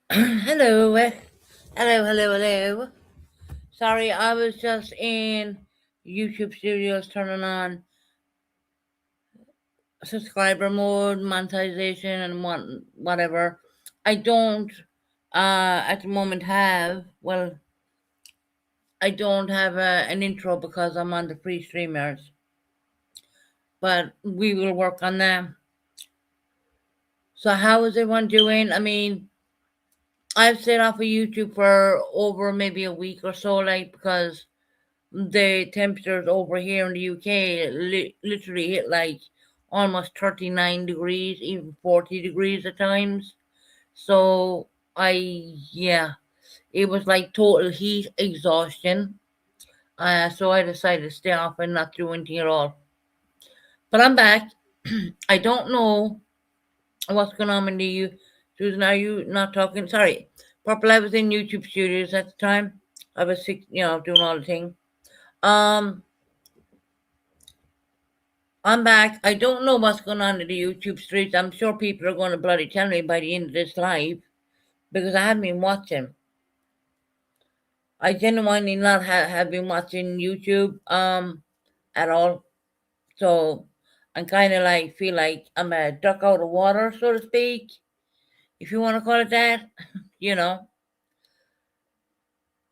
Hello. Hello. Sorry, I was just in YouTube Studios turning on subscriber mode, monetization, and whatever. I don't at the moment I don't have an intro because I'm on the free streamers, but we will work on that. So, how is everyone doing? I mean, I've stayed off of YouTube for over maybe a week or so, like, because the temperatures over here in the UK literally hit like almost 39 degrees, even 40 degrees at times. So yeah, it was like total heat exhaustion. So I decided to stay off and not do anything at all. But I'm back. I don't know what's going on in the Susan, are you not talking? Sorry. Purple, I was in YouTube studios at the time. I was sick, doing all the thing. Um, I'm back. I don't know what's going on in the YouTube streets. I'm sure people are going to bloody tell me by the end of this live because I haven't been watching. I genuinely not have been watching YouTube at all. So I'm kind of like feel like I'm a duck out of water, so to speak, if you want to call it that, you know.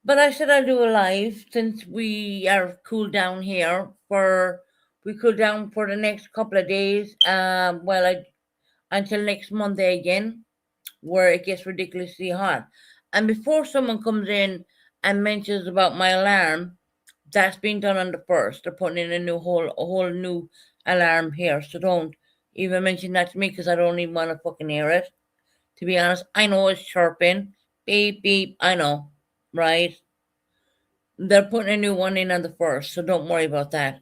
But I said I'll do a live since we are cooled down here for we cool down for the next couple of days. Until next Monday again, where it gets ridiculously hot. And before someone comes in and mentions about my alarm, that's been done on the first. They're putting in a whole new alarm here. So don't even mention that to me because I don't even want to fucking hear it. To be honest, I know it's chirping, beep beep. I know, right? They're putting a new one in on the first, so don't worry about that.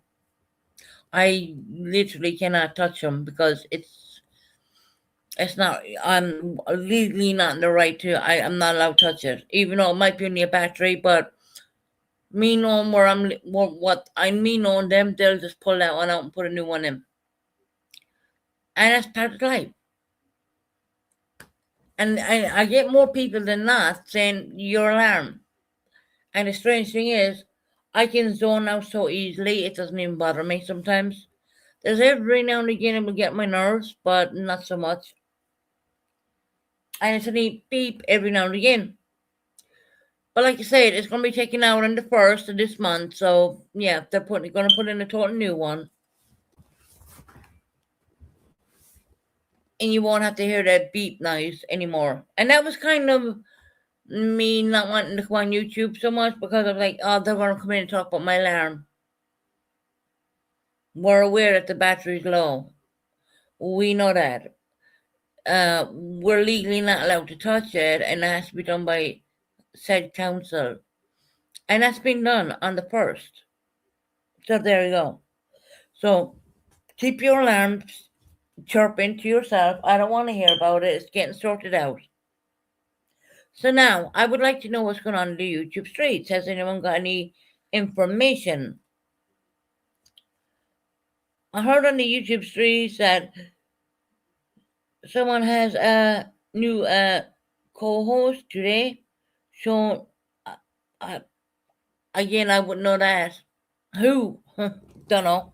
I literally cannot touch them because it's not. I'm legally not in the right to. I'm not allowed to touch it, even though it might be only a battery. But me knowing where what I me knowing them, they'll just pull that one out and put a new one in, and that's part of life. And I get more people than not saying your alarm. And the strange thing is, I can zone out so easily it doesn't even bother me sometimes. There's every now and again it will get my nerves, but not so much. And it's only beep every now and again. But like I said, it's going to be taken out on the first of this month. So yeah, they're going to put in a total new one, and you won't have to hear that beep noise anymore. And that was kind of me not wanting to come on YouTube so much because I was like, oh, they're going to come in and talk about my alarm. We're aware that the battery's low. We know that. We're legally not allowed to touch it, and it has to be done by said council. And that's been done on the first. So there you go. So keep your alarms chirping to yourself. I don't want to hear about it. It's getting sorted out. So now I would like to know what's going on in the YouTube streets. Has anyone got any information? I heard on the YouTube streets that someone has a new co-host today. So uh, again, I wouldn't know that. Who? Don't know.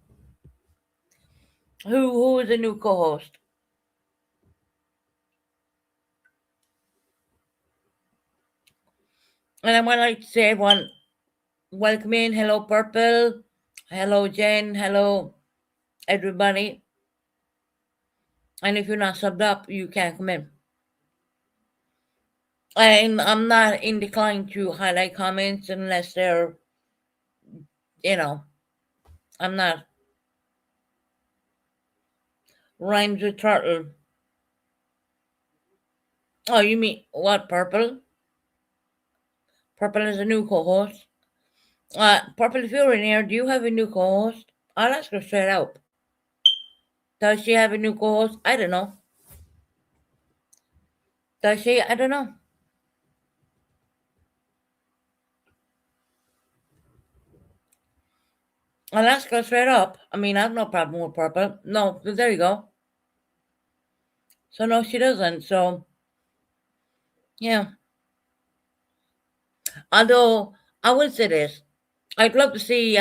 Who is the new co-host? And I would like to say everyone welcome in. Hello, Purple. Hello, Jen. Hello, everybody. And if you're not subbed up, you can't come in. And I'm not inclined to highlight comments unless they're, you know, I'm not. Rhymes with turtle. Oh, you mean what, Purple? Purple is a new co-host. Purple, if you're in here, do you have a new co-host? I'll ask her straight out. Does she have a new co-host? I don't know. Does she? I don't know. I'll ask her straight up. I mean, I have no problem with Purple. No, there you go. So no, she doesn't. So Yeah. Although I would say this, I'd love to see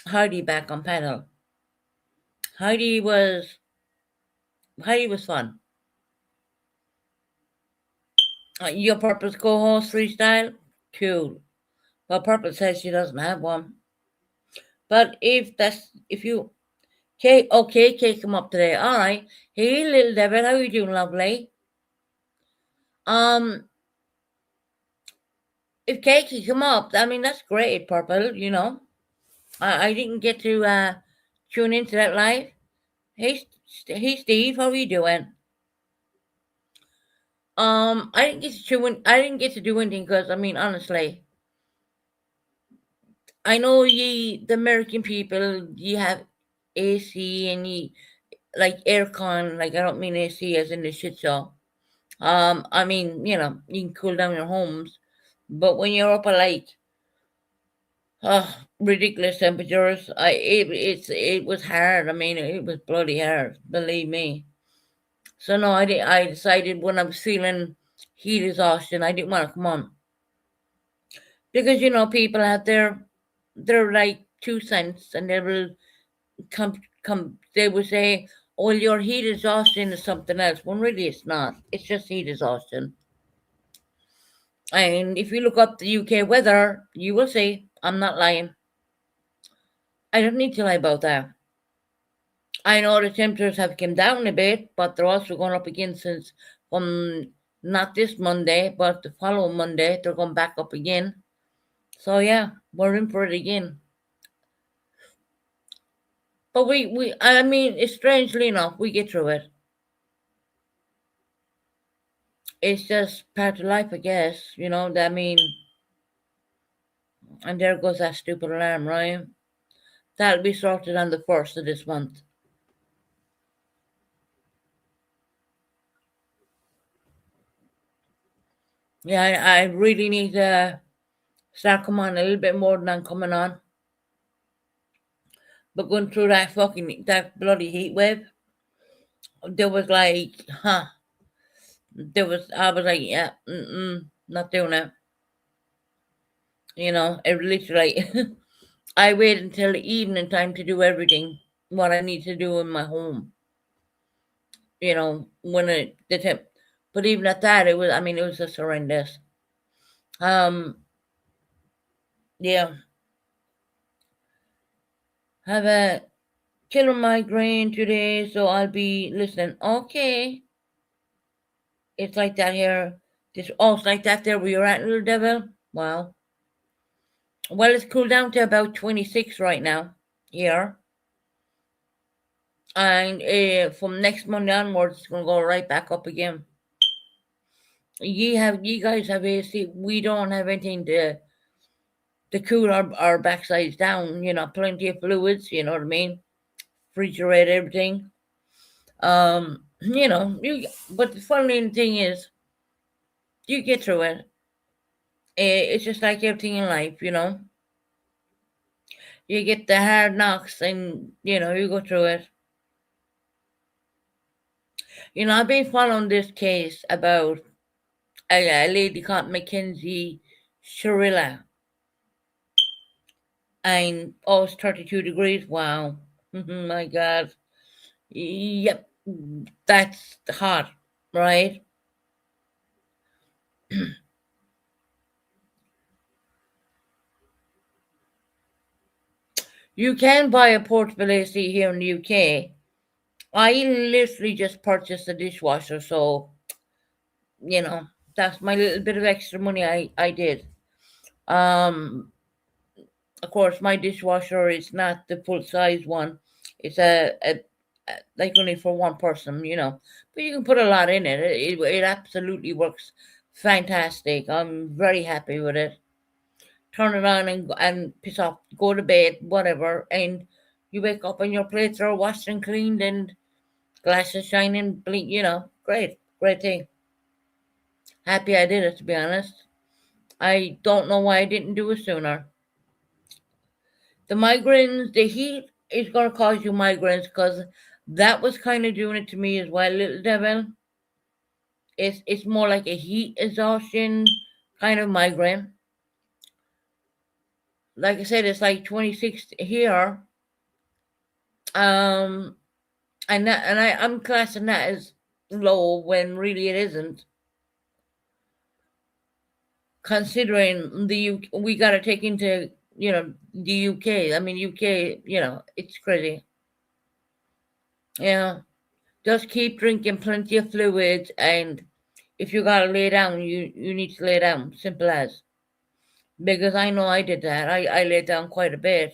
Heidi back on panel. Heidi was Heidi was fun. Your Purpose co-host freestyle, cool. But Purple says she doesn't have one. But if you Kate come up today. All right. Hey, little Devil, how you doing, lovely? Um, if Kate can come up, I mean that's great, Purple. I didn't get to tune into that live. Hey, Steve, how are you doing? I didn't get to tune. I didn't get to do anything because I mean, honestly, I know the American people, you have AC and you like aircon. Like I don't mean AC as in the shit show. I mean, you can cool down your homes, but when you're up at like ridiculous temperatures, it was hard. I mean, it was bloody hard. Believe me. So no, I decided when I was feeling heat exhaustion, I didn't want to come on because people have their like 2 cents, and they will come. They will say, "Oh, your heat exhaustion is something else." When really it's not. It's just heat exhaustion. And if you look up the UK weather, you will see I'm not lying. I don't need to lie about that. I know the temperatures have come down a bit, but they're also going up again since from not this Monday, but the following Monday, they're going back up again. So yeah, we're in for it again. But I mean, it's strangely enough, we get through it. It's just part of life, I guess. I mean, and there goes that stupid alarm, right? That'll be sorted on the 1st of this month. Yeah, I really need to start coming on a little bit more than I'm coming on. But going through that bloody heat wave, there was like, I was like, yeah, not doing it. It literally, I wait until the evening time to do everything what I need to do in my home. When the temp, but even at that, I mean, it was just horrendous. Um, yeah, have a killer migraine today, so I'll be listening. Okay, it's like that here. It's like that there where you're at, little devil. Wow. Well, it's cooled down to about 26 right now here, and from next Monday onwards, it's gonna go right back up again. You guys have AC. We don't have anything to cool our backsides down. Plenty of fluids. You know what I mean? Refrigerate everything. But the funny thing is, you get through it. It's just like everything in life. You get the hard knocks, and you go through it. I've been following this case about a lady called Mackenzie Shirilla, and it's 32 degrees. Wow, my God. Yep, that's hot, right? You can buy a portable AC here in the UK. I literally just purchased a dishwasher, so you know that's my little bit of extra money I did. Um, of course, my dishwasher is not the full size one. It's like only for one person, but you can put a lot in it. It absolutely works fantastic. I'm very happy with it. Turn it on and piss off, go to bed, whatever, and you wake up and your plates are washed and cleaned and glasses shining, blink. Great thing. Happy I did it, to be honest. I don't know why I didn't do it sooner. The migraines, the heat is going to cause you migraines because that was kind of doing it to me as well, little devil. It's more like a heat exhaustion kind of migraine. Like I said, it's like 26 here. Um, I'm classing that as low when really it isn't. Considering we got to take into the UK. I mean UK. It's crazy. Yeah, just keep drinking plenty of fluids, and if you gotta lay down, you need to lay down. Simple as. Because I know I did that. I laid down quite a bit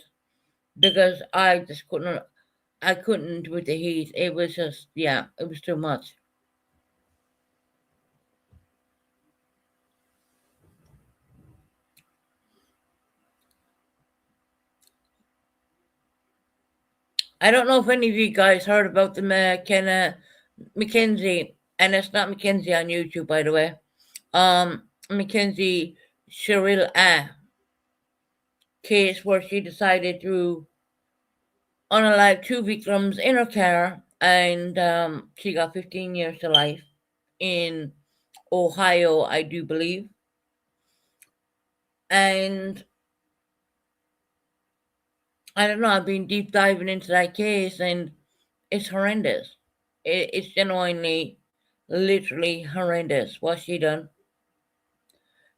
because I just couldn't. I couldn't with the heat. It was just, yeah, it was too much. I don't know if any of you guys heard about the McKenna Mackenzie, and it's not Mackenzie on YouTube, by the way. Mackenzie Cheryl case where she decided to unalive two victims in her car, and she got 15 years to life in Ohio, I do believe. And I don't know, I've been deep diving into that case, and it's horrendous. It's genuinely, literally horrendous what she done.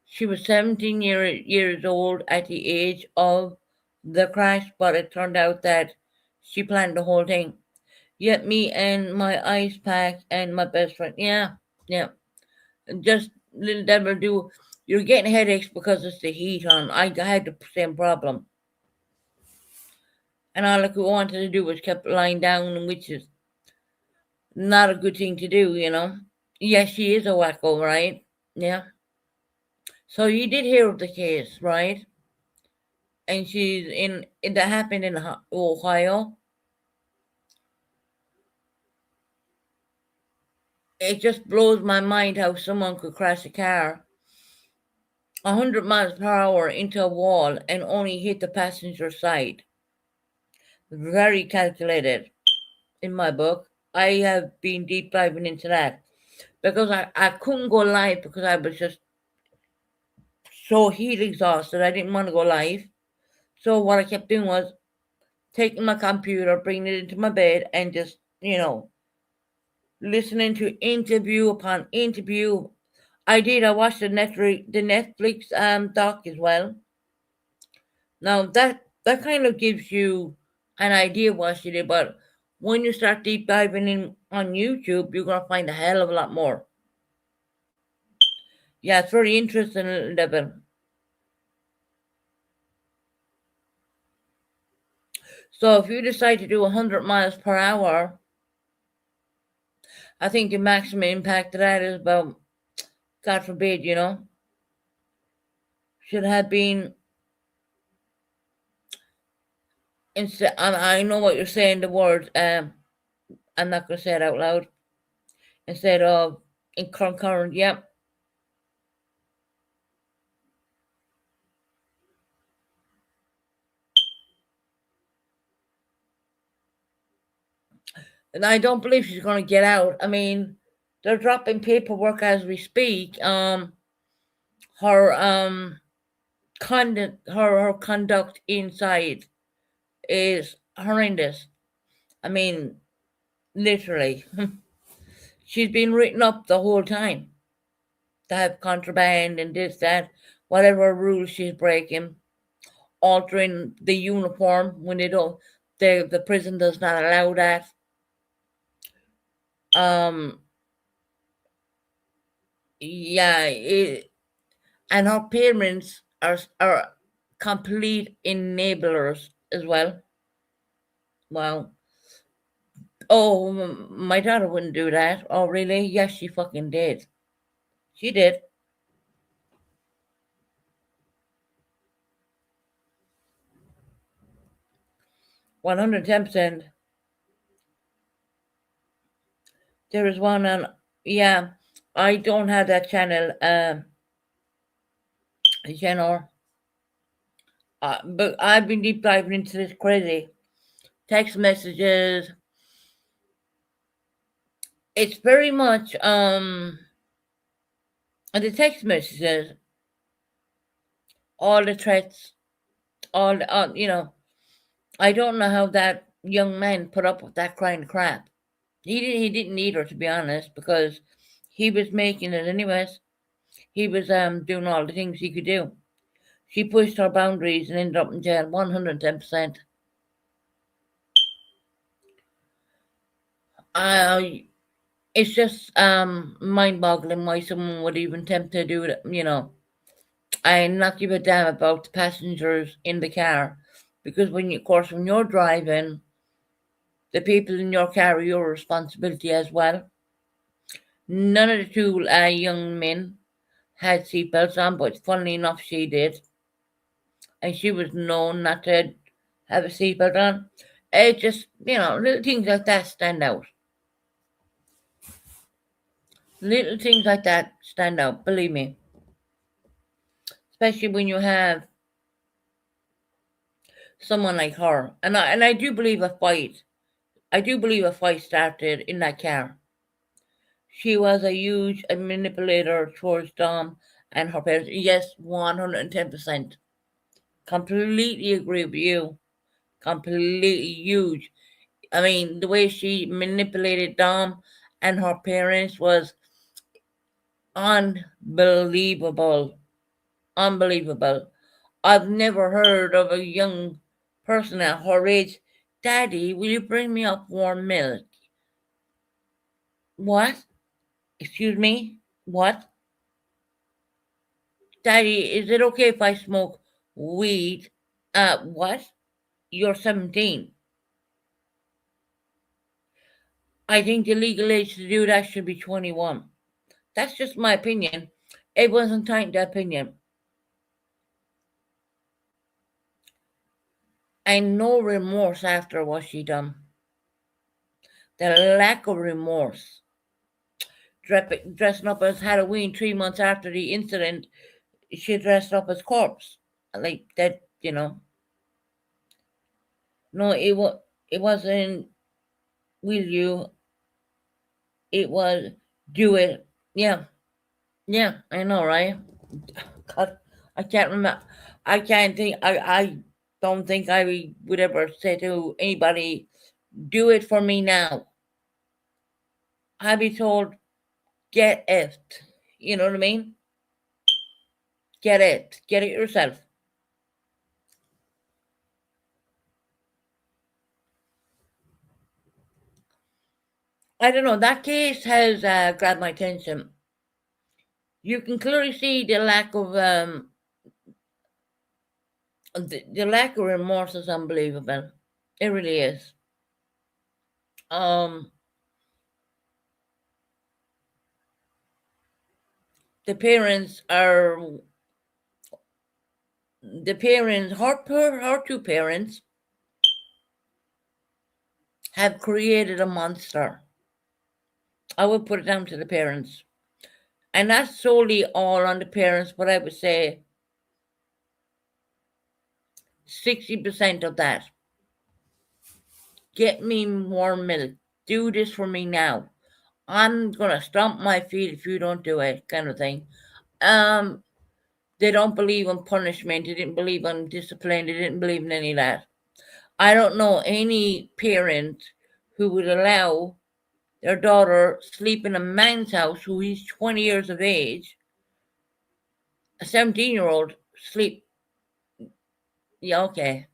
She was 17 years old at the age of the crash, but it turned out that she planned the whole thing. Yet me and my ice pack and my best friend, yeah, yeah, just little devil do. You're getting headaches because it's the heat on. I had the same problem, and all I could wanted to do was kept lying down, which is not a good thing to do. Yes, she is a wacko, right? Yeah. So you did hear of the case, right? And she's that happened in Ohio. It just blows my mind how someone could crash a car 100 miles per hour into a wall and only hit the passenger side. Very calculated in my book. I have been deep diving into that because I couldn't go live because I was just so heat exhausted. I didn't want to go live. So what I kept doing was taking my computer, bringing it into my bed, and just, listening to interview upon interview. I did. I watched the Netflix doc as well. Now that kind of gives you an idea what she did, but when you start deep diving in on YouTube, you're gonna find a hell of a lot more. Yeah, it's very interesting, Devin. So if you decide to do 100 miles per hour, I think the maximum impact of that is about, God forbid, should have been instead. I know what you're saying. The word. I'm not gonna say it out loud. Instead of in concurrent. Yep. And I don't believe she's gonna get out. I mean, they're dropping paperwork as we speak. Her her conduct inside is horrendous. I mean, literally, she's been written up the whole time to have contraband and this, that, whatever rules she's breaking, altering the uniform when they don't, the prison does not allow that. Um, yeah, and her parents are complete enablers as well. Wow. Oh, my daughter wouldn't do that. Oh, really? Yes, she fucking did. She did. 110%. There is one on, yeah, I don't have that channel. But I've been deep diving into this crazy text messages. It's very much, And the text messages, all the threats, all the, I don't know how that young man put up with that kind of crap. He didn't need her, to be honest, because he was making it anyways. He was doing all the things he could do. She pushed her boundaries and ended up in jail 110%. It's just mind-boggling why someone would even attempt to do it, and not give a damn about the passengers in the car. Because when you're driving, the people in your car are your responsibility as well. None of the two young men had seatbelts on, but funnily enough, she did. And she was known not to have a seatbelt on. It just, little things like that stand out. Little things like that stand out, believe me. Especially when you have someone like her. And I do believe a fight. I do believe a fight started in that car. She was a huge manipulator towards Dom and her parents. Yes, 110%. Completely agree with you. Completely huge. I mean, the way she manipulated Dom and her parents was unbelievable. Unbelievable. I've never heard of a young person at her age. Daddy, will you bring me up warm milk? What? Excuse me? What? Daddy, is it okay if I smoke weed? What? You're 17. I think the legal age to do that should be 21. That's just my opinion. It wasn't time to opinion. And no remorse after what she done. The lack of remorse. Dressing up as Halloween 3 months after the incident, she dressed up as corpse. Like that, No, it wasn't will you, it was do it. Yeah. Yeah, I know, right? God, I can't remember. I can't think. I don't think I would ever say to anybody, "Do it for me now." I'd be told, "Get it." You know what I mean? Get it. Get it yourself. I don't know. That case has grabbed my attention. You can clearly see the lack of the lack of remorse is unbelievable. It really is. Um, the parents are her two parents have created a monster. I would put it down to the parents. And that's solely all on the parents, but I would say 60% of that. Get me more milk. Do this for me now. I'm gonna stomp my feet if you don't do it, kind of thing. Um, they don't believe in punishment. They didn't believe in discipline. They didn't believe in any of that. I don't know any parent who would allow their daughter sleep in a man's house who is 20 years of age. A 17-year-old sleep. Yeah, okay.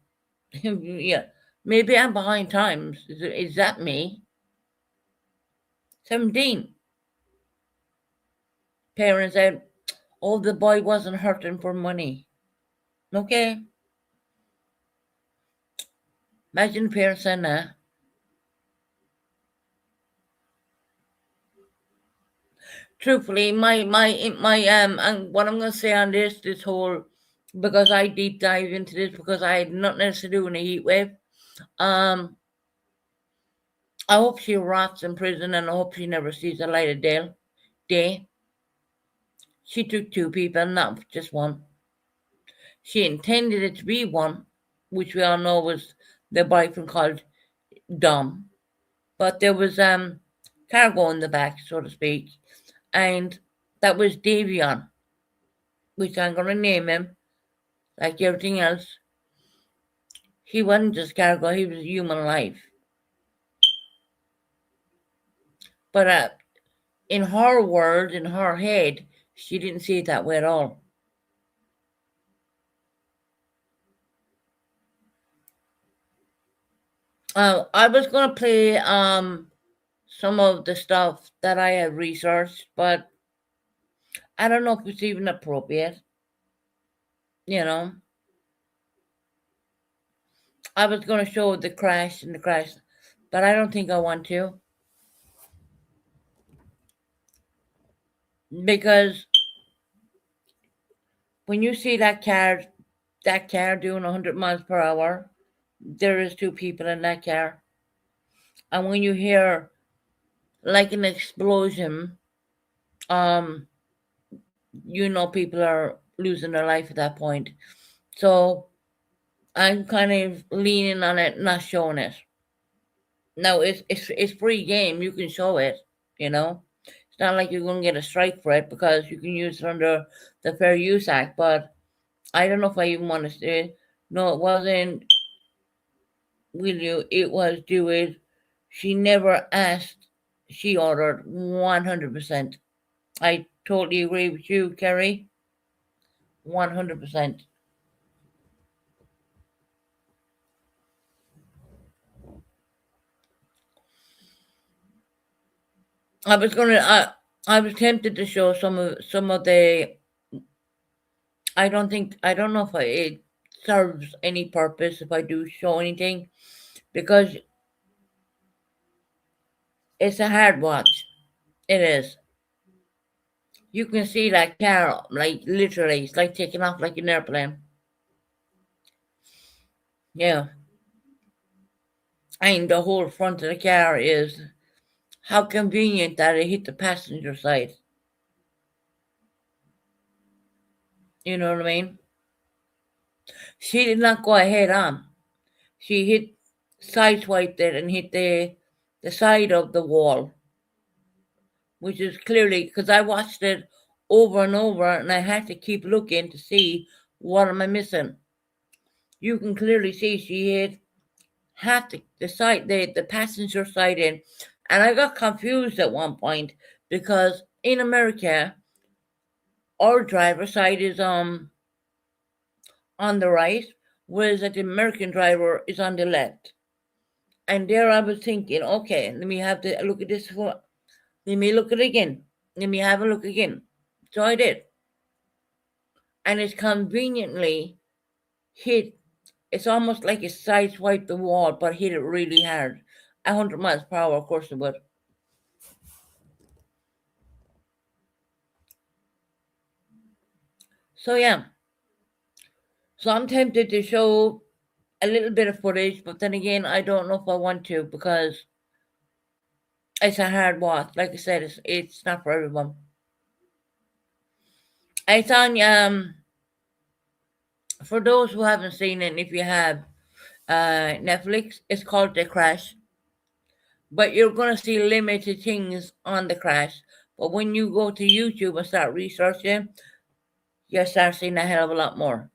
Yeah. Maybe I'm behind times. Is that me? 17. Parents said, oh, the boy wasn't hurting for money. Okay. Imagine parents saying that. Truthfully, what I'm gonna say on this whole, because I deep dive into this because I had nothing else to do in a heat wave. I hope she rots in prison and I hope she never sees the light of day. She took two people, not just one. She intended it to be one, which we all know was the boyfriend called Dom. But there was cargo in the back, so to speak. And That was Davion, which I'm going to name him, like everything else. He wasn't just cargo, he was human life. But in her world, in her head, she didn't see it that way at all. I was going to play some of the stuff that I had researched, but I don't know if it's even appropriate. You know, I was going to show the crash and the crash, but I don't think I want to. Because when you see that car doing 100 miles per hour, there is two people in that car. And when you hear like an explosion, you know people are losing their life at that point. So I'm kind of leaning on it, not showing it. Now it's free game. You can show it. You know, it's not like you're going to get a strike for it because you can use it under the Fair Use Act. But I don't know if I even want to say it. No, it wasn't. Will you? It was do it. She never asked. She ordered 100%. I totally agree with you, Kerry. 100%. I was gonna. I was tempted to show some of the. I don't know if it serves any purpose if I do show anything because it's a hard watch. It is. You can see that car like literally. It's like taking off like an airplane. Yeah, and the whole front of the car is how convenient that it hit the passenger side. You know what I mean? She did not go ahead on. She hit sideswiped it and hit the side of the wall, which is clearly because I watched it over and over and I had to keep looking to see what am I missing. You can clearly see she hit half the side the passenger side in. And I got confused at one point because in America our driver side is on the right, whereas the American driver is on the left. And there I was thinking, okay, let me have to look at this for let me look at it again. Let me have a look again. So I did. And it's conveniently hit it's almost like it sideswiped the wall, but hit it really hard. 100 miles per hour, of course it would. So yeah. So I'm tempted to show a little bit of footage, but then again, I don't know if I want to because it's a hard watch. Like I said, it's not for everyone. It's on for those who haven't seen it, and if you have Netflix, it's called The Crash. But you're gonna see limited things on The Crash. But when you go to YouTube and start researching, you start seeing a hell of a lot more.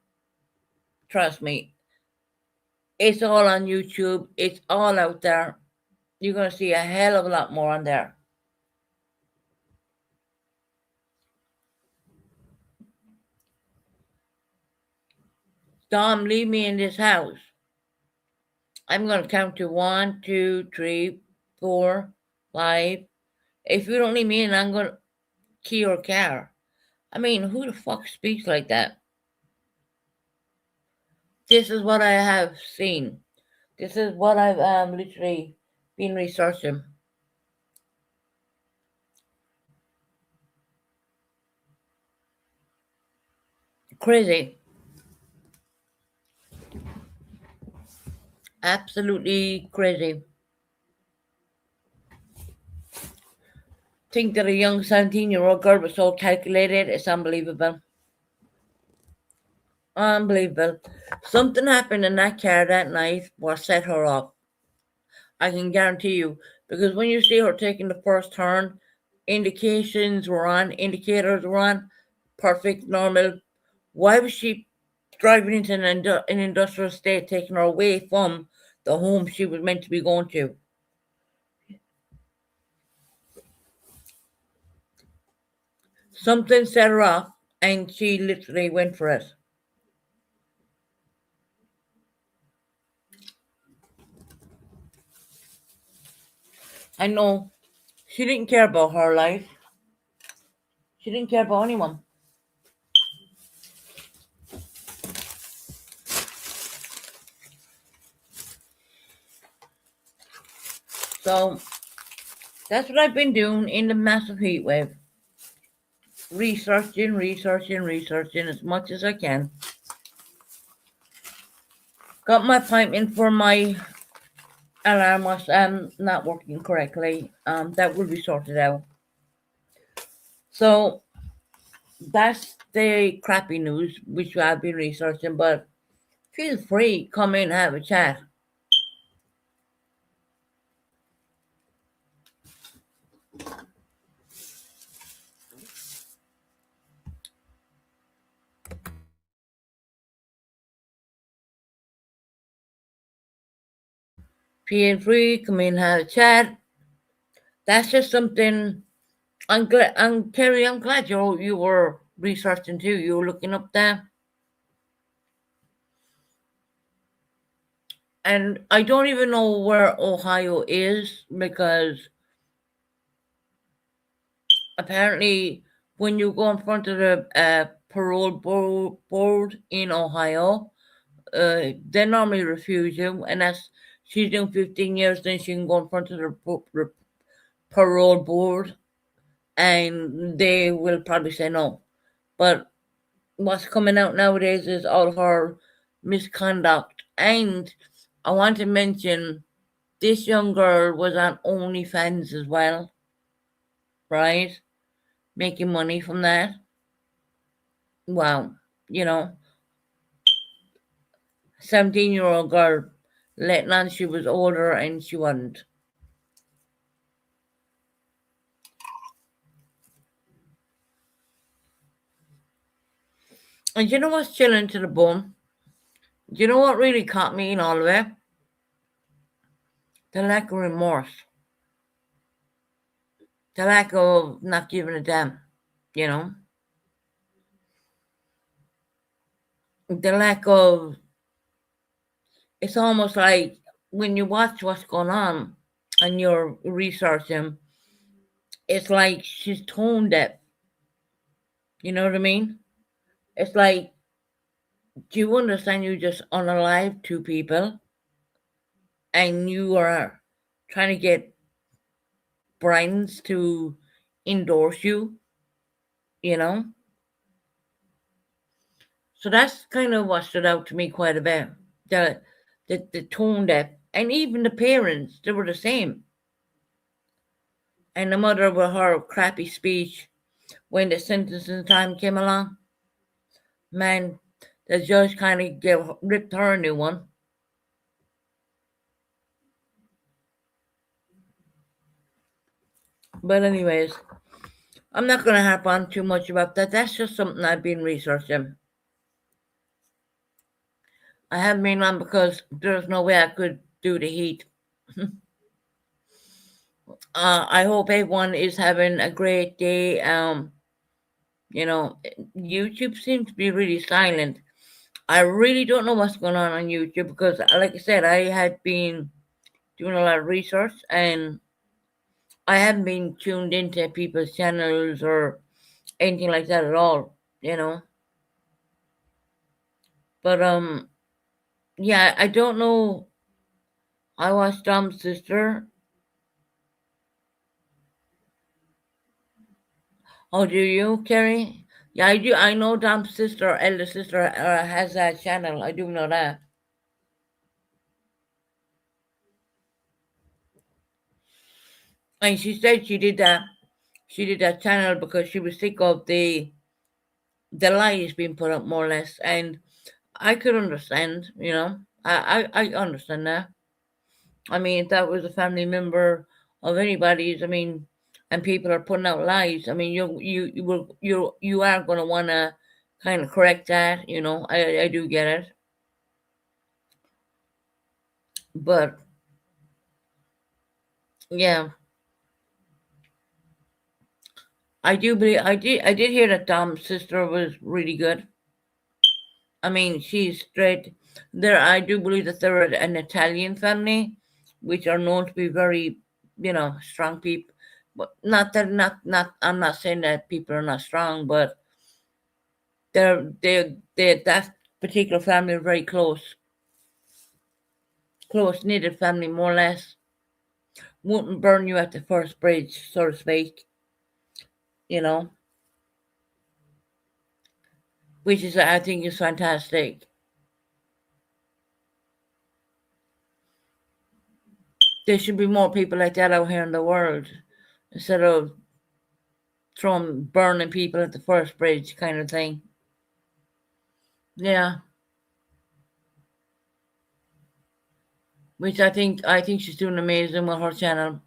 Trust me. It's all on YouTube. It's all out there. You're gonna see a hell of a lot more on there. Dom, leave me in this house. I'm gonna count to 1, 2, 3, 4, 5. If you don't leave me in, I'm gonna key your car. I mean, who the fuck speaks like that? This is what I have seen. This is what I've literally been researching. Crazy. Absolutely crazy. Think that a young 17-year-old girl was so calculated, it's unbelievable. Unbelievable. Something happened in that car that night what set her off. I can guarantee you. Because when you see her taking the first turn, indications were on, indicators were on, perfect, normal. Why was she driving into an industrial state, taking her away from the home she was meant to be going to? Something set her off, and she literally went for it. I know she didn't care about her life. She didn't care about anyone. So that's what I've been doing in the massive heat wave. Researching as much as I can. Got my appointment for my alarm was not working correctly. That will be sorted out. So that's the crappy news which I've been researching, but feel free, come in, have a chat. Feel free, come in, have a chat. That's just something I'm glad. Terry, I'm glad you were researching too. You were looking up there, and I don't even know where Ohio is because apparently, when you go in front of the parole board in Ohio, they normally refuse you, and that's she's doing 15 years. Then she can go in front of the parole board, and they will probably say no. But what's coming out nowadays is all her misconduct. And I want to mention this young girl was on OnlyFans as well, right? Making money from that. Wow, you know, 17-year-old girl letting on she was older and she wasn't. And you know what's chilling to the bone? You know what really caught me in all of it? The lack of remorse. The lack of not giving a damn, you know? The lack of, it's almost like when you watch what's going on and you're researching, it's like she's tone deaf. You know what I mean? It's like, do you understand you just unalive two people and you are trying to get brands to endorse you, you know? So that's kind of what stood out to me quite a bit. The the tone deaf. And even the parents, they were the same. And the mother with her crappy speech when the sentencing time came along, man, the judge kind of ripped her a new one. But anyways, I'm not going to harp on too much about that. That's just something I've been researching. I haven't been on because there's no way I could do the heat. I hope everyone is having a great day. You know, YouTube seems to be really silent. I really don't know what's going on YouTube because, like I said, I had been doing a lot of research and I haven't been tuned into people's channels or anything like that at all, you know. But yeah, I don't know. I watched Dom's sister. Oh, do you, Carrie? Yeah, I do. I know Dom's sister, elder sister, has that channel. I do know that. And she said she did that. She did that channel because she was sick of the lies being put up, more or less. And I could understand. You know, I understand that. I mean, if that was a family member of anybody's, I mean, and people are putting out lies, I mean, you are going to want to kind of correct that. I do get it, but yeah, I did hear that Dom's sister was really good. I mean, she's straight. I do believe that they're an Italian family, which are known to be very, strong people. But not that, not. I'm not saying that people are not strong, but they that particular family are very close knitted family, more or less. Wouldn't burn you at the first bridge, so to speak. You know, which is I think is fantastic. There should be more people like that out here in the world instead of throwing burning people at the first bridge kind of thing. Yeah, which I think she's doing amazing with her channel.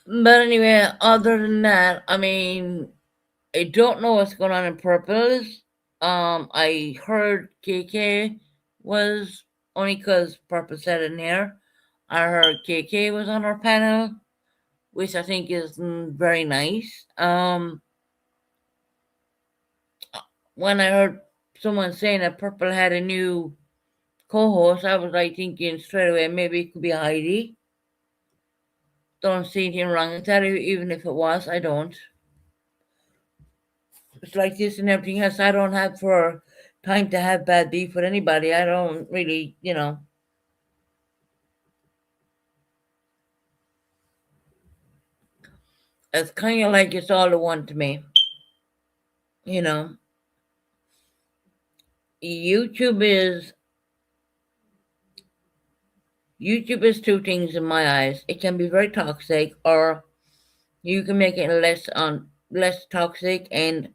But anyway, other than that, I mean, I don't know what's going on in Purpose. I heard KK was only because Purpose said in here. I heard KK was on our panel, which I think is very nice. When I heard someone saying that Purple had a new co-host, I was like thinking straight away maybe it could be Heidi. Don't see anything wrong with that, even if it was. I don't. It's like this and everything else. I don't have for time to have bad beef with anybody. I don't really. It's kind of like it's all the one to me. You know, YouTube is YouTube is two things in my eyes. It can be very toxic, or you can make it less toxic and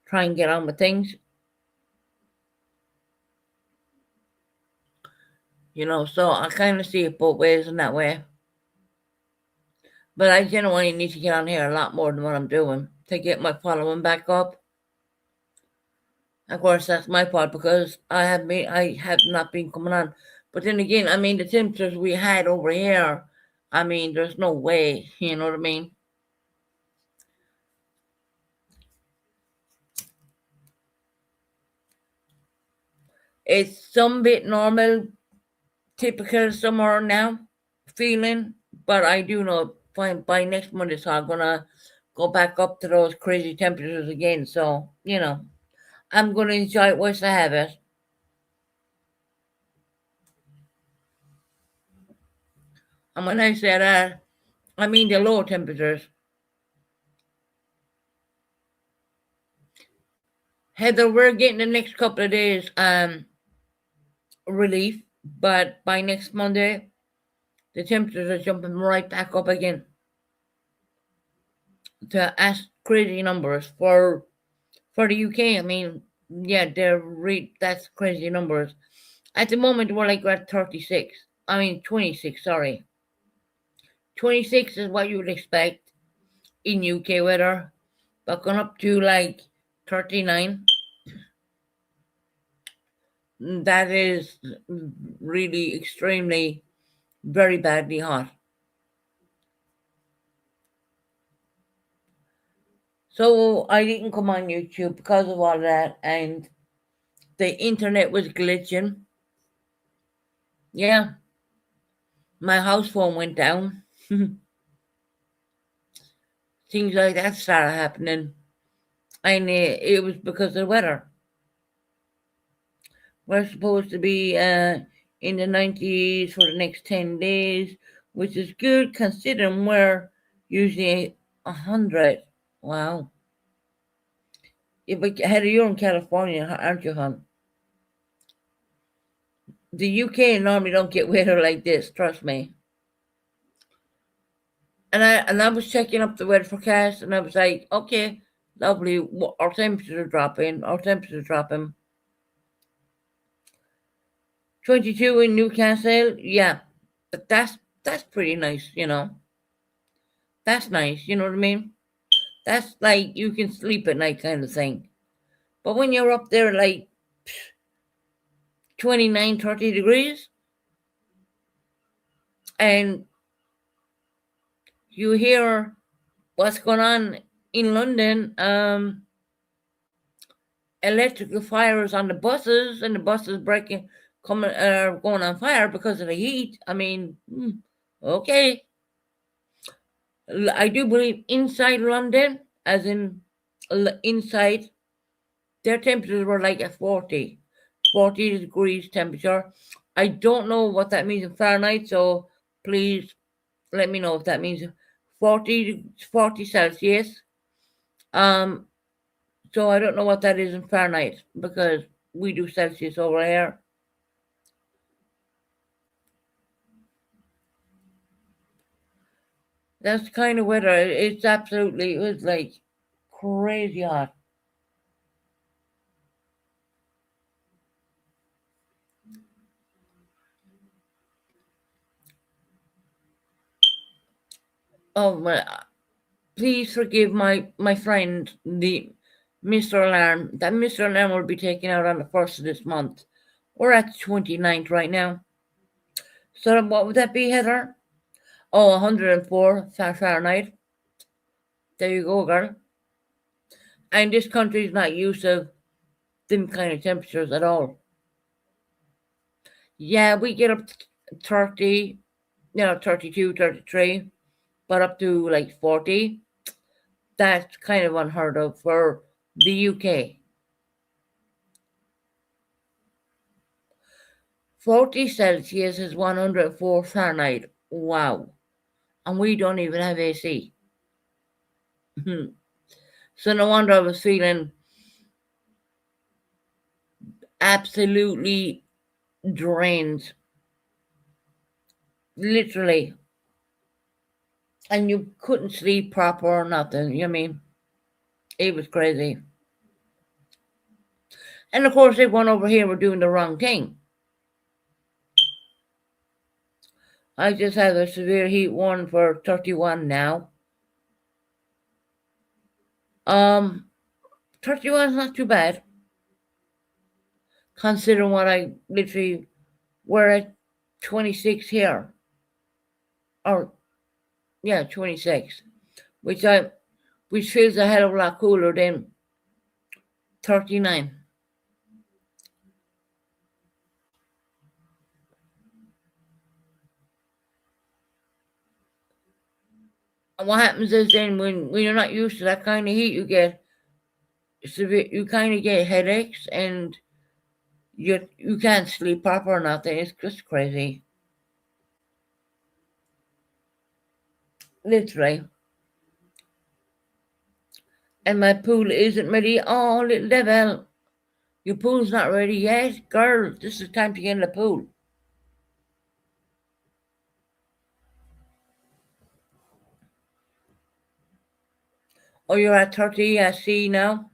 try and get on with things. So I kind of see it both ways in that way. But I genuinely need to get on here a lot more than what I'm doing to get my following back up. Of course, that's my fault because I have not been coming on. But then again, I mean, the temperatures we had over here, I mean, there's no way. You know what I mean? It's some bit normal, typical summer now feeling, but I do know by next Monday, so I'm gonna go back up to those crazy temperatures again. So I'm gonna enjoy it once I have it. And when I say that, I mean the low temperatures. Heather, we're getting the next couple of days relief, but by next Monday, the temperatures are jumping right back up again to ask crazy numbers for the UK. I mean, yeah, that's crazy numbers. At the moment, we're at 36. I mean, 26. Sorry, 26 is what you would expect in UK weather, but going up to 39. That is really extremely, very badly hot. So I didn't come on YouTube because of all that, and the internet was glitching. Yeah, my house phone went down. Things like that started happening, and it was because of the weather. We're supposed to be in the 90s for the next 10 days, which is good considering we're usually 100. Wow. Yeah, but Heather, you're in California, aren't you, hon? The UK normally don't get weather like this, trust me. And I was checking up the weather forecast, and I was like, okay, lovely. Our temperatures are dropping. Our temperatures are dropping. 22 in Newcastle. Yeah, but that's pretty nice, you know. That's nice, you know what I mean? That's like you can sleep at night kind of thing. But when you're up there like 29, 30 degrees and you hear what's going on in London, electrical fires on the buses and the buses breaking, coming, going on fire because of the heat. I mean, okay. I do believe inside London, as in inside, their temperatures were like at 40 degrees temperature. I don't know what that means in Fahrenheit, so please let me know if that means 40 Celsius. So I don't know what that is in Fahrenheit because we do Celsius over here. That's the kind of weather. It's absolutely, it was like crazy hot. Oh my, please forgive my friend, the Mr. Alarm. That Mr. Alarm will be taken out on the 1st of this month. We're at the 29th right now. So what would that be, Heather? Oh, 104 Fahrenheit. There you go, girl. And this country is not used to them kind of temperatures at all. Yeah, we get up to 30, 32, 33, but up to like 40. That's kind of unheard of for the UK. 40 Celsius is 104 Fahrenheit. Wow. And we don't even have AC. So no wonder I was feeling absolutely drained. Literally. And you couldn't sleep proper or nothing. You know what I mean? It was crazy. And of course, everyone over here were doing the wrong thing. I just had a severe heat warning for 31 now. 31 is not too bad. Considering what I literally were at 26 here. Or yeah, 26. Which feels a hell of a lot cooler than 39. And what happens is then when you're not used to that kind of heat, you kind of get headaches and you can't sleep proper or nothing. It's just crazy. Literally. And my pool isn't ready. Oh, little devil. Your pool's not ready yet? Girl, this is time to get in the pool. Oh, you're at 30, I see now.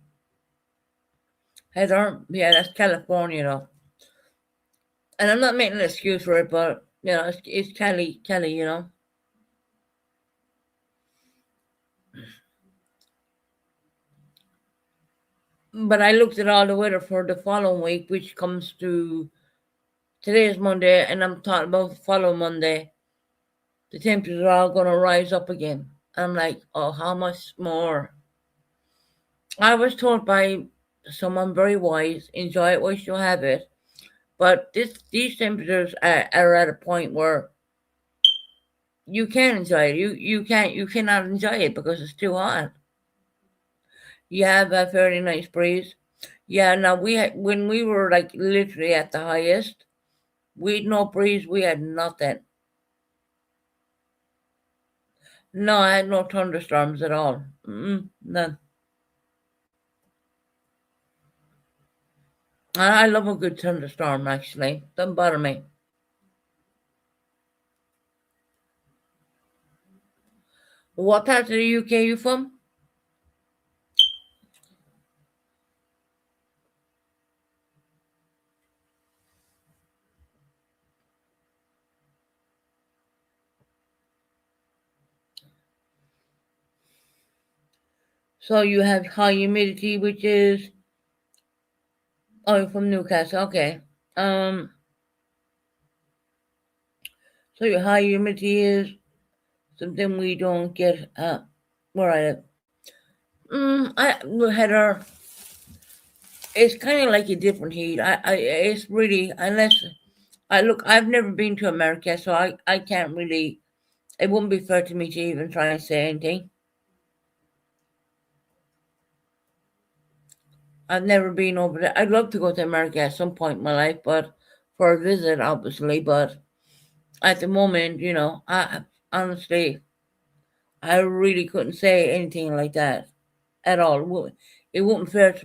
Heather, yeah, that's California, though. And I'm not making an excuse for it, but, it's Kelly, you know. But I looked at all the weather for the following week, which comes to today is Monday, and I'm talking about the following Monday. The temperatures are all going to rise up again. I'm like, oh, how much more? I was told by someone very wise, enjoy it while you have it. But these temperatures are at a point where you can't enjoy it. You cannot enjoy it because it's too hot. You have a very nice breeze. Yeah, now when we were like literally at the highest, we had no breeze, we had nothing. No, I had no thunderstorms at all. None. I love a good thunderstorm actually. Doesn't bother me. What part of the UK are you from? So you have high humidity, which is, oh, you're from Newcastle. Okay. Um. So your high humidity is something we don't get where I live. Heather, it's kind of like a different heat. It's really, unless I look, I've never been to America, so I can't really. It wouldn't be fair to me to even try and say anything. I've never been over there. I'd love to go to America at some point in my life, but for a visit, obviously. But at the moment, I honestly, I really couldn't say anything like that at all. It wouldn't fair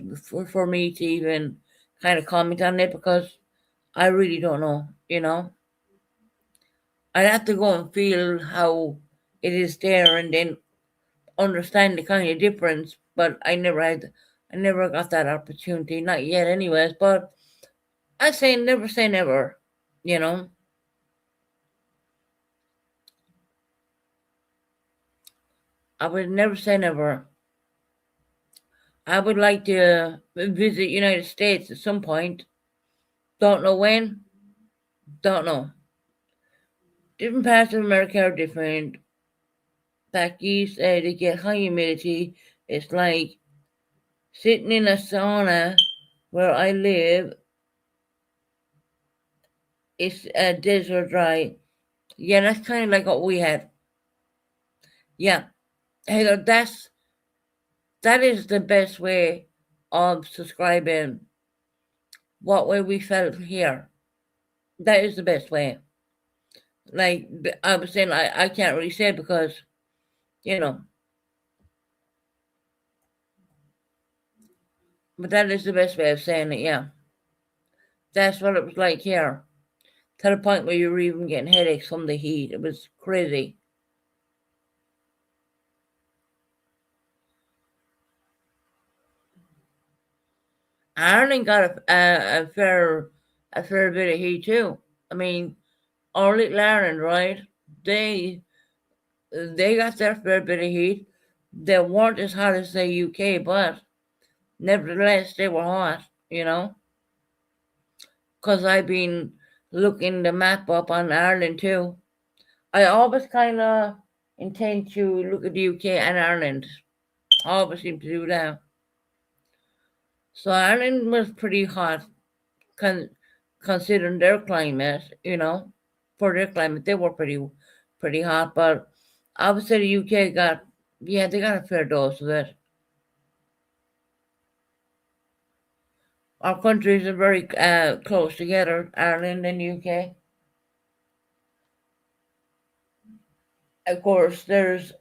for me to even kind of comment on it because I really don't know. I'd have to go and feel how it is there and then understand the kind of difference. But I never got that opportunity, not yet, anyways. But I say never. You know, I would never say never. I would like to visit United States at some point. Don't know when. Don't know. Different parts of America are different. Back east, they get high humidity. It's like sitting in a sauna where I live. It's a desert dry. Yeah, that's kind of like what we had. Yeah, hey, that is the best way of describing what way we felt here. That is the best way. Like I was saying, I can't really say it because you know, but that is the best way of saying it. Yeah, that's what it was like here. To the point where you were even getting headaches from the heat. It was crazy. Ireland got a fair bit of heat too. I mean, all little Ireland, right? They they got their fair bit of heat. They weren't as hot as the UK, but nevertheless, they were hot. Because I've been looking the map up on Ireland too. I always kind of intend to look at the UK and Ireland. I always seem to do that. So Ireland was pretty hot, con- considering their climate. For their climate, they were pretty hot. But I would say the UK got, yeah, they got a fair dose of it. Our countries are very close together, Ireland and UK. Of course, there's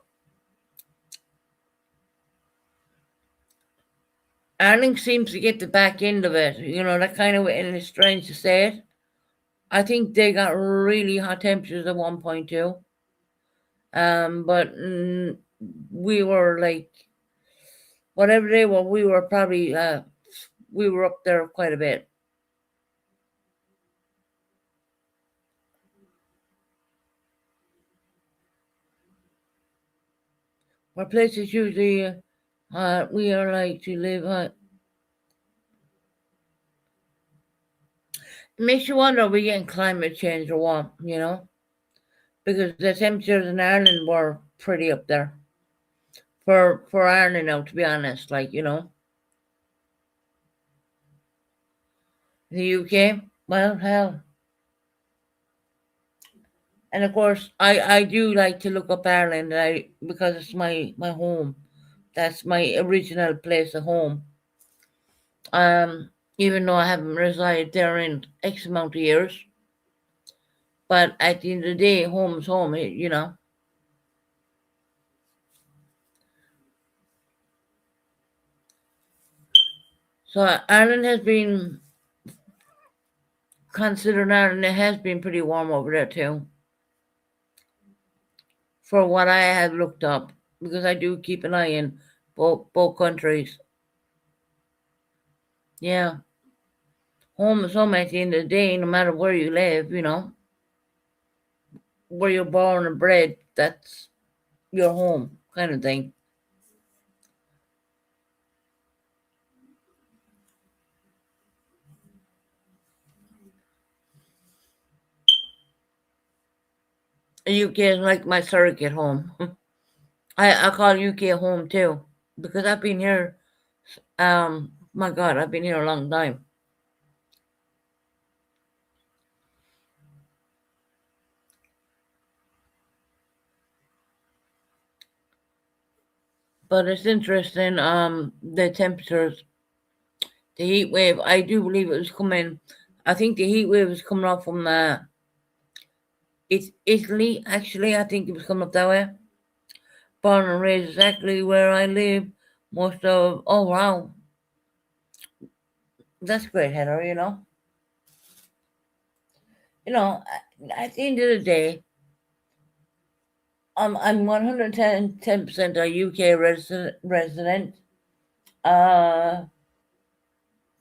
Ireland seems to get the back end of it. That kind of, and it's strange to say it. I think they got really hot temperatures at 1.2. But we were like, whatever they were, we were probably, we were up there quite a bit. Our places usually, we are like to live hot. It makes you wonder, are we getting climate change or what? Because the temperatures in Ireland were pretty up there. For Ireland now, to be honest, the UK, well, hell. And of course, I do like to look up Ireland, because it's my home. That's my original place of home. Even though I haven't resided there in X amount of years, but at the end of the day, home is home. So Ireland has been considered Ireland. It has been pretty warm over there too, for what I have looked up, because I do keep an eye in both countries. Yeah, home is home at the end of the day, no matter where you live. Where you're born and bred, that's your home kind of thing. UK is like my surrogate home. I call UK home too because I've been here. My God, I've been here a long time. But it's interesting. The temperatures, the heat wave. I do believe it was coming. I think the heat wave was coming off from it's Italy. Actually, I think it was coming up that way. Born and raised exactly where I live. Most of. Oh wow, that's great, Heather. At the end of the day, I'm 110% a UK resident. Uh,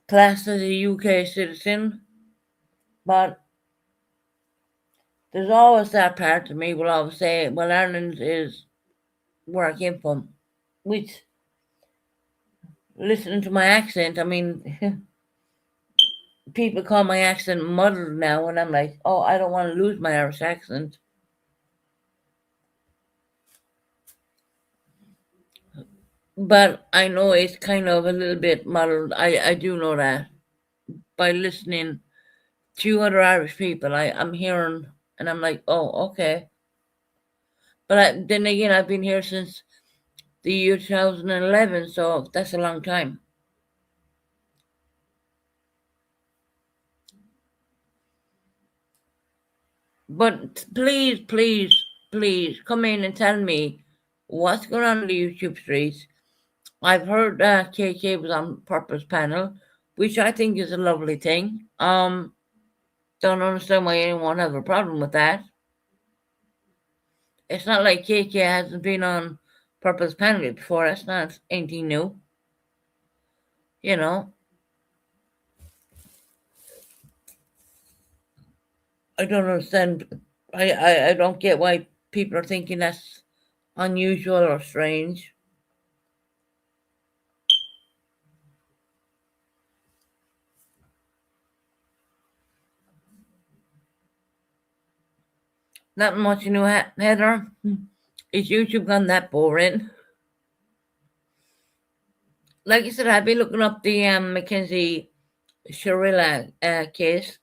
classed as a UK citizen, but there's always that part of me will always say, well, Ireland is where I came from. Which, listening to my accent, I mean, people call my accent muddled now, and I'm like, oh, I don't want to lose my Irish accent. But I know it's kind of a little bit muddled. I do know that by listening to other Irish people. I'm hearing, and I'm like, oh, okay. But then again, I've been here since the year 2011, so that's a long time. But please, please, please come in and tell me what's going on in the YouTube streets. I've heard KK was on Purpose Panel, which I think is a lovely thing. Don't understand why anyone have a problem with that. It's not like KK hasn't been on Purpose Panel before. That's not anything new. You know, I don't understand. I don't get why people are thinking that's unusual or strange. Not much new, Heather. Is YouTube gone that boring? Like I said, I've been looking up the Mackenzie Sharilla case,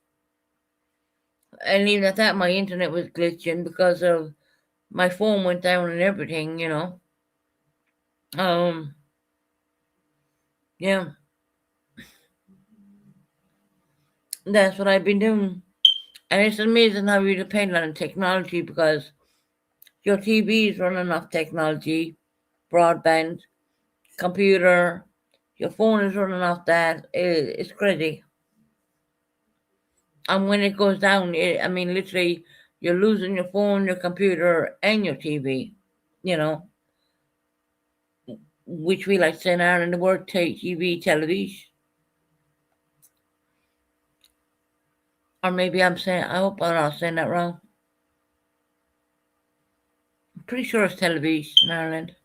and even at that, my internet was glitching because of my phone went down and everything. Um, yeah, that's what I've been doing, and it's amazing how you depend on technology because your TV is running off technology, broadband, computer, your phone is running off that. It's crazy. And when it goes down, I mean, literally, you're losing your phone, your computer, and your TV. You know, which we like to say in Ireland, the word TV, television. Or maybe I'm saying, I hope I'm not saying that wrong. I'm pretty sure it's television in Ireland,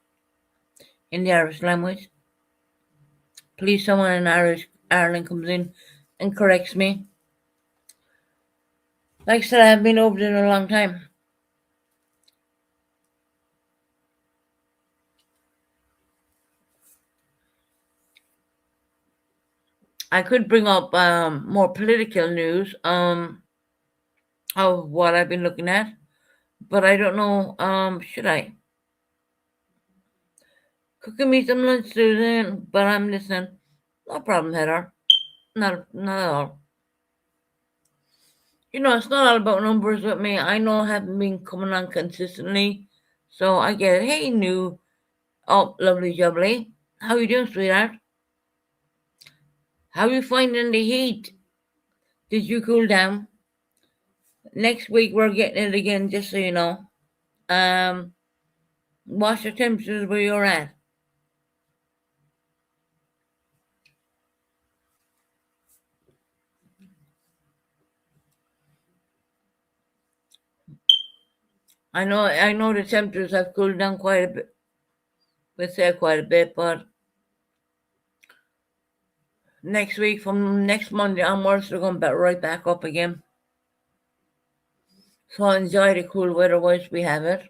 in the Irish language. Please, someone in Ireland comes in and corrects me. Like I said, I haven't been over there in a long time. I could bring up more political news of what I've been looking at, but I don't know. Should I? Cooking me some lunch, Susan, but I'm listening. No problem, Heather. Not at all. It's not all about numbers with me. I know I haven't been coming on consistently, so I get it. Hey, new. Oh, lovely jubbly. How you doing, sweetheart? How you finding the heat? Did you cool down? Next week we're getting it again, just so you know. Um, what's the temperatures where you're at? I know the temperatures have cooled down quite a bit. Let's say quite a bit, but next week from next Monday onwards they're going right back up again. So I enjoy the cool weather whilst we have it.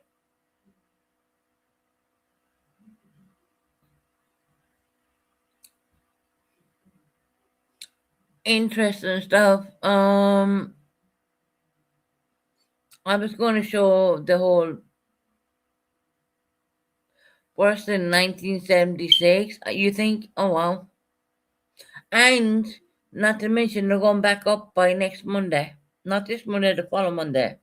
Interesting stuff. I was going to show the whole worse than 1976. You think? Oh wow! And not to mention they're going back up by next Monday. Not this Monday, the following Monday.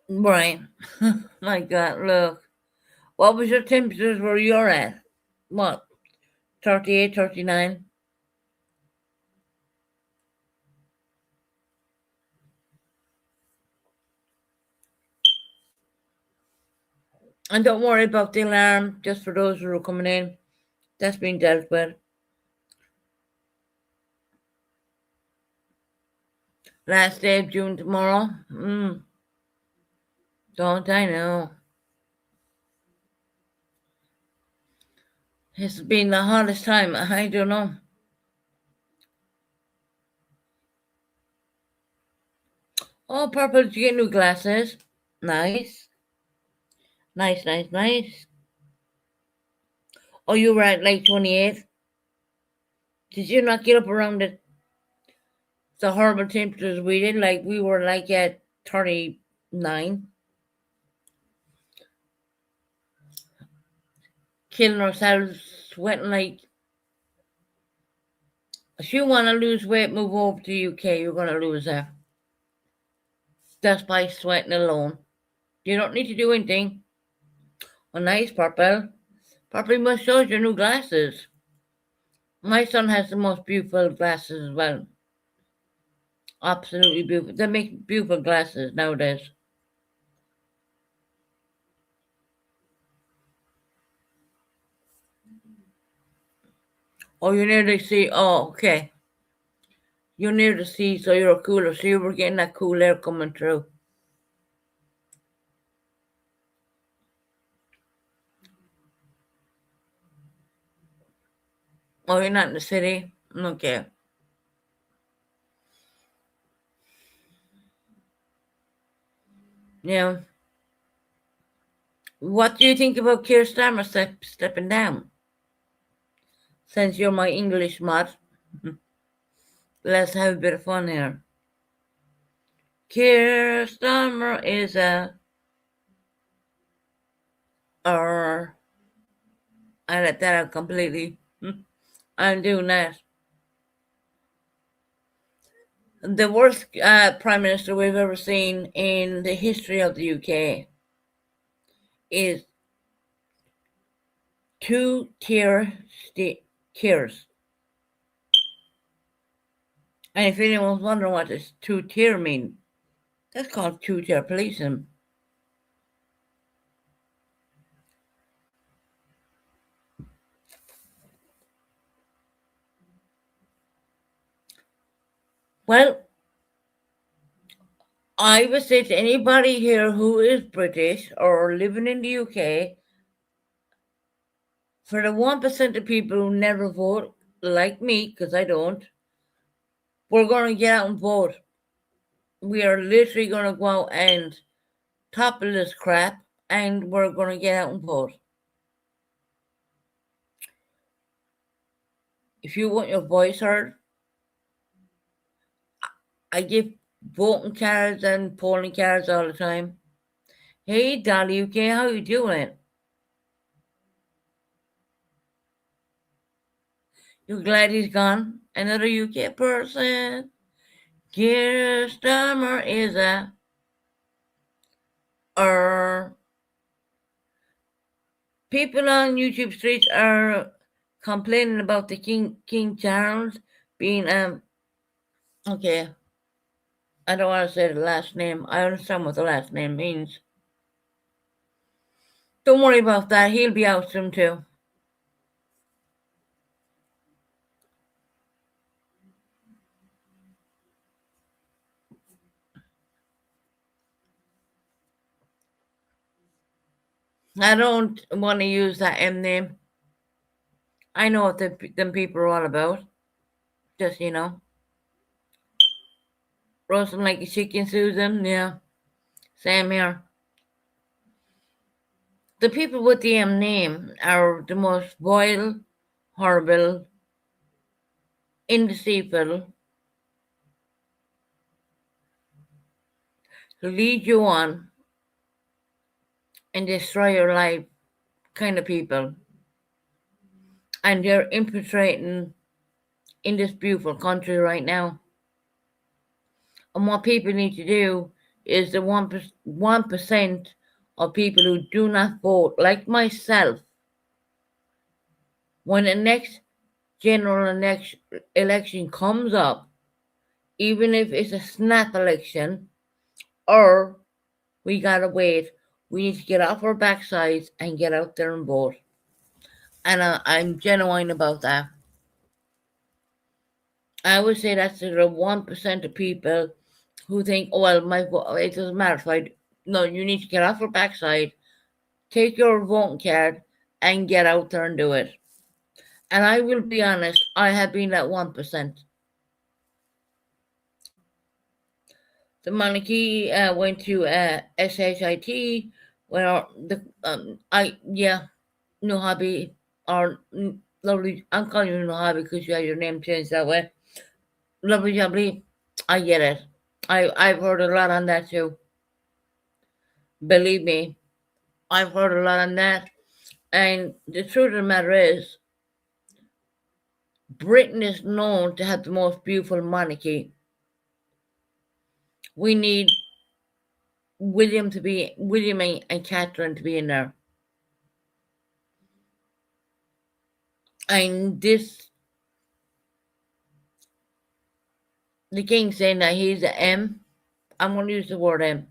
Right. My God, look. What was your temperatures where you're at? What? 38, 39? And don't worry about the alarm, just for those who are coming in. That's being dealt with. Last day of June tomorrow. Don't I know? It's been the hardest time. I don't know. Oh, Purple, did you get new glasses? Nice. Nice, nice, nice. Oh, you were at like 28. Did you not get up around the horrible temperatures we did? Like, we were like at 39, killing ourselves, sweating like. If you want to lose weight, move over to UK. You're going to lose it. Just by sweating alone. You don't need to do anything. Oh, nice, Purple. Purple, you must show us your new glasses. My son has the most beautiful glasses as well. Absolutely beautiful. They make beautiful glasses nowadays. Oh, you're near the sea. Oh, okay. You're near the sea, so you're cooler. So you were getting that cool air coming through. Oh, you're not in the city? Okay. Yeah. What do you think about Keir Starmer stepping down? Since you're my English mod, let's have a bit of fun here. Keir Starmer is a. Or I let that out completely. I'm doing that. The worst prime minister we've ever seen in the history of the UK is tiers. And if anyone's wondering what this two-tier mean, that's called two-tier policing. Well, I would say to anybody here who is British or living in the UK, for the 1% of people who never vote, like me, because I don't, we're going to get out and vote. We are literally going to go out and topple this crap, and we're going to get out and vote. If you want your voice heard, I give voting cards and polling cards all the time. Hey, Dolly UK, how you doing? You glad he's gone? Another UK person? Keir Starmer is a or people on YouTube streets are complaining about the King Charles being okay. I don't want to say the last name. I understand what the last name means. Don't worry about that. He'll be out soon too. I don't want to use that M name. I know what them people are all about. Just, roast them like a chicken, Susan. Yeah, same here. The people with the M name are the most vile, horrible, indecisive, who lead you on and destroy your life kind of people. And they're infiltrating in this beautiful country right now. And what people need to do is the 1% of people who do not vote, like myself, when the next general election comes up, even if it's a snap election, or we gotta wait, we need to get off our backsides and get out there and vote. And I'm genuine about that. I would say that's the 1% of people who think, oh, well, it doesn't matter if I. No, you need to get off your backside, take your voting card, and get out there and do it. And I will be honest, I have been that 1%. The monarchy went to SHIT, where no hobby, or lovely. I'm calling you no hobby because you have your name changed that way. Lovely jubbly, I get it. I've heard a lot on that too. Believe me, I've heard a lot on that. And the truth of the matter is, Britain is known to have the most beautiful monarchy. We need William and Catherine to be in there. And the king saying that he's an M. I'm going to use the word M.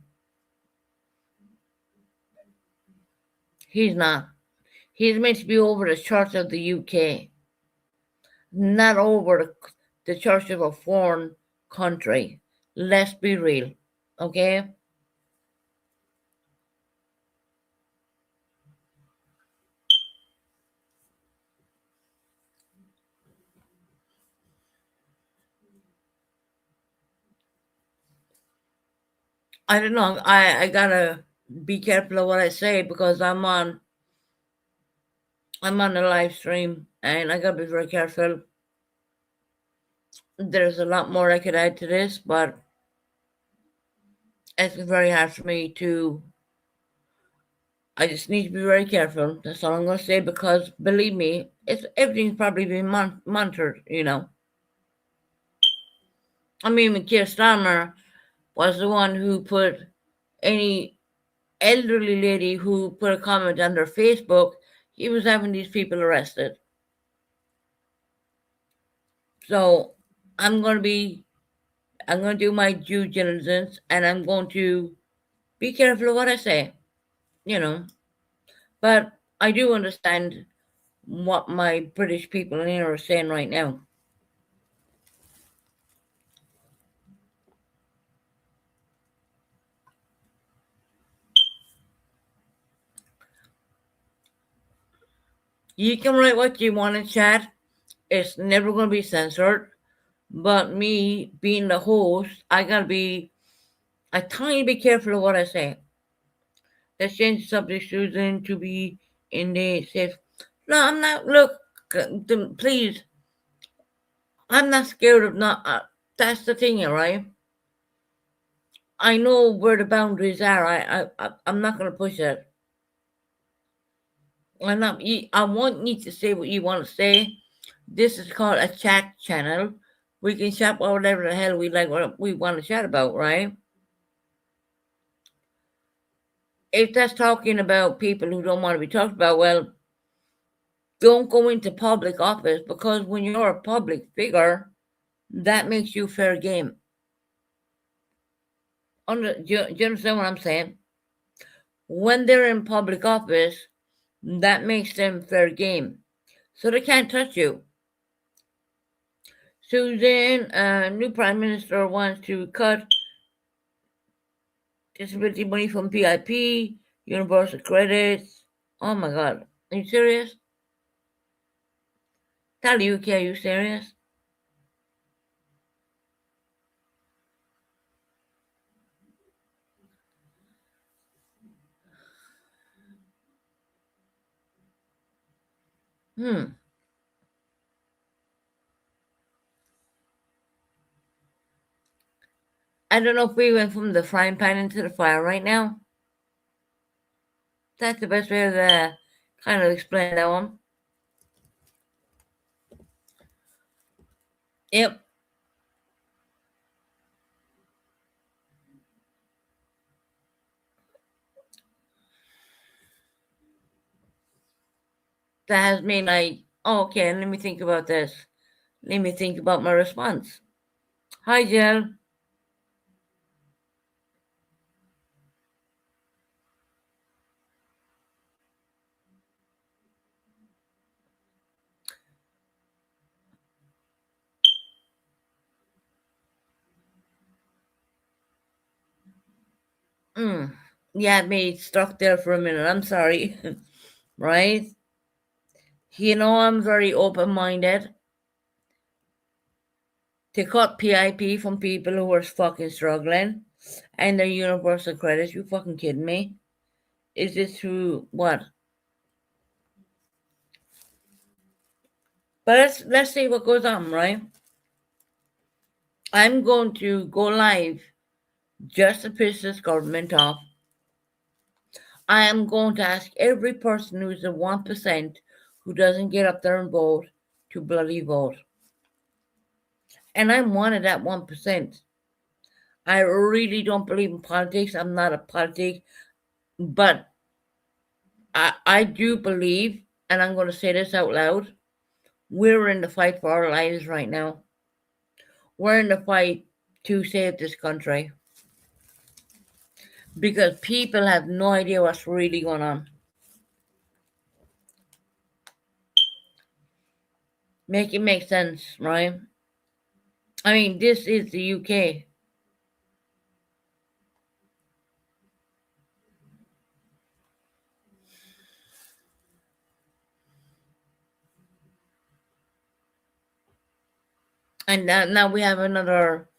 He's not. He's meant to be over the Church of the UK, not over the Church of a foreign country. Let's be real, okay? I don't know. I gotta be careful of what I say because I'm on a live stream and I gotta be very careful. There's a lot more I could add to this, but it's very hard for me to. I just need to be very careful. That's all I'm gonna say because believe me, everything's probably being monitored. I mean, Keir Starmer was the one who put any elderly lady who put a comment on their Facebook. He was having these people arrested. So I'm going to do my due diligence and I'm going to be careful of what I say, But I do understand what my British people in here are saying right now. You can write what you want in chat. It's never going to be censored. But me being the host, I got to be a tiny bit careful of what I say. Let's change the subject, Susan, to be in the safe. No, I'm not. Look, please. I'm not scared of not. That's the thing, right? I know where the boundaries are. I'm not going to push it. I want you to say what you want to say. This is called a chat channel. We can chat about whatever the hell we like, what we want to chat about, right? If that's talking about people who don't want to be talked about, well, don't go into public office because when you're a public figure, that makes you fair game. Do you understand what I'm saying? When they're in public office, that makes them fair game. So they can't touch you. Susan, new prime minister wants to cut disability money from PIP, universal credits. Oh my god. Are you serious? Tell you, are you serious? Hmm. I don't know if we went from the frying pan into the fire right now. That's the best way to kind of explain that one. Yep. That has me like, oh, okay, let me think about this. Let me think about my response. Hi, Jill. Mm. Yeah, me stuck there for a minute. I'm sorry. Right? You know, I'm very open minded to cut PIP from people who are fucking struggling and their universal credit. You fucking kidding me? Is this through what? But let's see what goes on, right? I'm going to go live just to piss this government off. I am going to ask every person who's the 1% who doesn't get up there and vote to bloody vote. And I'm one of that 1%. I really don't believe in politics. I'm not a politic, but I do believe, and I'm going to say this out loud, we're in the fight for our lives right now. We're in the fight to save this country because people have no idea what's really going on. Make it make sense, right? I mean, this is the UK. And now we have another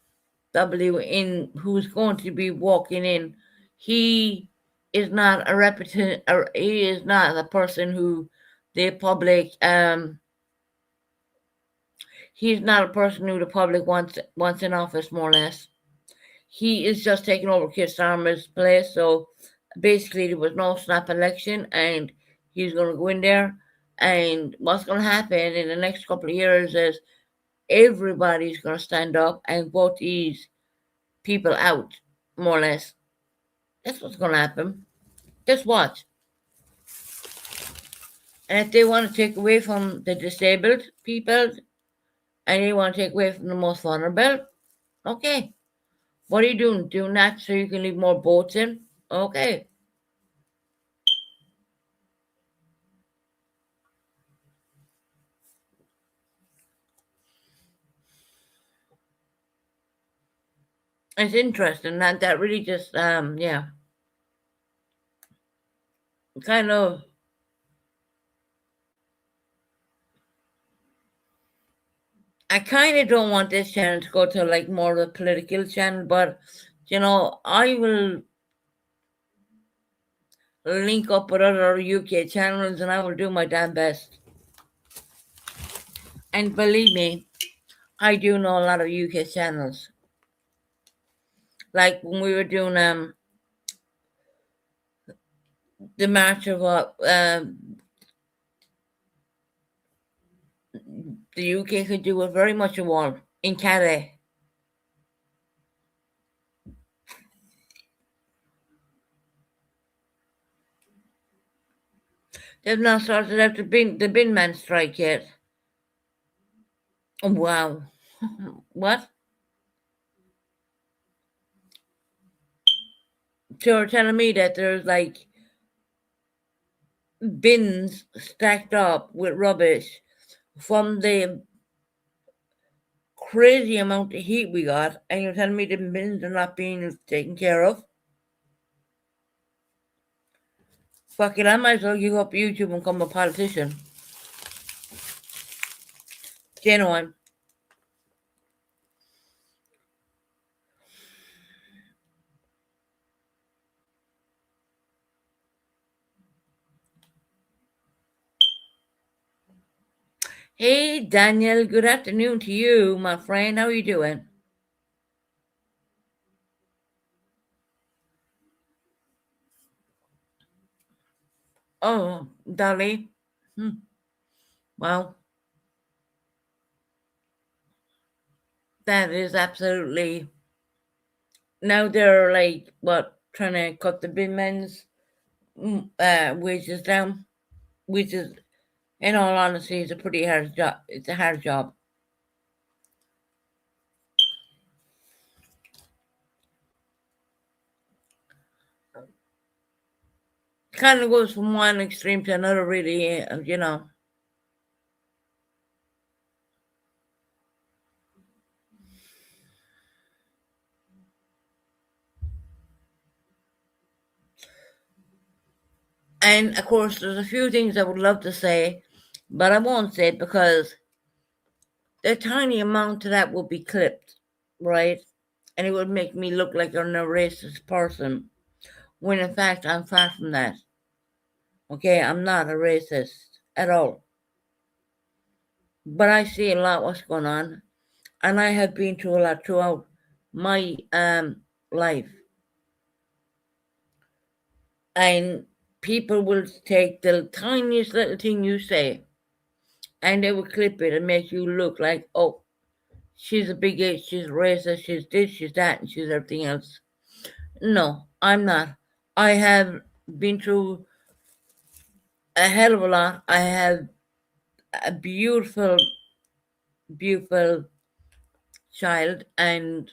W in who's going to be walking in. He is not a representative, or he is not the person who the public he's not a person who the public wants in office, more or less. He is just taking over Keir Starmer's place. So basically, there was no snap election, and he's going to go in there. And what's going to happen in the next couple of years is everybody's going to stand up and vote these people out, more or less. That's what's going to happen. Just watch. And if they want to take away from the disabled people and they want to take away from the most vulnerable, okay. What are you doing? Doing that so you can leave more boats in? Okay. It's interesting that really just yeah. Kind of I kind of don't want this channel to go to like more of a political channel, but I will link up with other UK channels and I will do my damn best. And believe me, I do know a lot of UK channels. Like when we were doing the March of the UK could do a very much a wall in Calais. They've not sorted out the bin man strike yet. Oh, wow. What? So you're telling me that there's like bins stacked up with rubbish from the crazy amount of heat we got, and you're telling me the bins are not being taken care of? Fuck it, I might as well give up YouTube and become a politician. Genuine. Hey, Daniel, good afternoon to you, my friend. How are you doing? Oh, Dolly. Well, that is absolutely. Now they're like, what, trying to cut the bin men's wages down, which is, in all honesty, is a pretty hard job. It's a hard job. Kind of goes from one extreme to another, really, you know. And of course, there's a few things I would love to say, but I won't say it because a tiny amount of that will be clipped, right? And it would make me look like I'm a racist person, when in fact I'm far from that. Okay, I'm not a racist at all. But I see a lot what's going on, and I have been through a lot throughout my life. And people will take the tiniest little thing you say and they will clip it and make you look like, oh, she's a bigot, she's racist, she's this, she's that, and she's everything else. No, I'm not. I have been through a hell of a lot. I have a beautiful, beautiful child, and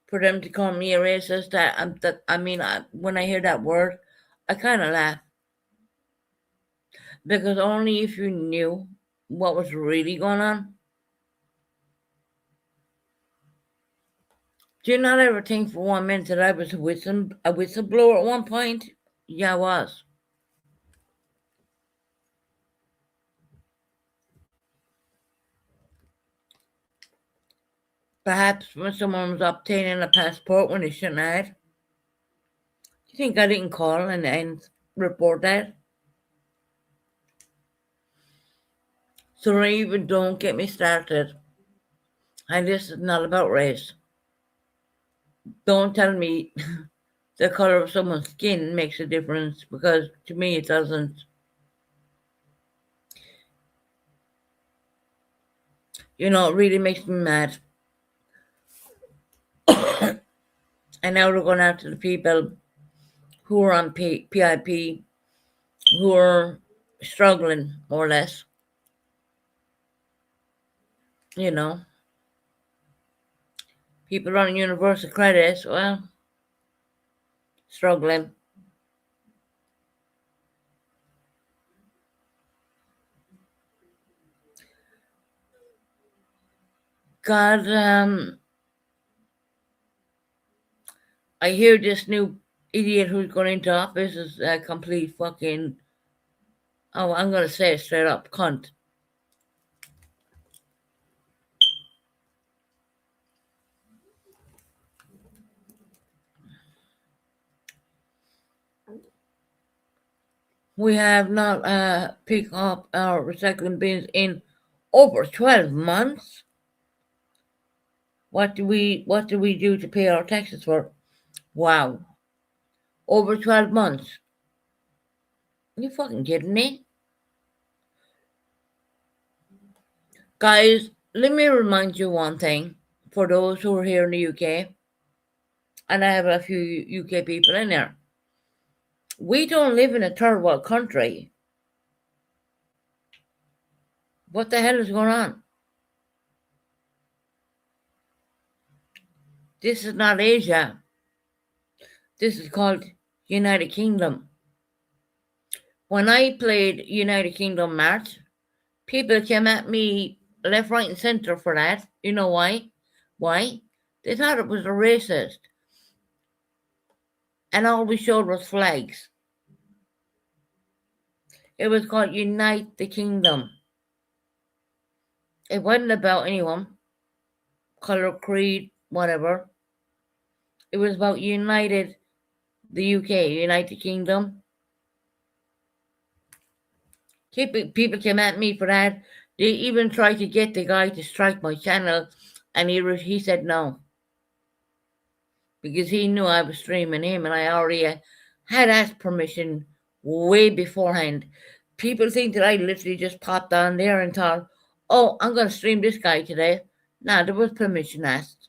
for them to call me a racist, when I hear that word, I kind of laugh because only if you knew what was really going on. Do you not ever think for 1 minute that I was a whistleblower at one point? Yeah, I was. Perhaps when someone was obtaining a passport when they shouldn't have. Do you think I didn't call and report that? So even don't get me started. And this is not about race. Don't tell me the color of someone's skin makes a difference because to me it doesn't. You know, it really makes me mad. And now we're going after the people who are on PIP, who are struggling more or less. You know, people on universal credits, well, struggling. God, I hear this new idiot who's going into office is a complete fucking, oh, I'm going to say it straight up, cunt. We have not picked up our recycling bins in over 12 months. What do we do to pay our taxes for? Wow. Over 12 months. You fucking kidding me? Guys, let me remind you one thing for those who are here in the UK, and I have a few UK people in there. We don't live in a third world country. What the hell is going on? This is not Asia. This is called United Kingdom. When I played United Kingdom March, people came at me left, right, and center for that. You know why? Why? They thought it was a racist. And all we showed was flags. It was called Unite the Kingdom. It wasn't about anyone, color, creed, whatever. It was about United the UK, United Kingdom. People came at me for that. They even tried to get the guy to strike my channel, and he said no. Because he knew I was streaming him, and I already had asked permission way beforehand. People think that I literally just popped on there and thought, oh, I'm going to stream this guy today. Nah, there was permission asked.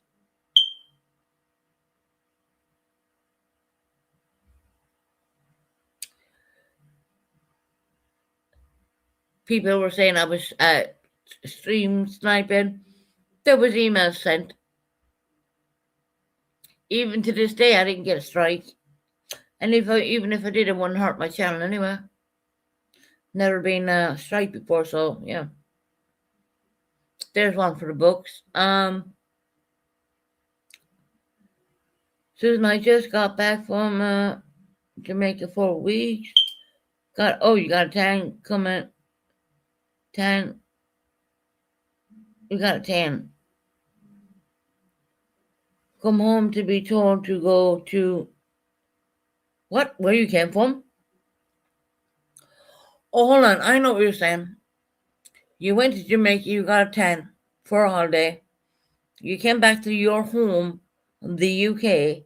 People were saying I was stream sniping. There was emails sent. Even to this day, I didn't get a strike. And even if I did, it wouldn't hurt my channel anyway. Never been a strike before, so yeah. There's one for the books. Susan, I just got back from Jamaica for a week. You got a tan coming. Tan. You got a tan. Come home to be told to go to what? Where you came from? Oh, hold on. I know what you're saying. You went to Jamaica, you got a tan for a holiday. You came back to your home, the UK,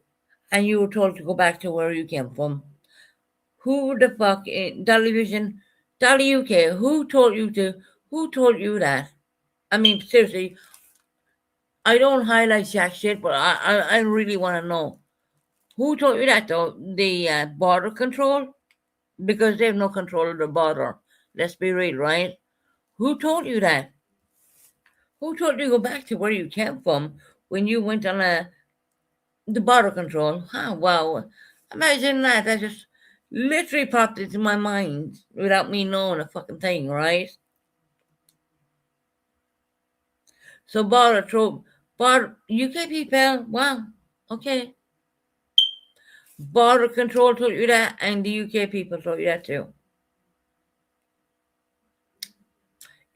and you were told to go back to where you came from. Who the fuck in television, Dolly UK? Who told you that? I mean, seriously, I don't highlight jack shit, but I really want to know who told you that though. The border control, because they have no control of the border. Let's be real, right? Who told you that? Who told you to go back to where you came from when you went on the border control? Huh? Wow. Imagine that. That just literally popped into my mind without me knowing a fucking thing, right? So border UK people, wow, okay. Border control told you that, and the UK people told you that too.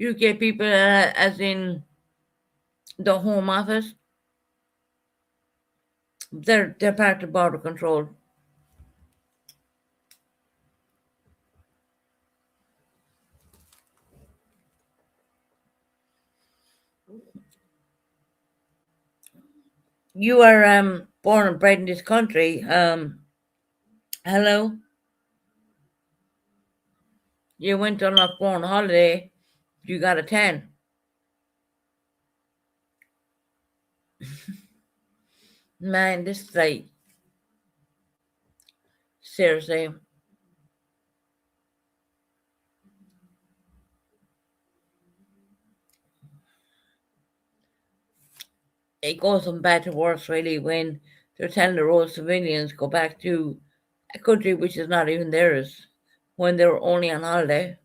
UK people, as in the Home Office, they're part of border control. You are born and bred in this country. Hello. You went on a foreign holiday. You got a 10. Man, this is like seriously. It goes from bad to worse really when they're telling the road civilians go back to a country which is not even theirs when they were only on holiday.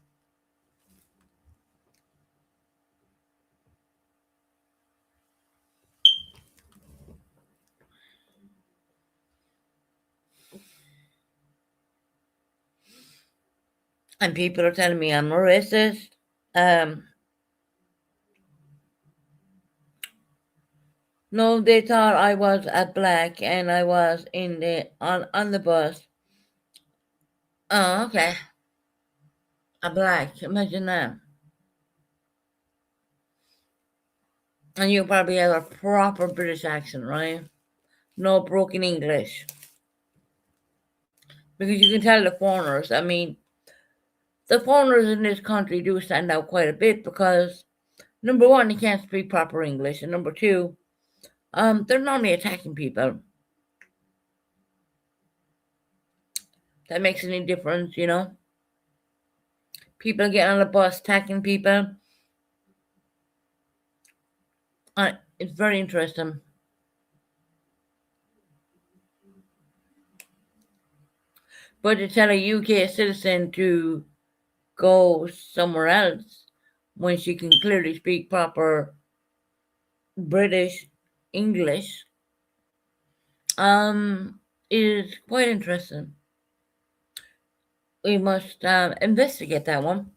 And people are telling me I'm a racist. No, they thought I was a black and I was in the on the bus. Oh, okay. A black. Imagine that. And you probably have a proper British accent, right? No broken English. Because you can tell the foreigners. I mean, the foreigners in this country do stand out quite a bit because number one, they can't speak proper English, and number two, they're normally attacking people. That makes any difference, you know? People get on the bus attacking people. It's very interesting. But to tell a UK citizen to go somewhere else when she can clearly speak proper British English is quite interesting. we must investigate that one.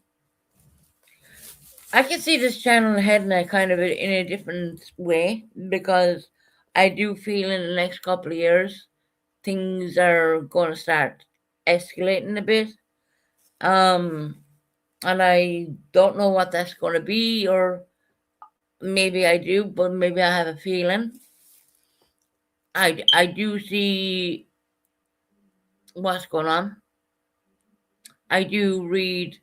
I can see this channel heading a kind of in a different way because I do feel in the next couple of years things are going to start escalating a bit. And I don't know what that's going to be, or maybe I do, but maybe I have a feeling. I do see what's going on. I do read.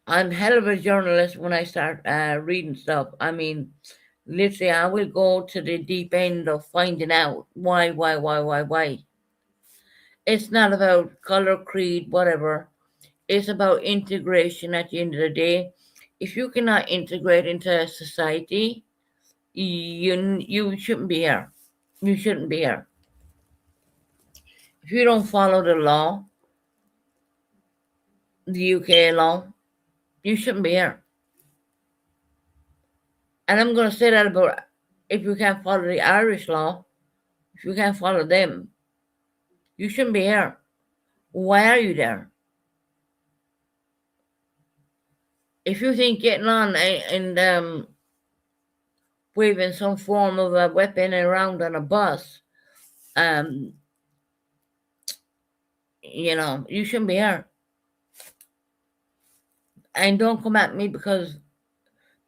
I'm hell of a journalist when I start reading stuff. I mean, literally, I will go to the deep end of finding out why. It's not about color, creed, whatever. It's about integration at the end of the day. If you cannot integrate into a society, you shouldn't be here. You shouldn't be here. If you don't follow the law, the UK law, you shouldn't be here. And I'm going to say that about if you can't follow the Irish law, if you can't follow them, you shouldn't be here. Why are you there? If you think getting on and waving some form of a weapon around on a bus, um, you shouldn't be here. And don't come at me because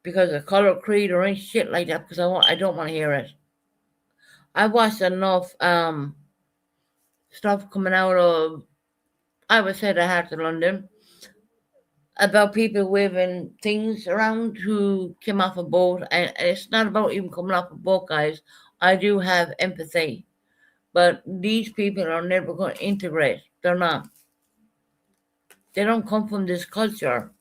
of color, creed, or any shit like that, because I don't want to hear it. I watched enough stuff coming out of, I would say, the heart of London about people waving things around who came off a boat. And it's not about even coming off a boat, guys. I do have empathy. But these people are never going to integrate. They're not. They don't come from this culture.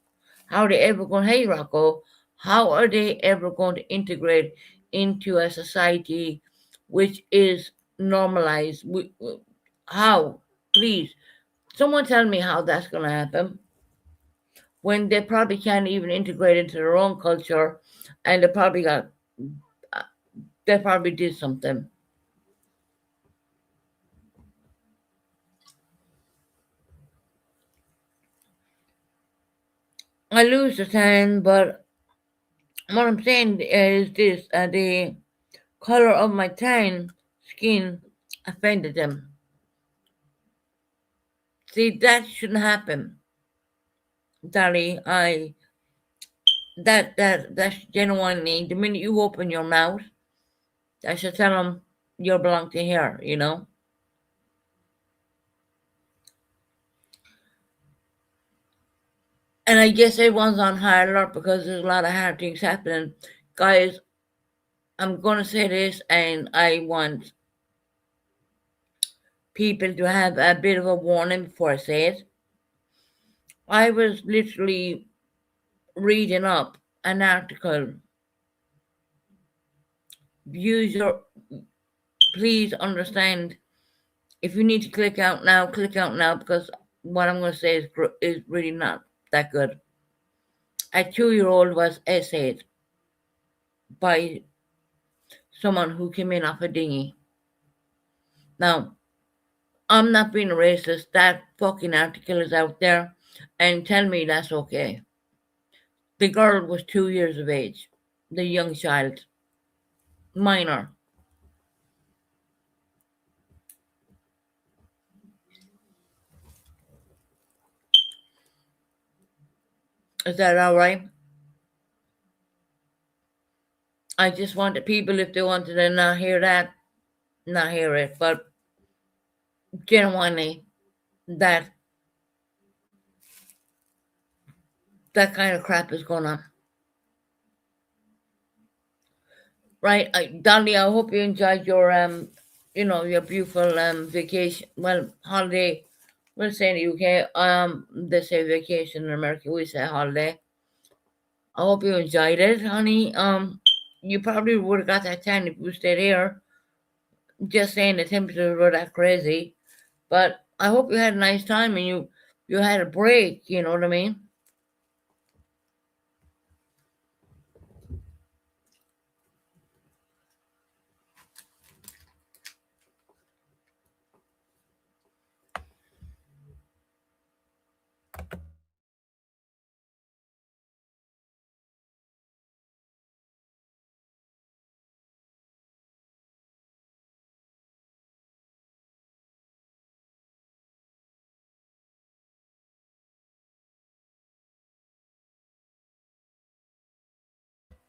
How are they ever going to, hey, Rocco, how are they ever going to integrate into a society which is normalized? How? Please, someone tell me how that's going to happen when they probably can't even integrate into their own culture, and they probably did something. I lose the tan, but what I'm saying is this: the color of my tan skin offended them. See, that shouldn't happen, Daddy. That's genuinely the minute you open your mouth, I should tell them you belong to here. And I guess everyone's on high alert because there's a lot of hard things happening, guys. I'm gonna say this, and I want people to have a bit of a warning before I say it. I was literally reading up an article. Use your, please understand. If you need to click out now because what I'm going to say is really not that good. A 2-year-old was essayed by someone who came in off a dinghy. Now, I'm not being racist. That fucking article is out there, and tell me that's okay. The girl was 2 years of age, the young child, minor. Is that all right? I just want the people, if they wanted to not hear that, not hear it. But genuinely, that that kind of crap is going on. Right, Dolly, I hope you enjoyed your beautiful vacation. Well, holiday. We'll say in the UK, they say vacation in America. We say holiday. I hope you enjoyed it, honey. You probably would have got that tan if you stayed here. Just saying the temperatures were that crazy, but I hope you had a nice time and you had a break. You know what I mean?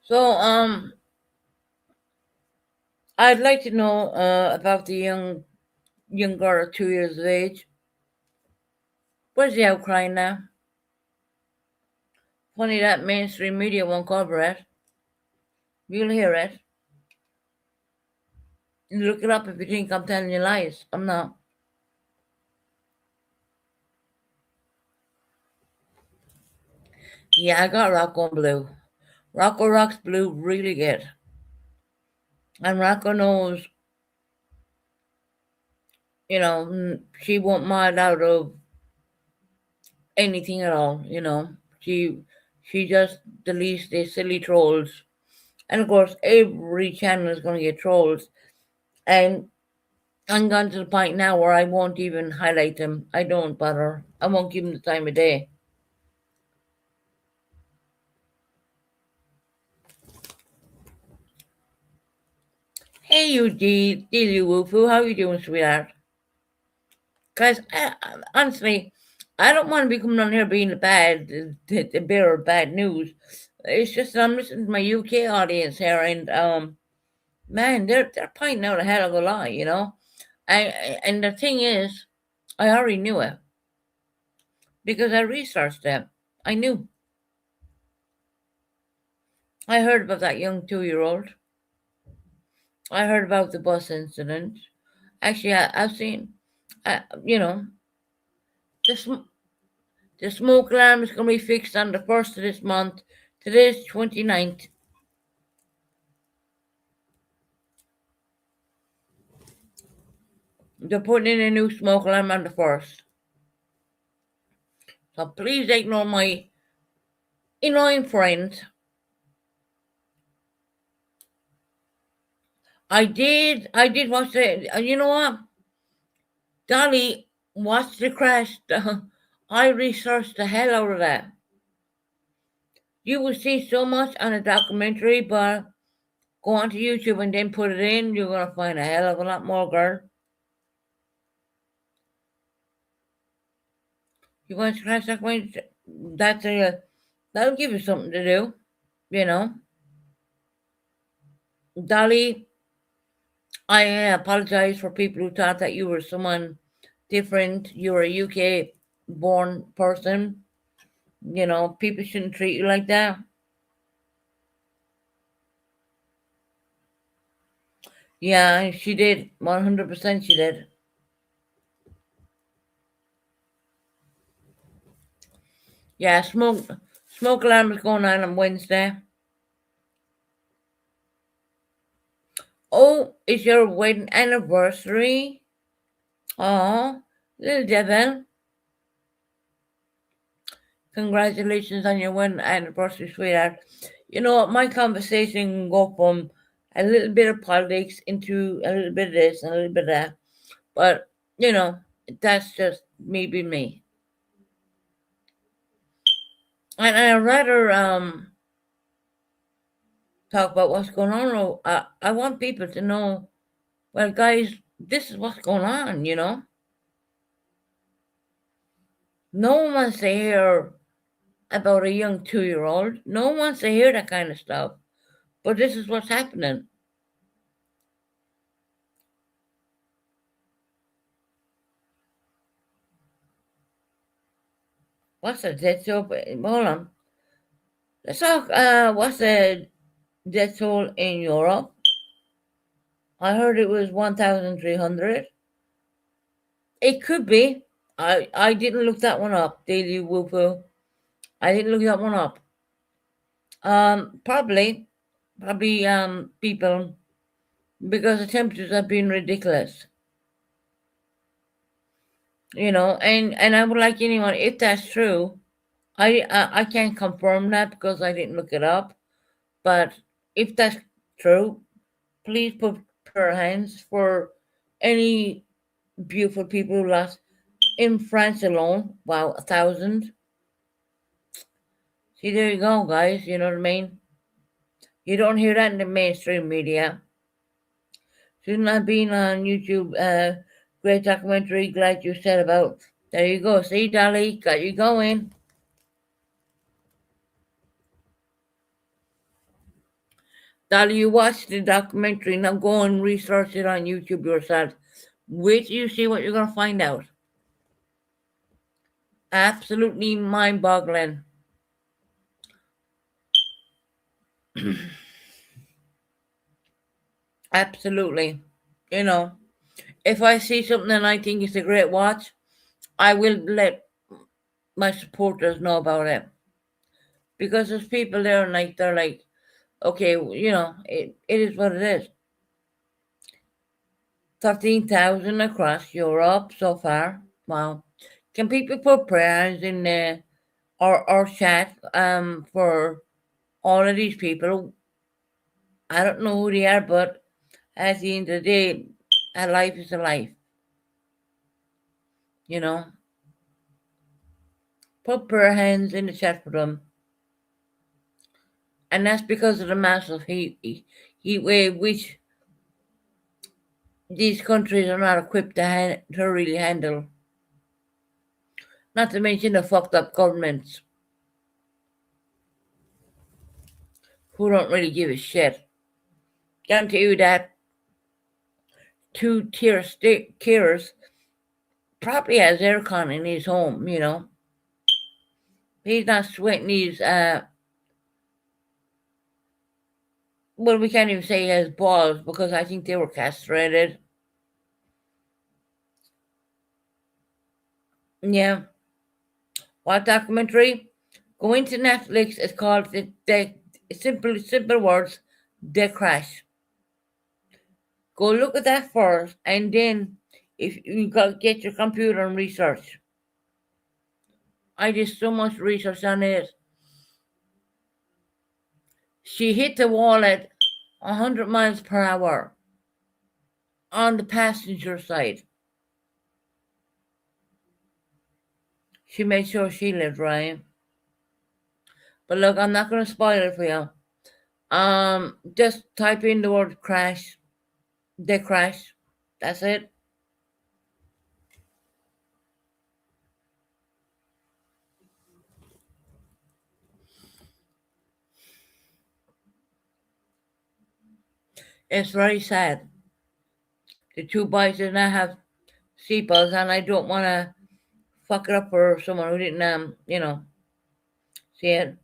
So, I'd like to know about the young girl, 2 years of age. Where's the outcry now? Funny that mainstream media won't cover it. You'll hear it. You look it up if you think I'm telling you lies. I'm not. Yeah, I got Rocco on blue. Rocco rocks blue really good. And Rocco knows, she won't mind out of anything at all. She just deletes the silly trolls. And of course, every channel is going to get trolls. And I'm gone to the point now where I won't even highlight them. I don't bother. I won't give them the time of day. Hey, you Dealey Woofoo, how you doing, sweetheart? Guys, honestly, I don't want to be coming on here being the bearer of bad news. It's just that I'm listening to my UK audience here, and man, they're pointing out a hell of a lie. And the thing is, I already knew it because I researched them. I knew. I heard about that young 2-year-old. I heard about the bus incident. Actually, I've seen, you know, the, the smoke alarm is going to be fixed on the 1st of this month. Today's 29th. They're putting in a new smoke alarm on the 1st. So please ignore my annoying friends. I did watch it. You know what? Dolly watched the crash. I researched the hell out of that. You will see so much on a documentary, but go onto YouTube and then put it in. You're gonna find a hell of a lot more, girl. You want to crash documentary? That'll give you something to do. You know, Dolly. I apologize for people who thought that you were someone different. You're a UK born person. People shouldn't treat you like that. Yeah, she did. 100% she did. Yeah, smoke alarm is going on Wednesday. Oh, it's your wedding anniversary. Oh, little devil. Congratulations on your wedding anniversary, sweetheart. You know what? My conversation can go from a little bit of politics into a little bit of this and a little bit of that. But, that's just me being me. And I'd rather talk about what's going on. I want people to know, well, guys, this is what's going on. No one wants to hear about a young 2-year-old. No one wants to hear that kind of stuff. But this is what's happening. What's the death toll? Hold on. Let's talk. What's the death toll in Europe? I heard it was 1,300. It could be. I didn't look that one up. Daily Whoopoo. I didn't look that one up. Probably people, because the temperatures have been ridiculous. And I would like anyone, if that's true. I can't confirm that because I didn't look it up. But if that's true, please put prayer hands for any beautiful people who lost in France alone. Wow, 1,000. See, there you go, guys. You know what I mean? You don't hear that in the mainstream media. Shouldn't have been on YouTube. Great documentary. Glad you said about. There you go. See, Dolly, got you going. Dolly, you watch the documentary, now go and research it on YouTube yourself. Wait till you see what you're going to find out. Absolutely mind boggling. Absolutely. You know, if I see something and I think it's a great watch, I will let my supporters know about it. Because there's people there and like they're like, okay, it is what it is. 13,000 across Europe so far. Wow. Can people put prayers in or chat for all of these people? I don't know who they are, but at the end of the day, a life is a life. You know, put prayer hands in the chat for them, and that's because of the massive heat wave, which these countries are not equipped to really handle. Not to mention the fucked up governments who don't really give a shit. Guarantee you that two-tier Keir's probably has aircon in his home. He's not sweating his well, we can't even say he has balls because I think they were castrated. Yeah. What documentary? Go into Netflix. It's called the simple words, The Crash. Go look at that first, and then if you get your computer and research. I did so much research on it. She hit the wall at 100 miles per hour on the passenger side. She made sure she lived right. But look, I'm not going to spoil it for you. Just type in the word crash, The Crash. That's it. It's very sad. The two boys did not have seatbelts, and I don't want to fuck it up for someone who didn't, see it.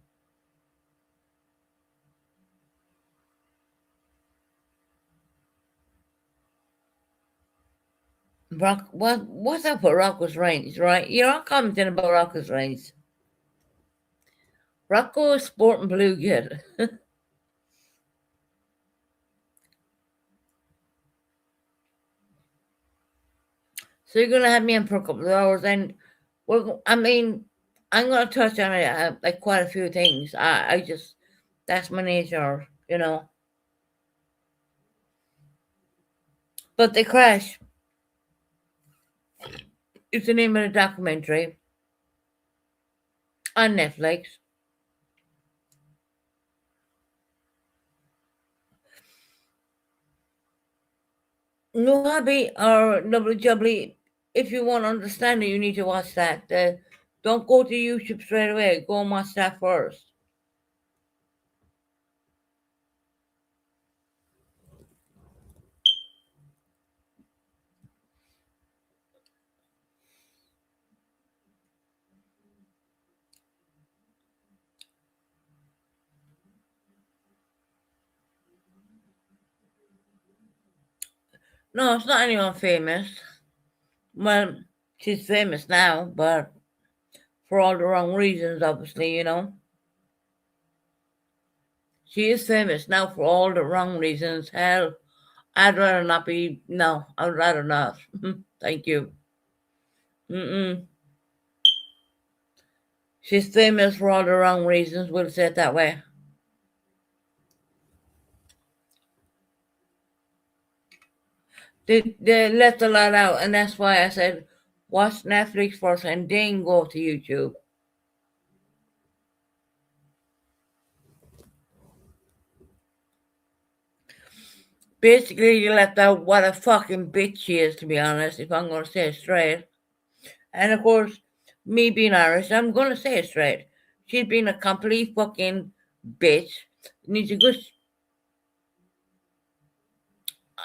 What's up with Rocco's Range, right? You're all commenting about Rocco's Range. Rocco is sporting blue good. So you're gonna have me in for a couple of hours, and I'm gonna touch on it like quite a few things. I just that's my nature. But The Crash is the name of the documentary on Netflix. No Hobby or WW. If you want to understand it, you need to watch that. Don't go to YouTube straight away. Go and watch that first. No, it's not anyone famous. Well, she's famous now, but for all the wrong reasons, obviously. She is famous now for all the wrong reasons. Hell, I'd rather not be. No, I'd rather not. Thank you. Mm-mm. She's famous for all the wrong reasons. We'll say it that way. They let a lot out, and that's why I said watch Netflix first and then go to YouTube. Basically, you left out what a fucking bitch she is, to be honest, if I'm going to say it straight. And of course, me being Irish, I'm going to say it straight. She's been a complete fucking bitch. Needs a good.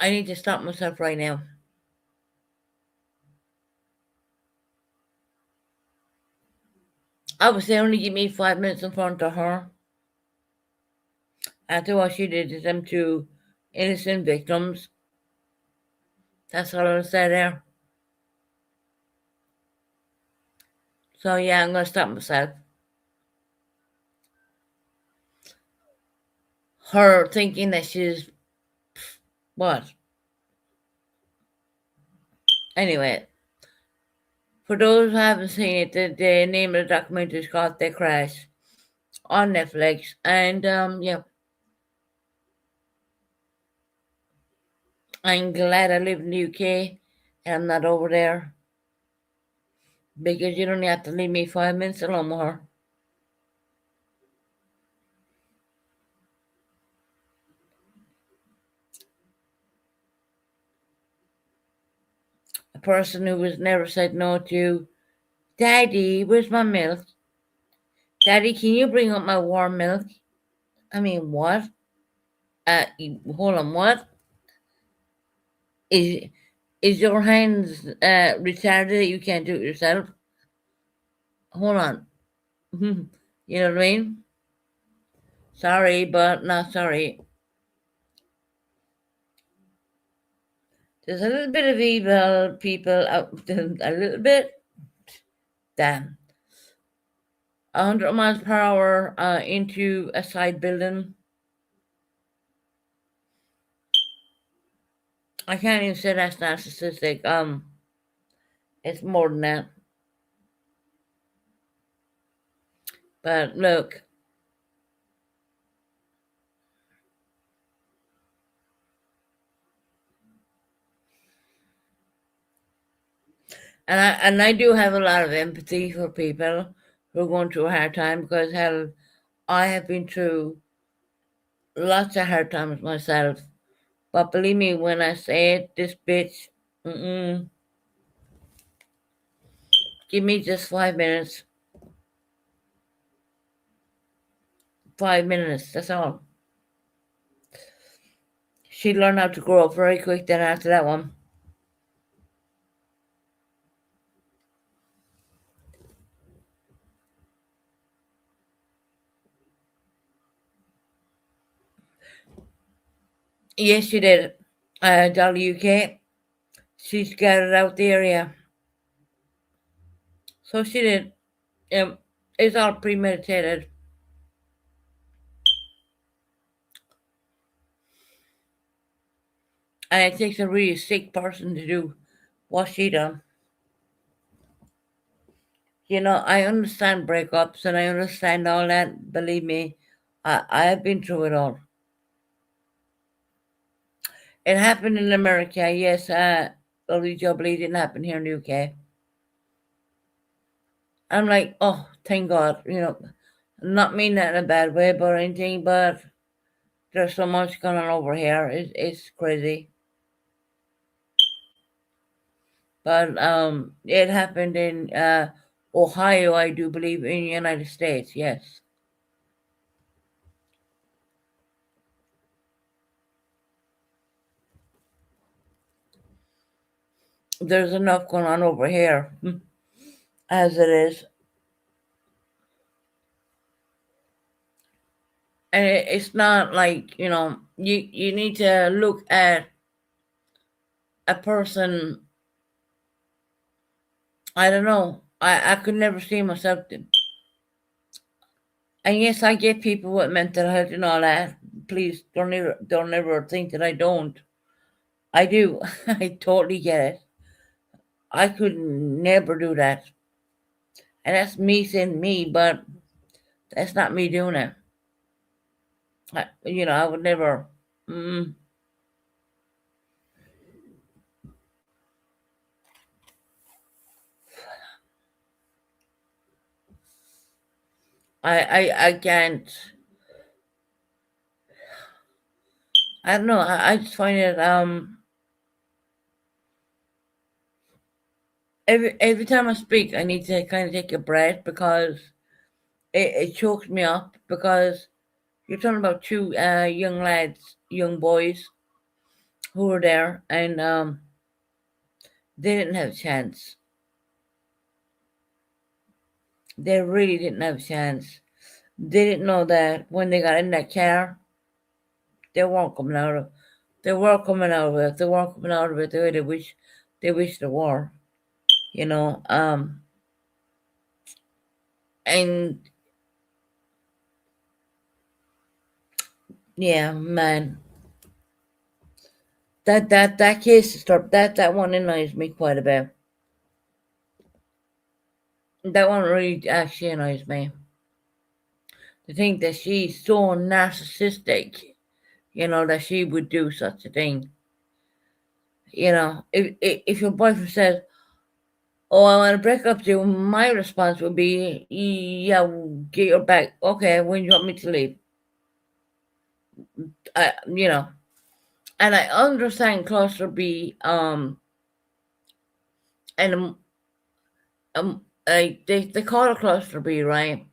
I need to stop myself right now. I would say only give me 5 minutes in front of her. After what she did to them two innocent victims. That's all I'll say there. So yeah, I'm gonna stop myself. Her thinking that she's what? Anyway, for those who haven't seen it, the name of the documentary is called "The Crash" on Netflix, and yeah, I'm glad I live in the UK and I'm not over there because you don't have to leave me 5 minutes alone with her. A person who has never said no to, Daddy, where's my milk? Daddy, can you bring up my warm milk? I mean, what? Hold on, what? Is is your hands retarded that you can't do it yourself? Hold on. You know what I mean? Sorry, but not sorry. There's a little bit of evil people out, a little bit. Damn. 100 miles per hour into a side building. I can't even say that's narcissistic. It's more than that. But look, and I do have a lot of empathy for people who are going through a hard time because hell, I have been through lots of hard times myself. But believe me when I say it, this bitch, mm-mm, give me just 5 minutes. 5 minutes, that's all. She learned how to grow up very quick then after that one. Yes, she did. Dolly UK. She scattered out the area. So she did. It's all premeditated. And it takes a really sick person to do what she done. You know, I understand breakups and I understand all that. Believe me, I have been through it all. It happened in America, yes. Only Jubilee didn't happen here in the UK. I'm like, oh, thank God, not mean that in a bad way, but anything, but there's so much going on over here. It's crazy. But it happened in Ohio, I do believe, in the United States. Yes, there's enough going on over here as it is, and it's not like you need to look at a person. I don't know. I could never see myself. And yes, I get people with mental health and all that. Please don't ever think that I don't. I do. I totally get it. I could never do that. And that's me saying me, but that's not me doing it. I would never. Mm, I can't. I don't know. I just find it every time I speak, I need to kind of take a breath because it chokes me up because you're talking about two young lads, young boys, who were there, and they didn't have a chance. They really didn't have a chance. They didn't know that when they got in that car, they weren't coming out of. They were coming out of it. They weren't coming out of it the way they wish. They wish they were. You know. And yeah, man. That case start that one annoys me quite a bit. That one really actually annoys me. To think that she's so narcissistic, that she would do such a thing. If your boyfriend says, "Oh, I want to break up with you," my response would be, "Yeah, get your back. Okay, when do you want me to leave?" And I understand cluster B, and they call it cluster B, right?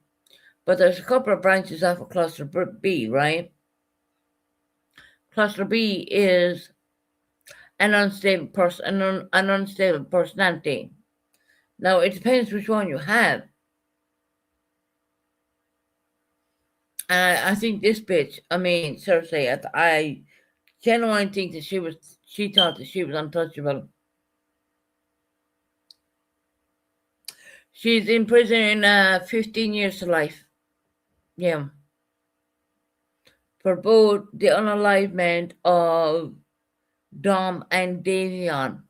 But there's a couple of branches off of cluster B, right? Cluster B is an unstable person, an unstable personality. Now it depends which one you have. And I think this bitch, I mean, seriously, I genuinely think that she thought that she was untouchable. She's in prison in 15 years to life. Yeah. For both the unalivement of Dom and Davion.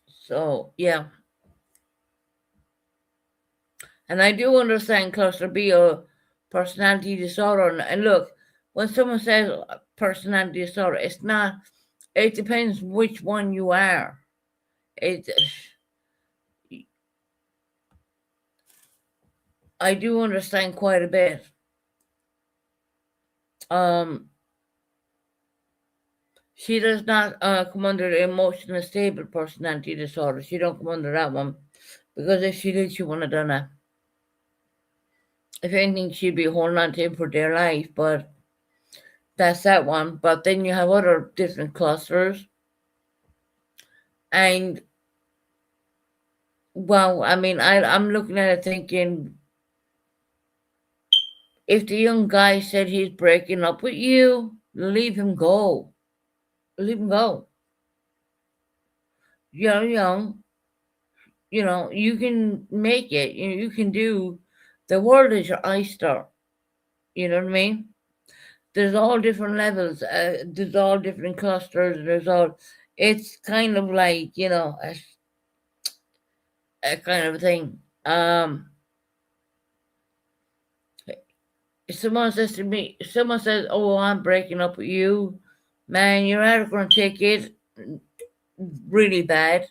So, yeah. And I do understand cluster B or personality disorder. And look, when someone says personality disorder, it depends which one you are. I do understand quite a bit. She does not come under the emotional stable personality disorder. She don't come under that one. Because if she did, she wouldn't have done that. If anything, she'd be holding on to him for dear life, but that's that one. But then you have other different clusters. And, well, I mean, I'm looking at it thinking, if the young guy said he's breaking up with you, leave him go. Leave him go. You're young. You can make it. You can do. The world is your oyster. You know what I mean? There's all different levels. There's all different clusters. It's kind of like, a kind of a thing. If someone says to me, someone says, "Oh, I'm breaking up with you," man, you're either going to take it really bad,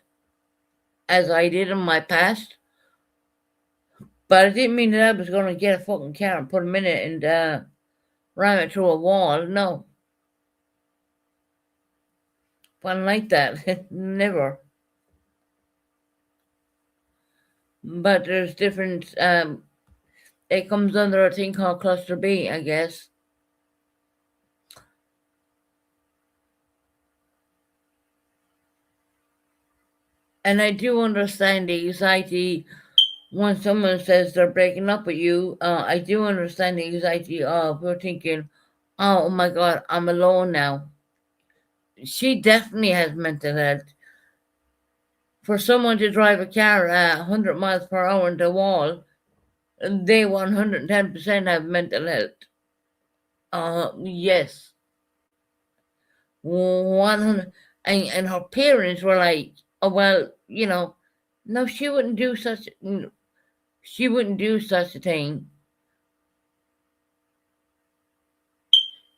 as I did in my past. But it didn't mean that I was going to get a fucking car and put him in it and ram it through a wall. No. Wasn't like that. Never. But there's different, it comes under a thing called cluster B, I guess. And I do understand the anxiety when someone says they're breaking up with you. I do understand the anxiety of you're thinking, "Oh my God, I'm alone now." She definitely has mental health. For someone to drive a car at 100 miles per hour into a wall, they 110% have mental health. Yes. 100. And her parents were like, "Oh, well, no, she wouldn't do such a thing."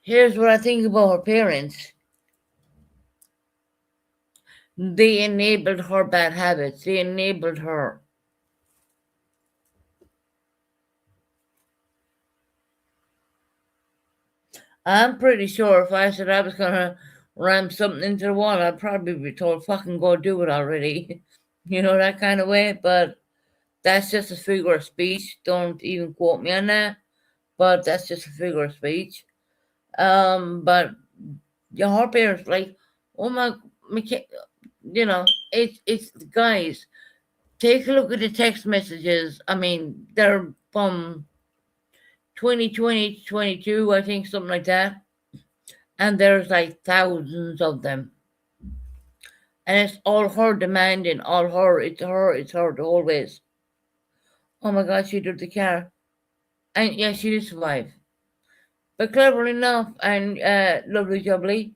Here's what I think about her parents. They enabled her bad habits. They enabled her. I'm pretty sure if I said I was gonna ram something into the wall, I'd probably be told, "Fucking go do it already." That kind of way. But that's just a figure of speech. Don't even quote me on that. But that's just a figure of speech. But her parents like, oh my kid, it's guys. Take a look at the text messages. I mean, they're from 2020 to 22, I think, something like that. And there's like thousands of them. And it's all her demanding, all her, it's her the whole ways. Oh my god, she did the car. And yeah, she did survive. But clever enough and lovely jubbly,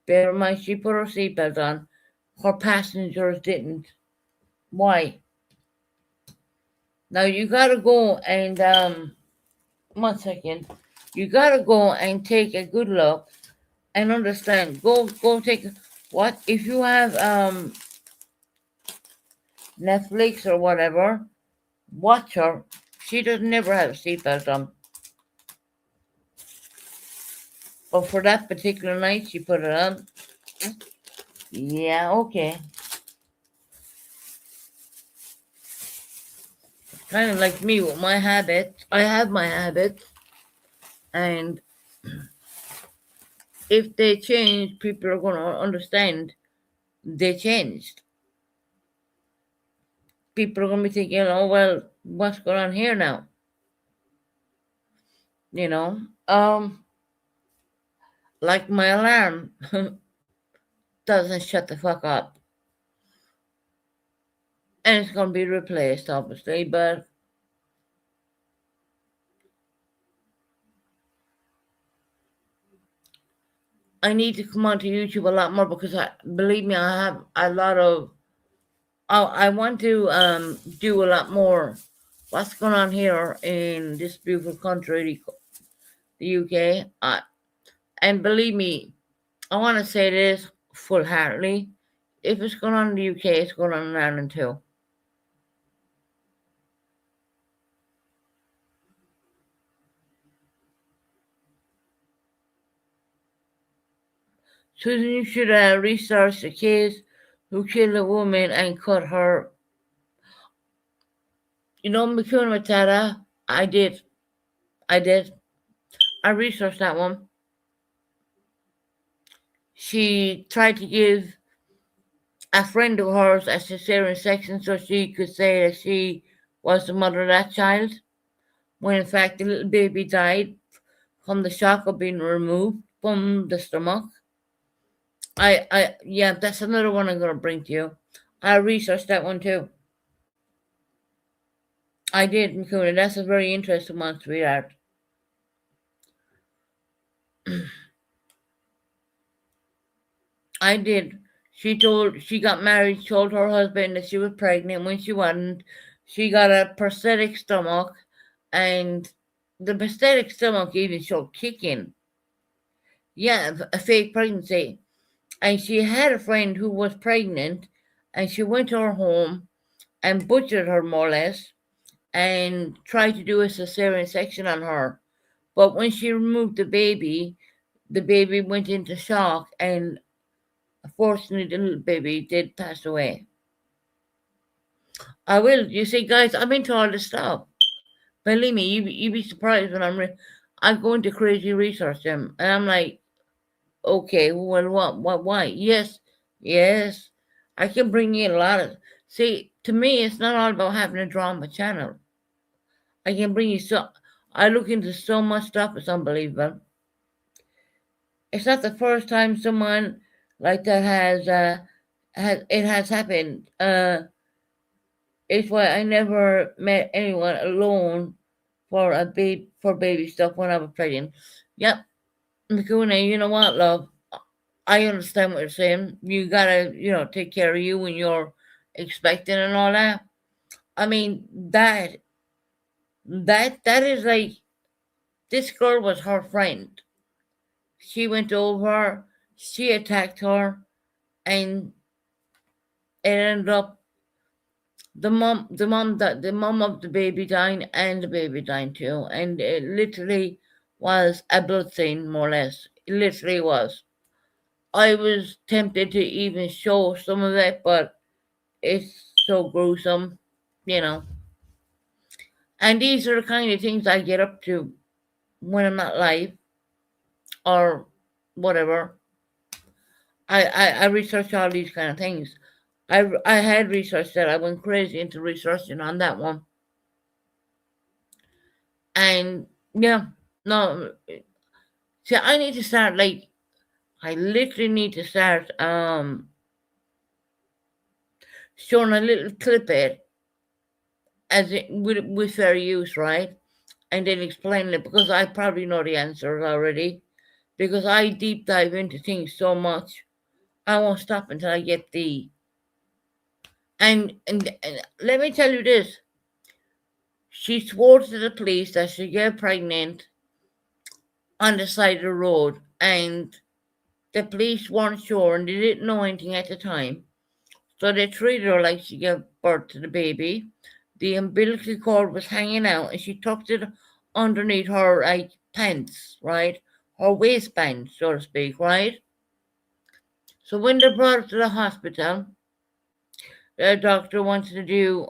bear in mind she put her seatbelt on. Her passengers didn't. Why? Now you gotta go and 1 second. You gotta go and take a good look and understand. Go take what if you have Netflix or whatever, watch her. She doesn't never have a seatbelt on. But for that particular night she put it on. Yeah, okay. Kind of like me with my habits. I have my habits, and if they change, people are going to understand they changed. People are going to be thinking, oh, well, what's going on here now? You know, like my alarm doesn't shut the fuck up. And it's going to be replaced, obviously, but I need to come onto YouTube a lot more because believe me, I have a lot of. I want to do a lot more. What's going on here in this beautiful country, the UK? And believe me, I want to say this full heartedly. If it's going on in the UK, it's going on in Ireland too. Susan, you should research the case who killed a woman and cut her. You know, Mikuna Matata? I did. I did. I researched that one. She tried to give a friend of hers a cesarean section so she could say that she was the mother of that child, when in fact the little baby died from the shock of being removed from the stomach. Yeah, that's another one I'm gonna bring to you. I researched that one too. I did, Mikuna. That's a very interesting one, sweetheart. I did. She got married, told her husband that she was pregnant when she wasn't. She got a prosthetic stomach, and the prosthetic stomach even showed kicking. Yeah, a fake pregnancy. And she had a friend who was pregnant, and she went to her home and butchered her more or less, and tried to do a cesarean section on her. But when she removed the baby went into shock, and unfortunately, the little baby did pass away. I will. You see, guys, I'm into all this stuff. Believe me, you be surprised when I go into crazy research them, and I'm like, okay, well, why? Yes, yes, I can bring you a lot of. See, to me, it's not all about having a drama channel. I can bring you so. I look into so much stuff; it's unbelievable. It's not the first time someone like that has happened. It's why I never met anyone alone for baby stuff when I was pregnant. Yep, Makuna, you know what, love? I understand what you're saying. You gotta, take care of you when you're expecting and all that. I mean, that is like this girl was her friend. She went over, she attacked her, and it ended up the mom of the baby dying and the baby dying too, and it literally was a blood scene, more or less. It literally was. I was tempted to even show some of it, but it's so gruesome, you know. And these are the kind of things I get up to when I'm not live. or whatever. I research all these kind of things. I had researched that. I went crazy into researching on that one. And yeah, no, see, I need to start, like, I literally need to start showing a little clip it as it with fair use, right? And then explain it, because I probably know the answers already. Because I deep dive into things so much, I won't stop until I get the. And let me tell you this: she swore to the police that she got pregnant on the side of the road, and the police weren't sure and they didn't know anything at the time. So they treated her like she gave birth to the baby. The umbilical cord was hanging out and she tucked it underneath her, like, pants, right? Her waistband, so to speak, right? So when they brought her to the hospital, the doctor wanted to do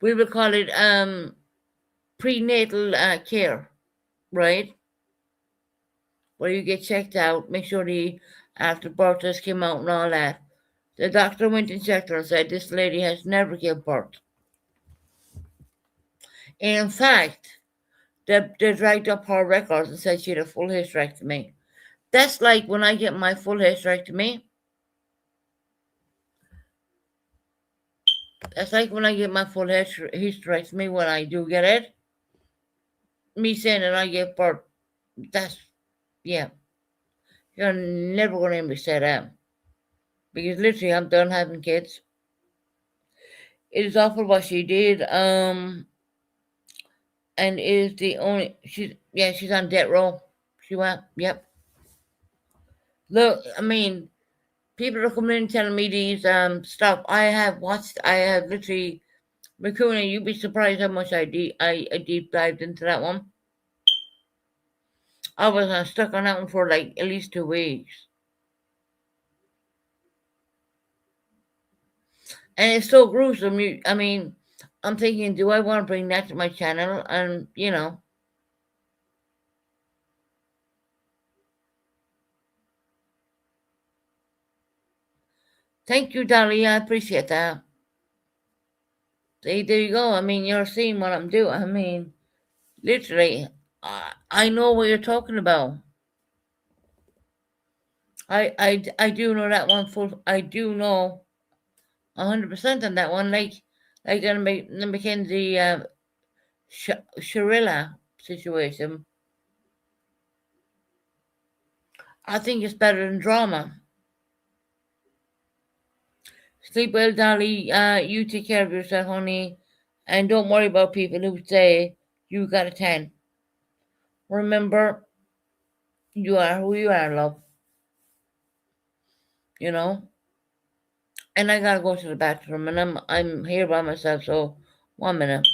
we would call it prenatal care, right? Where you get checked out, make sure the after birth test came out and all that. The doctor went and checked her and said this lady has never given birth. In fact, they dragged up her records and said she had a full hysterectomy. That's like when I get my full hysterectomy. That's like when I get my full hysterectomy, when I do get it. Me saying that I give birth, that's, yeah. You're never going to hear me say that. Because literally, I'm done having kids. It is awful what she did. And is the only, she's on death row. She went, yep. Look, I mean, people are coming in telling me these stuff. I have literally, Makuna, you'd be surprised how much I deep dived into that one. I was stuck on that one for like at least 2 weeks. And it's so gruesome. I mean, I'm thinking, do I want to bring that to my channel? And, thank you, Dolly. I appreciate that. See, there you go. I mean, you're seeing what I'm doing. I mean, literally, I know what you're talking about. I do know that one full. I do know 100% on that one. Like the Mackenzie Sharilla situation. I think it's better than drama. Sleep well, Dolly. You take care of yourself, honey, and don't worry about people who say you got a 10. Remember, you are who you are, love. You know. And I gotta go to the bathroom, and I'm here by myself. So 1 minute.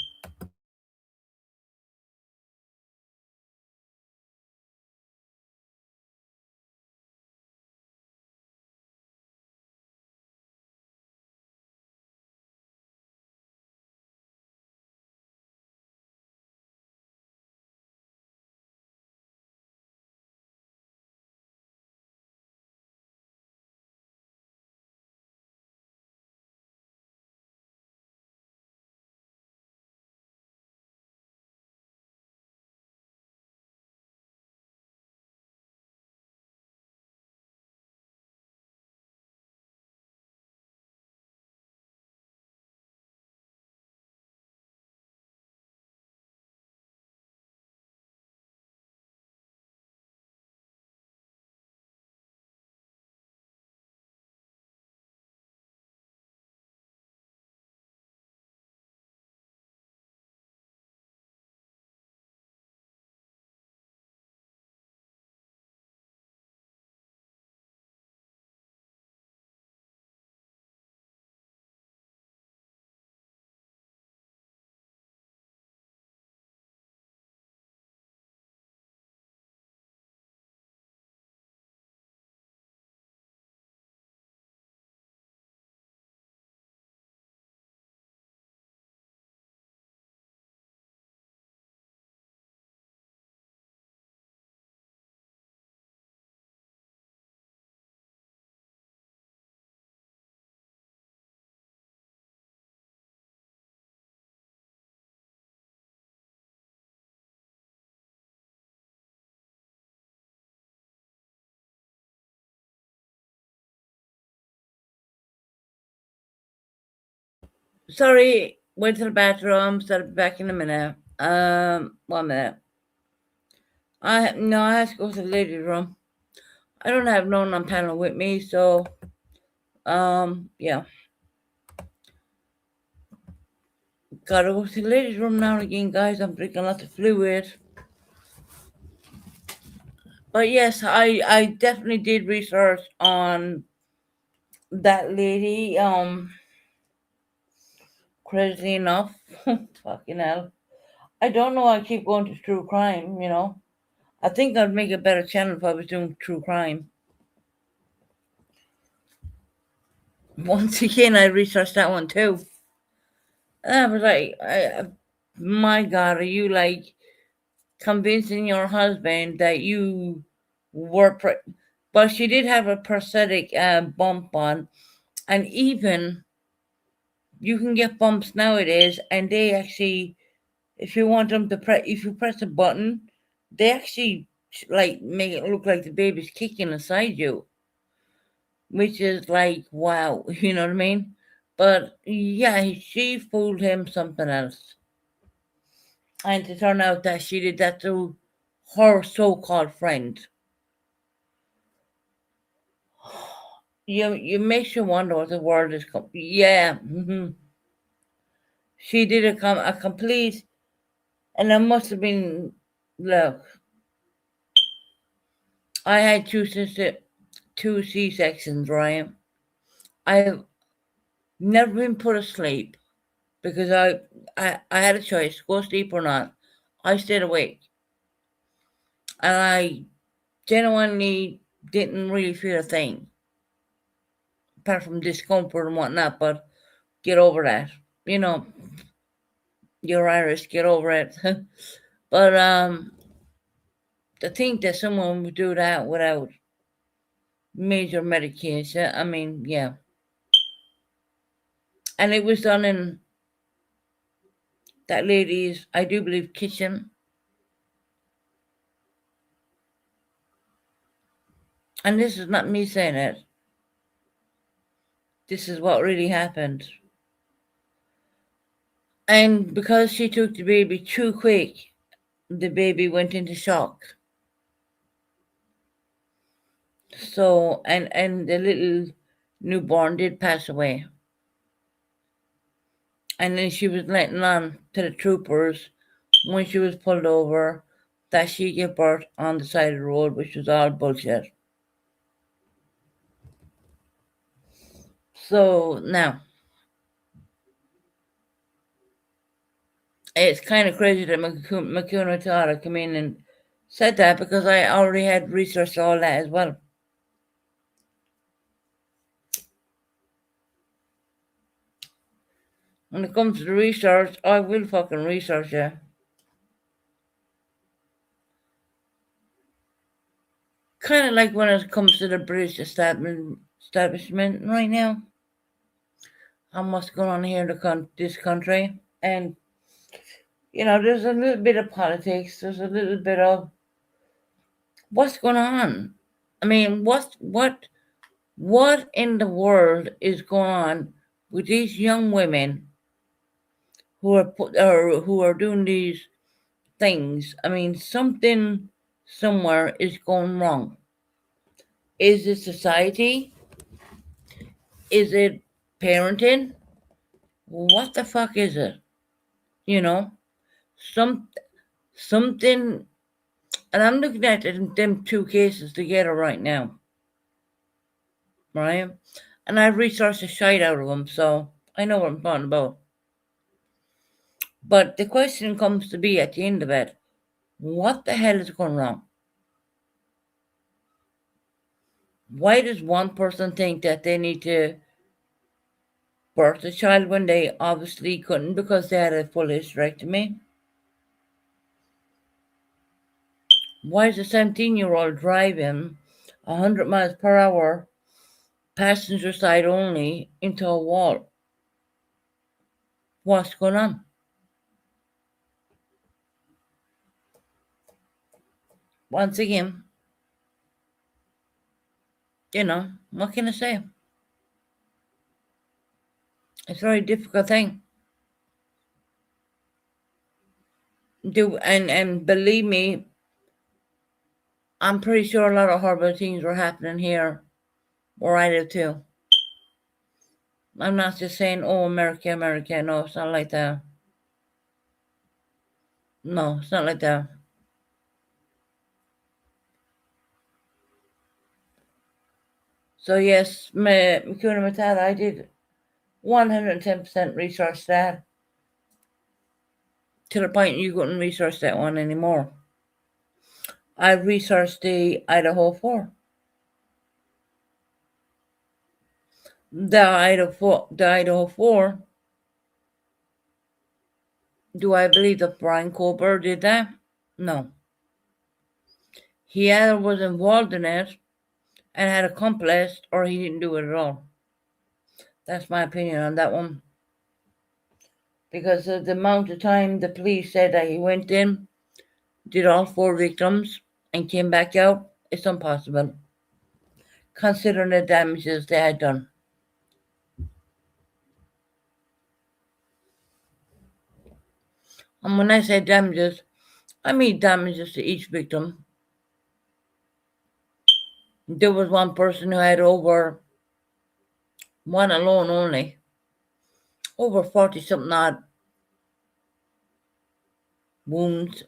Sorry, went to the bathroom, started back in a minute. 1 minute. I have to go to the ladies' room. I don't have no one on panel with me, so yeah. Gotta go to the ladies' room now and again, guys. I'm drinking lots of fluid. But yes, I definitely did research on that lady. Crazy enough. Fucking hell. I don't know why I keep going to true crime, you know. I think I'd make a better channel if I was doing true crime. Once again, I researched that one too. And I was like, my God, are you like convincing your husband that you were. Well, she did have a prosthetic bump on, and even you can get bumps nowadays, and they actually, if you want them to press, if you press a button, they actually like make it look like the baby's kicking inside you, which is like wow, you know what I mean? But yeah, she fooled him something else, and to turn out that she did that to her so-called friend. You makes you wonder what the world is. Yeah, she did a complete, and it must have been. Look, I had two C-sections, right? I've never been put asleep because I had a choice: go sleep or not. I stayed awake, and I genuinely didn't really feel a thing apart from discomfort and whatnot. But get over that. You know, you're Irish. Get over it. But to think that someone would do that without major medication, I mean, yeah. And it was done in that lady's, I do believe, kitchen. And this is not me saying it. This is what really happened. And because she took the baby too quick, the baby went into shock. So, and the little newborn did pass away. And then she was letting on to the troopers when she was pulled over that she gave birth on the side of the road, which was all bullshit. So now, it's kind of crazy that Makuna Tara came in and said that because I already had researched all that as well. When it comes to the research, I will fucking research it. Kind of like when it comes to the British establishment right now. And what's going on here in this country. And, you know, there's a little bit of politics. There's a little bit of what's going on. I mean, what in the world is going on with these young women who are doing these things? I mean, something somewhere is going wrong. Is it society? Is it parenting? What the fuck is it? You know, some something. And I'm looking at them two cases together right now, right? And I've researched the shite out of them, so I know what I'm talking about. But the question comes to be at the end of it, what the hell is going wrong? Why does one person think that they need to birth a child when they obviously couldn't because they had a full hysterectomy? Why is a 17-year-old driving 100 miles per hour, passenger side only, into a wall? What's going on? Once again, you know, what can I say? It's a very difficult thing. And believe me, I'm pretty sure a lot of horrible things were happening here where I live too. I'm not just saying, oh, America, America. No, it's not like that. No, it's not like that. So yes, Kuna Matata, I did 110% research that to the point you couldn't research that one anymore. I researched the Idaho 4. The Idaho 4. Do I believe that Brian Colbert did that? No. He either was involved in it and had accomplice, or he didn't do it at all. That's my opinion on that one. Because of the amount of time the police said that he went in, did all 4 victims, and came back out, it's impossible, considering the damages they had done. And when I say damages, I mean damages to each victim. There was one person who had one alone only, over 40 something odd wounds.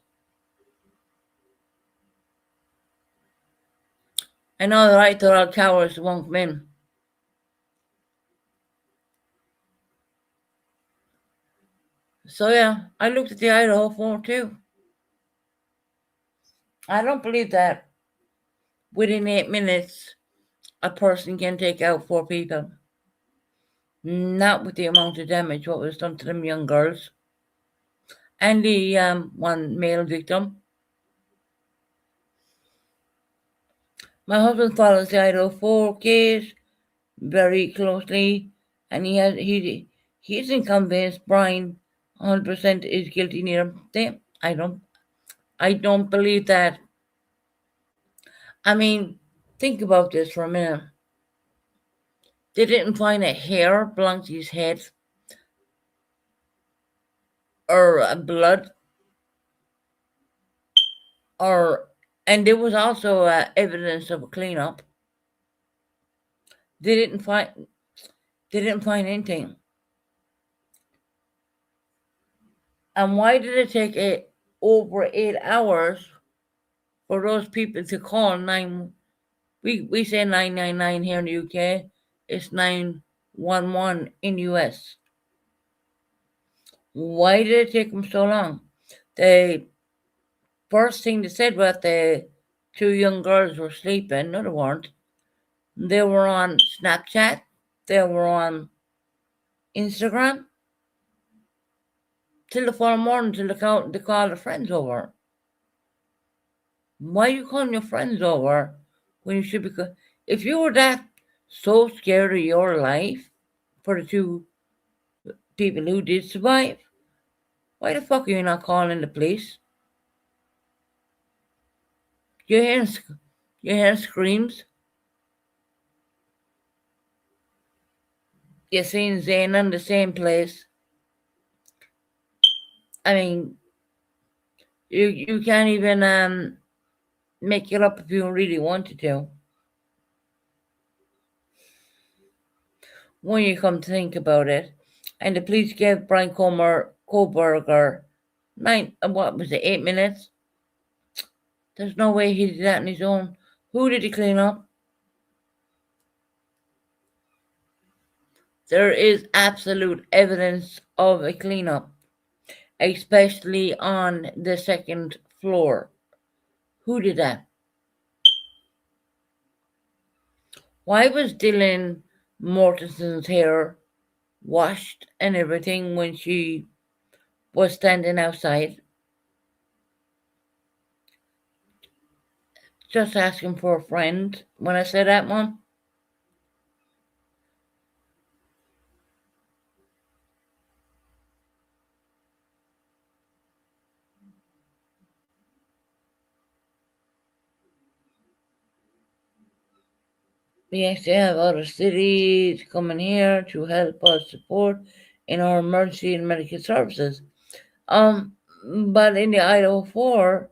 I know the right to all cowards won't come in. So yeah, I looked at the Idaho 4 too. I don't believe that within 8 minutes a person can take out 4 people. Not with the amount of damage what was done to them young girls. And the one male victim. My husband follows the Idaho 4 case very closely, and he isn't convinced Brian 100% is guilty near them. I don't believe that. I mean, think about this for a minute. They didn't find a hair belonging to his head or blood, and there was also evidence of a cleanup. They didn't find anything. And why did it take over 8 hours for those people to call nine? We say 999 here in the UK. It's 911 in the US. Why did it take them so long? The first thing they said was the 2 young girls were sleeping. No, they weren't. They were on Snapchat. They were on Instagram. Till the following morning, till they call their friends over. Why are you calling your friends over when you should be? If you were that so scared of your life for the 2 people who did survive, why the fuck are you not calling the police? You're hearing screams. You're seeing Zane in the same place. I mean, you can't even make it up if you really wanted to. When you come to think about it, and the police gave Brian Koberger 8 minutes. There's no way he did that on his own. Who did he clean up? There is absolute evidence of a cleanup, especially on the second floor. Who did that? Why was Dylan Mortensen's hair washed and everything when she was standing outside? Just asking for a friend when I said that one. We actually have other cities coming here to help us support in our emergency and medical services. Um, but in the Idaho 4,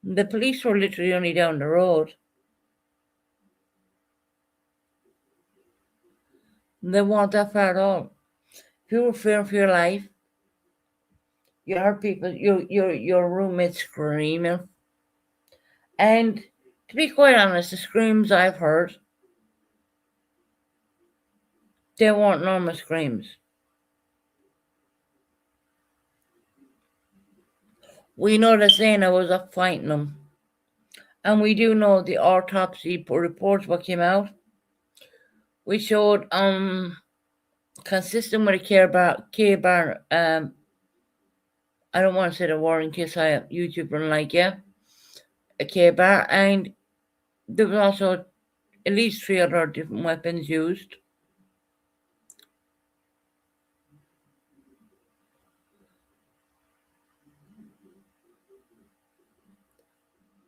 the police were literally only down the road. They weren't that far at all. If you were fearing for your life, you heard people, your roommates screaming. And to be quite honest, the screams I've heard, they weren't normal screams. We know that Zena was up fighting them. And we do know the autopsy reports what came out. We showed consistent with a K-bar I don't want to say the word in case I YouTube and like a K-bar, and there was also at least 3 other different weapons used.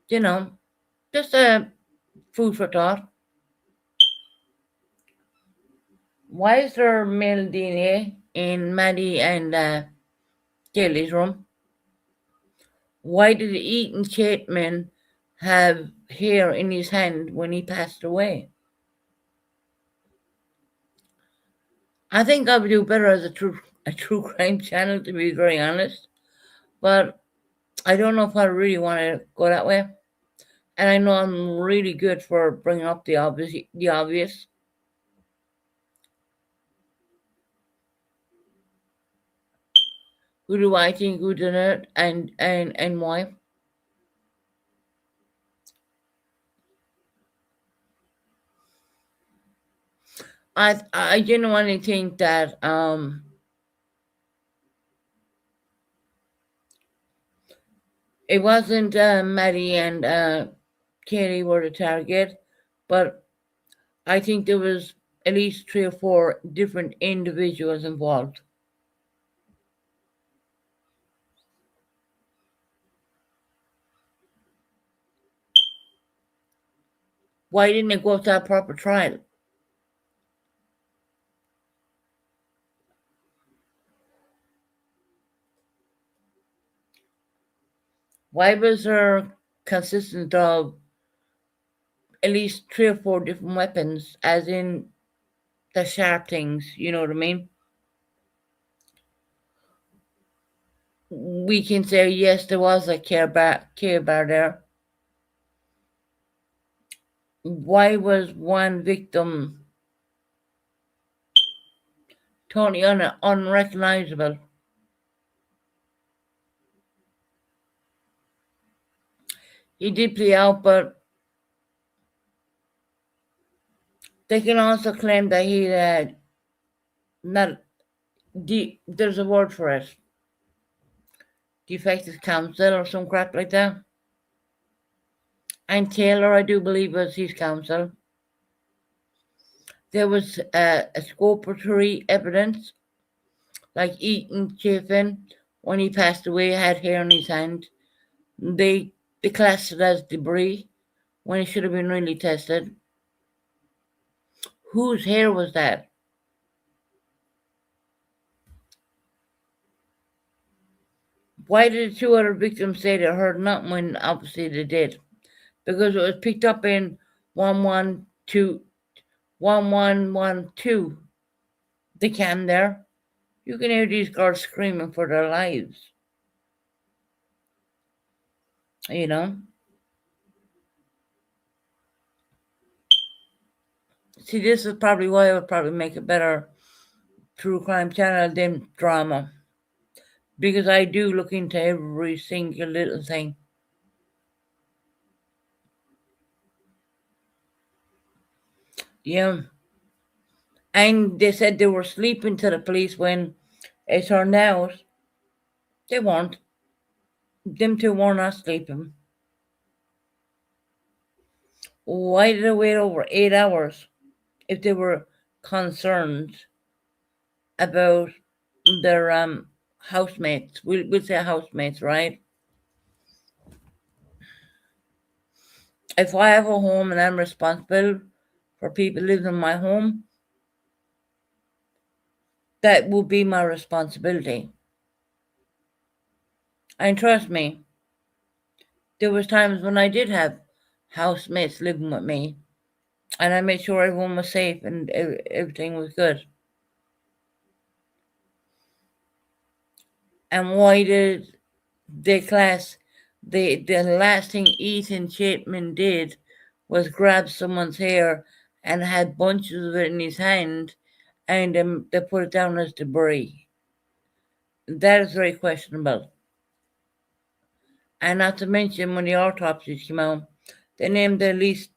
You know, just food for thought. Why is there male DNA in Maddie and Kaylee's room? Why did Eaton Cateman have hair in his hand when he passed away? I think I would do better as a true crime channel, to be very honest. But I don't know if I really want to go that way. And I know I'm really good for bringing up the obvious. Who do I think who did it, and why? I genuinely think that it wasn't Maddie and Kaylee were the target, but I think there was at least 3 or 4 different individuals involved. Why didn't it go to a proper trial? Why was there consistent of at least 3 or 4 different weapons, as in the sharp things, you know what I mean? We can say, yes, there was a care bar there. Why was one victim totally unrecognizable? He did play out, but they can also claim that he had not, there's a word for it, defective counsel or some crap like that. And Taylor, I do believe, was his counsel. There was a exculpatory evidence, like Eaton Chafin, when he passed away, had hair on his hand. They classed it as debris when it should have been really tested. Whose hair was that? Why did the 2 other victims say they heard nothing when obviously they did? Because it was picked up in 1112, the cam there. You can hear these girls screaming for their lives. You know? See, this is probably why I would probably make a better true crime channel than drama. Because I do look into every single little thing. Yeah. And they said they were sleeping to the police when it turned out they weren't. Them 2 were not sleeping. Why did they wait over 8 hours if they were concerned about their housemates? We'll say housemates, right? If I have a home and I'm responsible for people living in my home, that would be my responsibility. And trust me, there was times when I did have housemates living with me, and I made sure everyone was safe and everything was good. And why did the last thing Ethan Chapman did was grab someone's hair and had bunches of it in his hand, and they put it down as debris. That is very questionable. And not to mention, when the autopsies came out, they named at least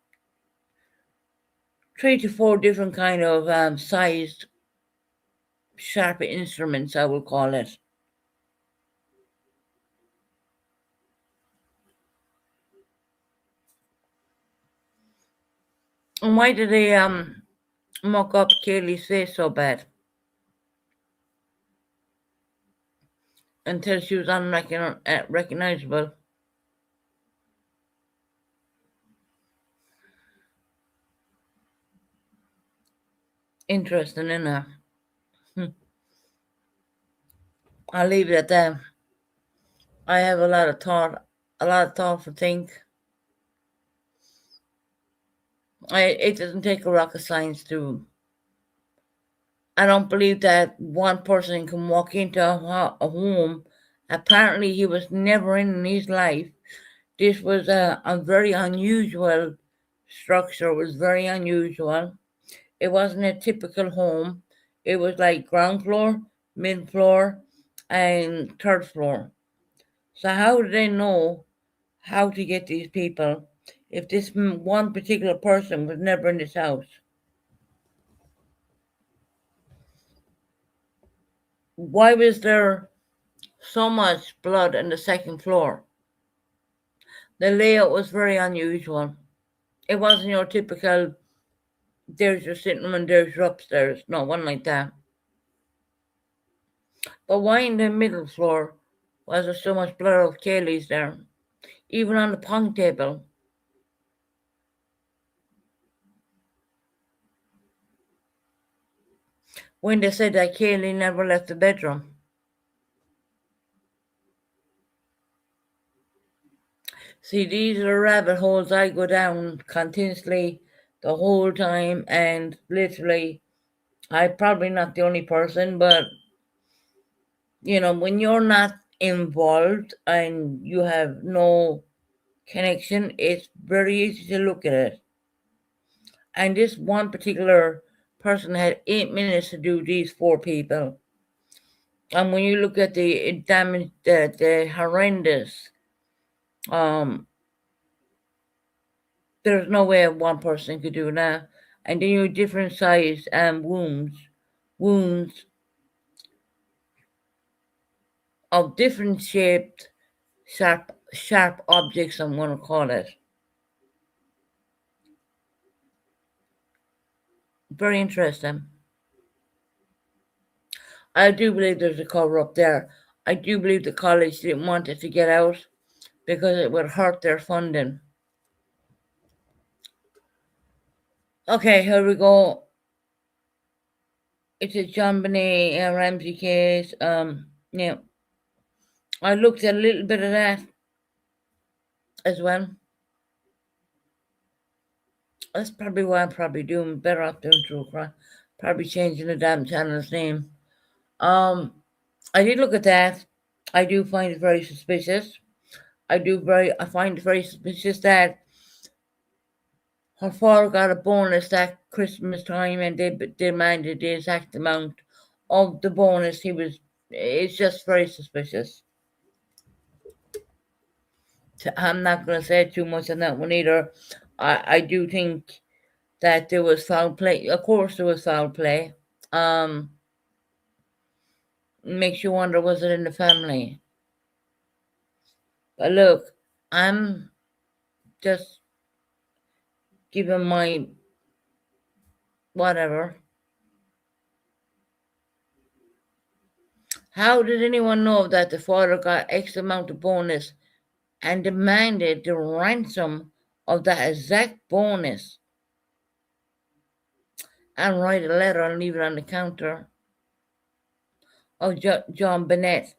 3 to 4 different kind of sized sharp instruments, I will call it. And why did they muck up Kaylee's face so bad until she was unrecognizable? Interesting, isn't it? I'll leave it at that. I have a lot of thought to think. It doesn't take a rocket science to. I don't believe that one person can walk into a home. Apparently, he was never in his life. This was a very unusual structure. It was very unusual. It wasn't a typical home. It was like ground floor, mid floor, and third floor. So how do they know how to get these people if this one particular person was never in this house? Why was there so much blood on the second floor? The layout was very unusual. It wasn't your typical, there's your sitting room and there's your upstairs. No, one like that. But why in the middle floor was there so much blood of Kaylee's there? Even on the pong table. When they said that Kaylee never left the bedroom. See, these are rabbit holes I go down continuously the whole time, and literally, I'm probably not the only person, but when you're not involved and you have no connection, it's very easy to look at it. And this one particular person had 8 minutes to do these 4 people. And when you look at the damage, the horrendous, there's no way one person could do that. And then you have different size wounds of different shaped, sharp objects, I'm going to call it. Very interesting. I do believe there's a cover up there. I do believe the college didn't want it to get out because it would hurt their funding. Okay, here we go. It's a JonBenét Ramsey case. Yeah, I looked at a little bit of that as well. That's probably why I'm probably doing better off doing true crime. Probably changing the damn channel's name. I did look at that. I do find it very suspicious. I find it very suspicious that her father got a bonus that Christmas time and they demanded the exact amount of the bonus it's just very suspicious. I'm not going to say too much on that one either. I do think that there was foul play. Of course, there was foul play. Makes you wonder, was it in the family? But look, I'm just giving my whatever. How did anyone know that the father got X amount of bonus and demanded the ransom of that exact bonus? and write a letter and leave it on the counter. Oh, John Bennett.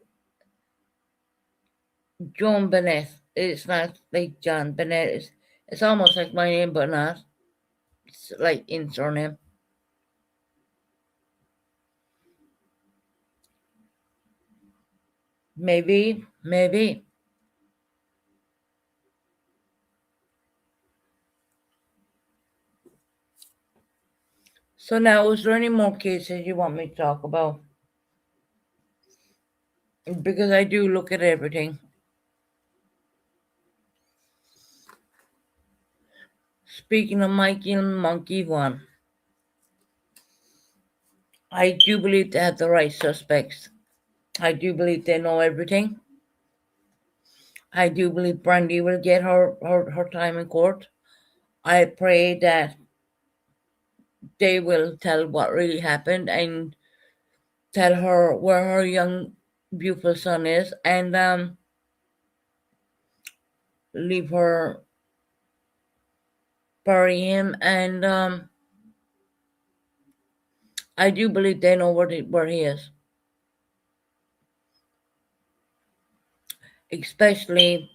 John Bennett. It's not like John Bennett. It's almost like my name, but not. It's like in surname. Maybe. So now, is there any more cases you want me to talk about? Because I do look at everything. Speaking of Mikey and Monkey One, I do believe they have the right suspects. I do believe they know everything. I do believe Brandy will get her time in court. I pray that they will tell what really happened and tell her where her young, beautiful son is, and leave her, bury him, and I do believe they know where he is. Especially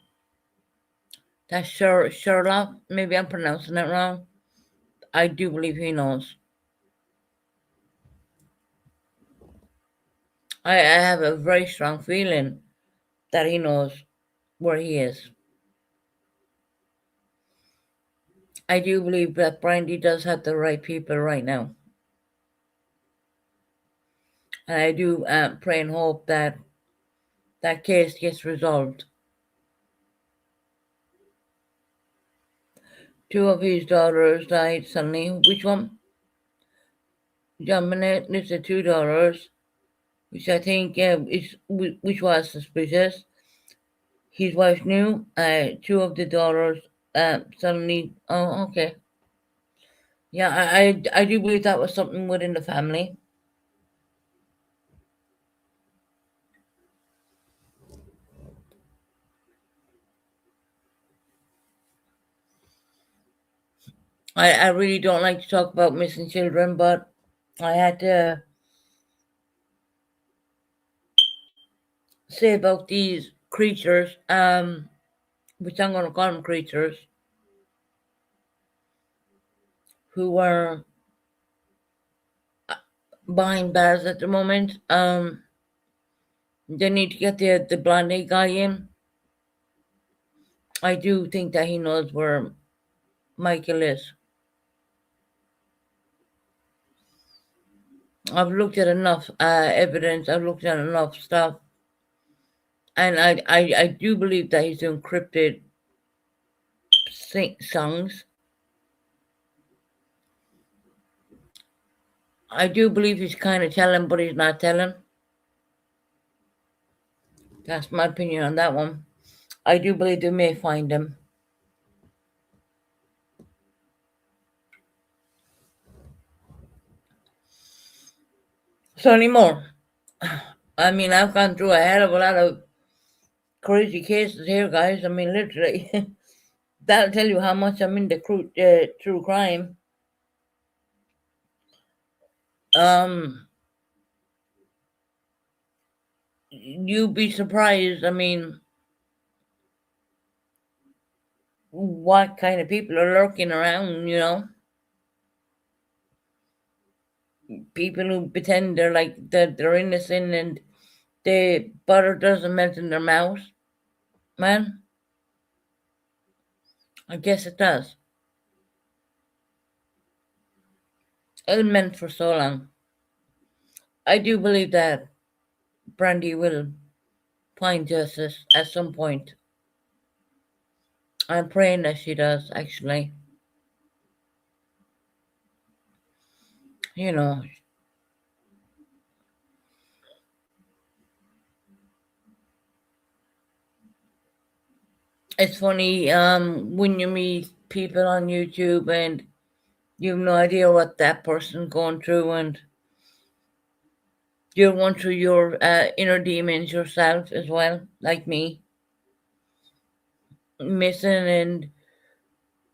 that Sherlock, maybe I'm pronouncing it wrong. I do believe he knows. I have a very strong feeling that he knows where he is. I do believe that Brandy does have the right people right now. And I do pray and hope that that case gets resolved. Two of his daughters died suddenly. Which one? John Bennett listed two daughters, which I think which was suspicious. His wife knew. Two of the daughters suddenly. Oh, okay. Yeah, I do believe that was something within the family. I really don't like to talk about missing children, but I had to say about these creatures, which I'm going to call them creatures, who were behind bars at the moment. They need to get the blonde guy in. I do think that he knows where Michael is. I've looked at enough evidence. I've looked at enough stuff, and I do believe that he's encrypted songs. I do believe he's kind of telling, but he's not telling. That's my opinion on that one. I do believe they may find him. So anymore. I mean, I've gone through a hell of a lot of crazy cases here, guys. I mean, literally, that'll tell you how much I'm into true crime. You'd be surprised. I mean, what kind of people are lurking around? People who pretend they're like that they're innocent and the butter doesn't melt in their mouth. Man, I guess it does. It meant for so long. I do believe that Brandy will find justice at some point. I'm praying that she does, actually. You know, it's funny when you meet people on YouTube and you have no idea what that person's going through, and you're going through your inner demons yourself as well, like me. Missing and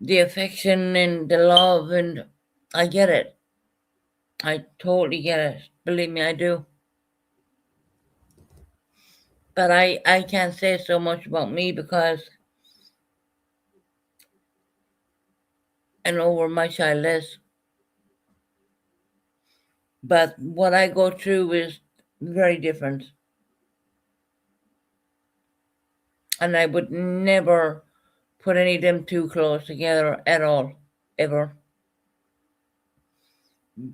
the affection and the love, and I get it. I totally get it. Believe me, I do. But I can't say so much about me because I know where my child is. But what I go through is very different. And I would never put any of them too close together at all, ever.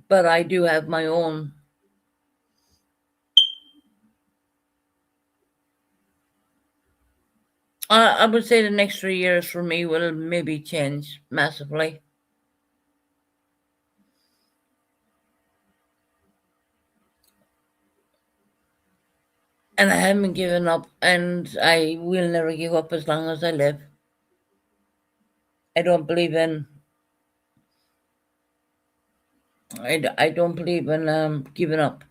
But I do have my own. I would say the next 3 years for me will maybe change massively. And I haven't given up, and I will never give up as long as I live. I don't believe in. I don't believe in giving up.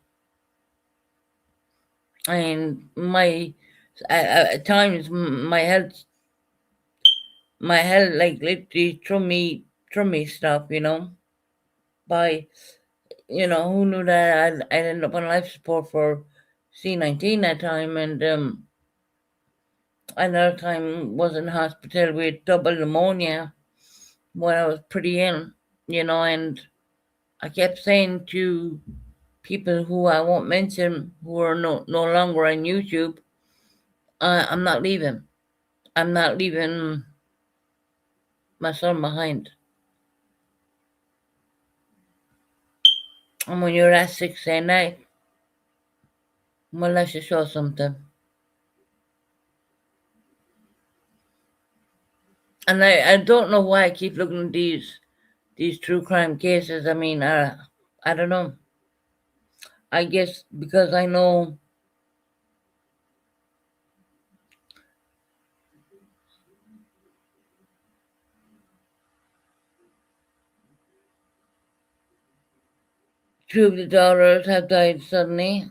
And at times my health like literally threw me stuff, by who knew that I'd end up on life support for C19 that time, and another time was in hospital with double pneumonia when I was pretty ill, and I kept saying to people who I won't mention who are no longer on YouTube, I'm not leaving. I'm not leaving my son behind. And when you're that sick saying that, well, let's just show something. And I don't know why I keep looking at these true crime cases. I mean, I don't know. I guess because I know two of the daughters have died suddenly.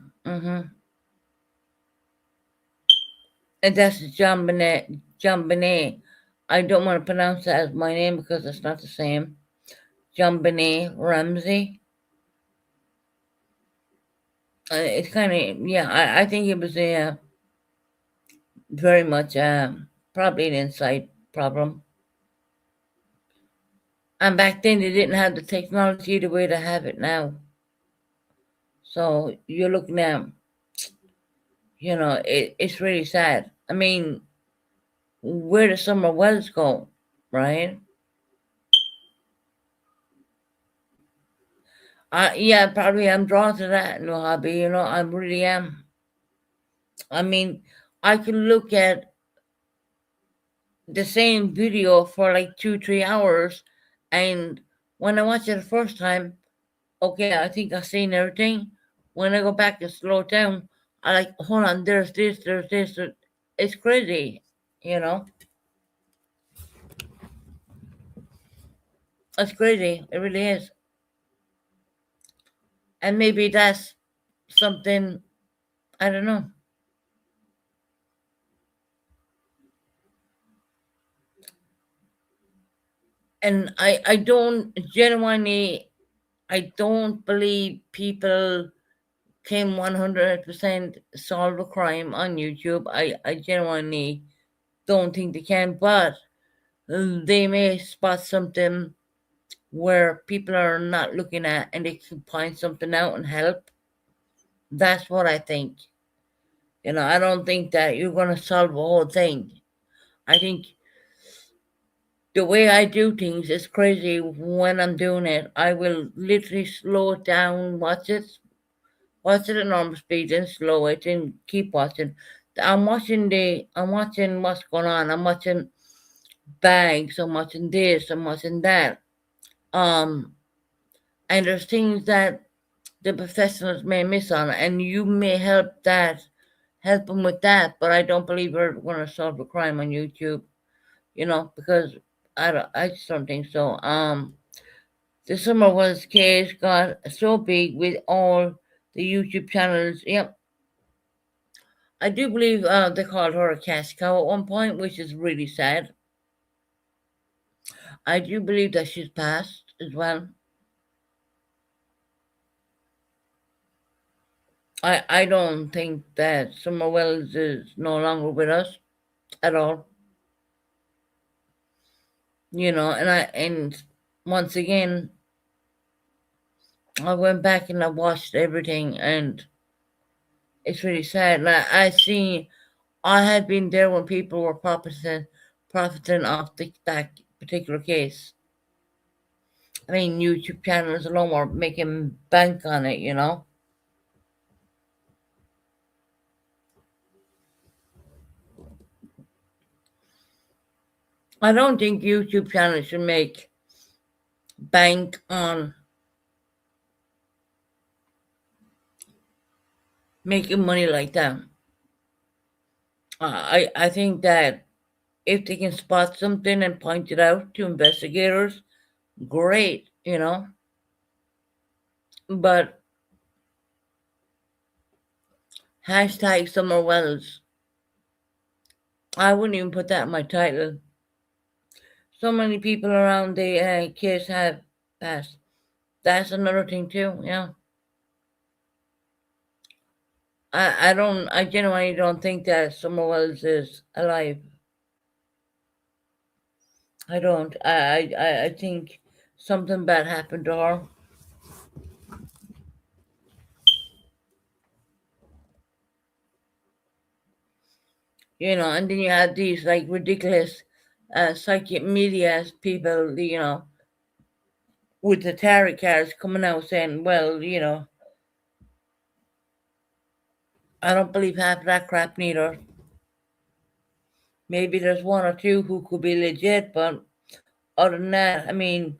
And that's John Bonet. John Bonet. I don't want to pronounce that as my name because it's not the same. John Bonet Ramsey. It's kind of, yeah, I think it was very much probably an insight problem. And back then they didn't have the technology the way they have it now. So you're looking at, it's really sad. I mean, where does summer wells go, right? Yeah, probably I'm drawn to that new hobby. I really am. I mean, I can look at the same video for like 2, 3 hours, and when I watch it the first time, okay, I think I've seen everything. When I go back and slow it down, I like, hold on, there's this. It's crazy, you know? It's crazy. It really is. And maybe that's something, I don't know. And I don't genuinely, I don't believe people can 100% solve a crime on YouTube. I genuinely don't think they can, but they may spot something where people are not looking at and they can point something out and help. That's what I think. I don't think that you're going to solve the whole thing. I think the way I do things is crazy when I'm doing it. I will literally slow it down, watch it at normal speed and slow it and keep watching. I'm watching what's going on. I'm watching bags, I'm watching this, I'm watching that. Um and there's things that the professionals may miss on, and you may help them with that, but I don't believe we're going to solve a crime on YouTube, because I just don't think so. The Summer Wells case got so big with all the YouTube channels. Yep, I do believe they called her a cash cow at one point, which is really sad. I do believe that she's passed as well. I don't think that Summer Wells is no longer with us at all. And once again, I went back and I watched everything, and it's really sad. Like I had been there when people were profiting off that particular case. I mean, YouTube channels alone were making bank on it. I don't think YouTube channels should make bank on making money like that. I think that if they can spot something and point it out to investigators, great. But hashtag Summer Wells, I wouldn't even put that in my title. So many people around the case have passed. That's another thing too. Yeah, I genuinely don't think that Summer Wells is alive. I don't. I think something bad happened to her. And then you have these like ridiculous psychic media people, with the tarot cards coming out saying, well, I don't believe half of that crap neither. Maybe there's one or two who could be legit, but other than that, I mean,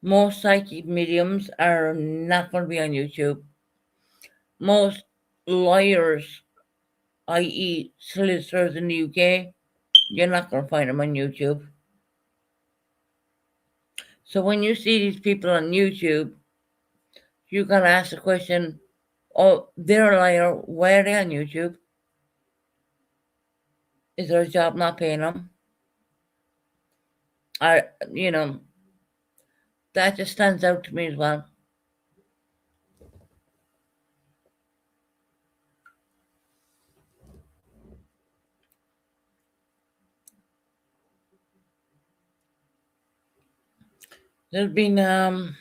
most psychic mediums are not going to be on YouTube. Most lawyers, i.e., solicitors in the UK, you're not going to find them on YouTube. So when you see these people on YouTube, you got to ask the question, oh, they're a liar. Why are they on YouTube? Is their job not paying them? Or, that just stands out to me as well. There's been a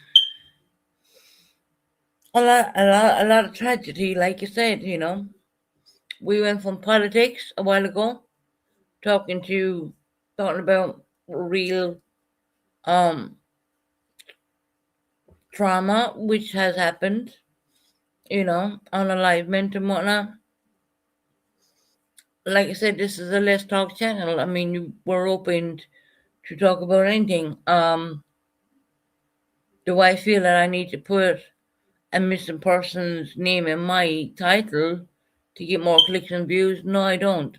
lot of tragedy, like you said. We went from politics a while ago, talking about real um trauma which has happened, unalivement and whatnot. Like I said, this is a Let's Talk channel. I mean, we're open to talk about anything. Do I feel that I need to put a missing person's name in my title to get more clicks and views? No, I don't.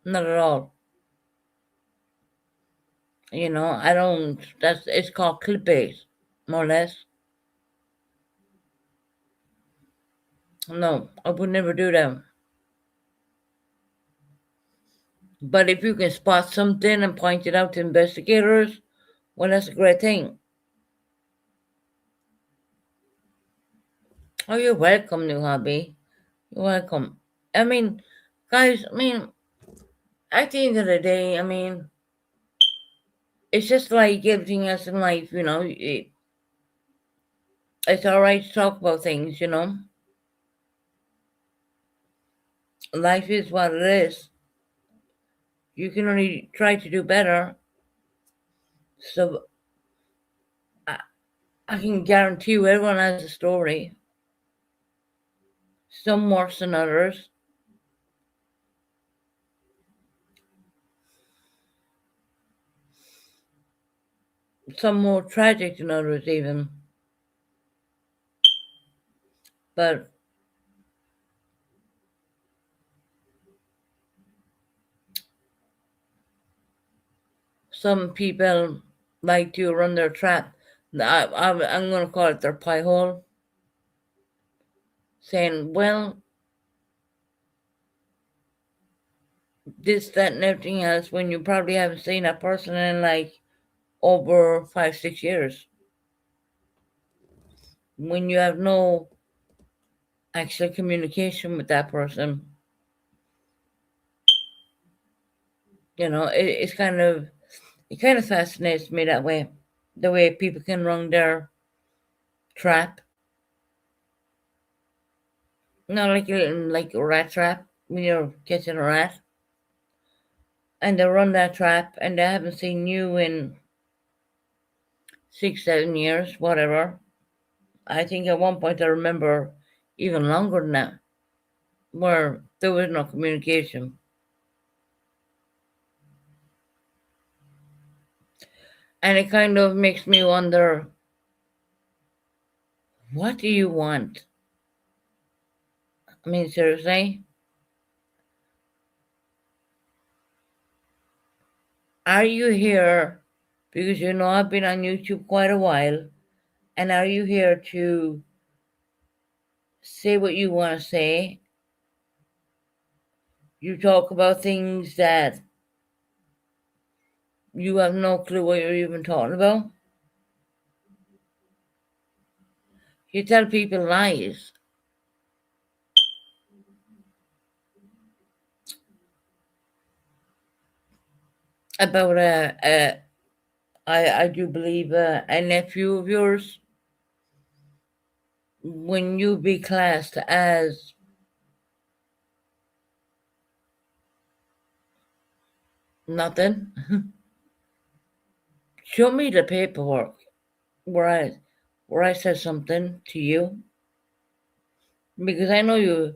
Not at all. I don't. It's called clickbait, more or less. No, I would never do that. But if you can spot something and point it out to investigators, well, that's a great thing. Oh, you're welcome, new hobby. You're welcome. I mean, guys, at the end of the day, it's just like everything else in life. It's all right to talk about things. Life is what it is. You can only try to do better. So I can guarantee you everyone has a story. Some worse than others. Some more tragic than others even. But some people like to run their trap. I'm going to call it their pie hole. Saying, well, this, that, and everything else when you probably haven't seen that person in like over 5, 6 years. When you have no actual communication with that person. It's it kind of fascinates me that way, the way people can run their trap, not like a rat trap when you're catching a rat, and they run that trap and they haven't seen you in 6, 7 years, whatever. I think at one point I remember even longer than that, where there was no communication. And it kind of makes me wonder, what do you want? I mean, seriously? Are you here because you know I've been on YouTube quite a while, and are you here to say what you want to say? You talk about things that you have no clue what you're even talking about. You tell people lies about I do believe a nephew of yours. When you be classed as nothing, show me the paperwork where I said something to you, because I know you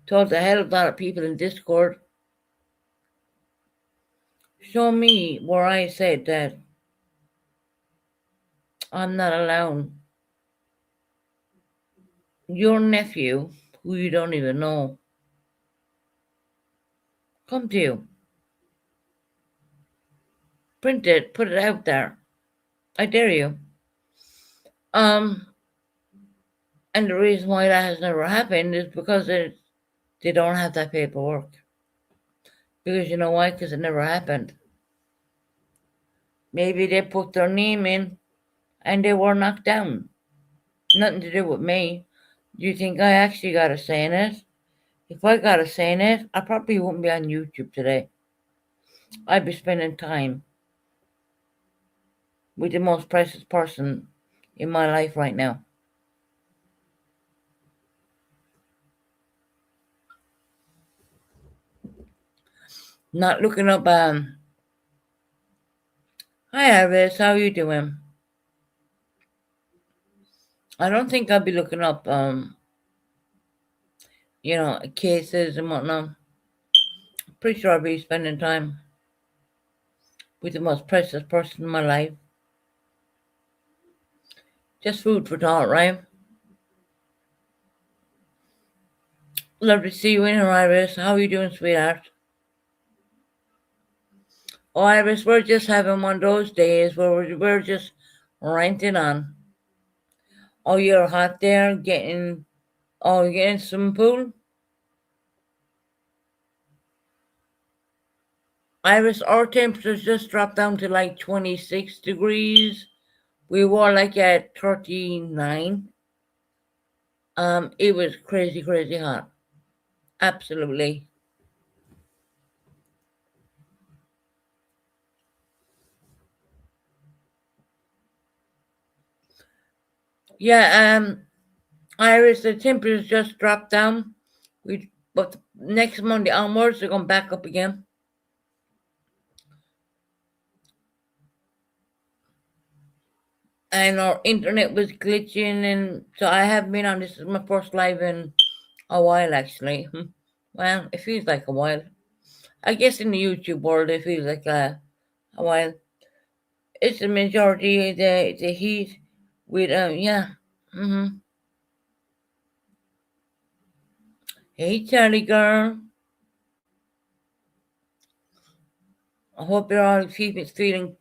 told the hell of a lot of people in Discord. Show me where I said that I'm not allowed your nephew, who you don't even know, come to you. Print it, put it out there. I dare you. Um, and the reason why that has never happened is because they don't have that paperwork. Because you know why? Because it never happened. Maybe they put their name in and they were knocked down. Nothing to do with me. Do you think I actually got a say in it? If I got a say in it, I probably wouldn't be on YouTube today. I'd be spending time with the most precious person in my life right now. Not looking up, hi Iris, how you doing? I don't think I'll be looking up, cases and whatnot. Pretty sure I'll be spending time with the most precious person in my life. Just food for thought, right? Love to see you in here, Iris. How are you doing, sweetheart? Oh, Iris, we're just having one of those days where we're just ranting on. Oh, you're hot there, you're getting some pool? Iris, our temperatures just dropped down to like 26 degrees. We were like at 39. It was crazy, crazy hot. Absolutely. Yeah, Iris, the temperatures just dropped down. But next Monday onwards, they're going back up again. And our internet was glitching, and so I haven't been on. This is my first live in a while, actually. Well, it feels like a while. I guess in the YouTube world, it feels like a while. It's the majority of the heat with, yeah. Mm-hmm. Hey, Charlie girl. I hope you're all feeling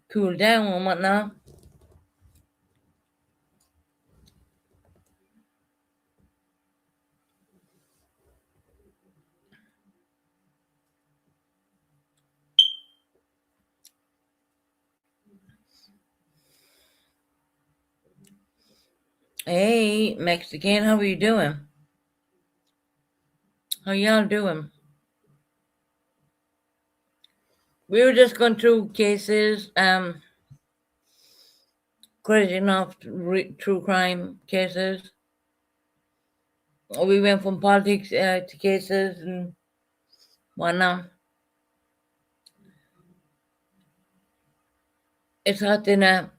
cool down and whatnot. Hey, Mexican, how are you doing? How y'all doing? We were just going through cases, crazy enough, true crime cases. We went from politics to cases and whatnot. It's hot in a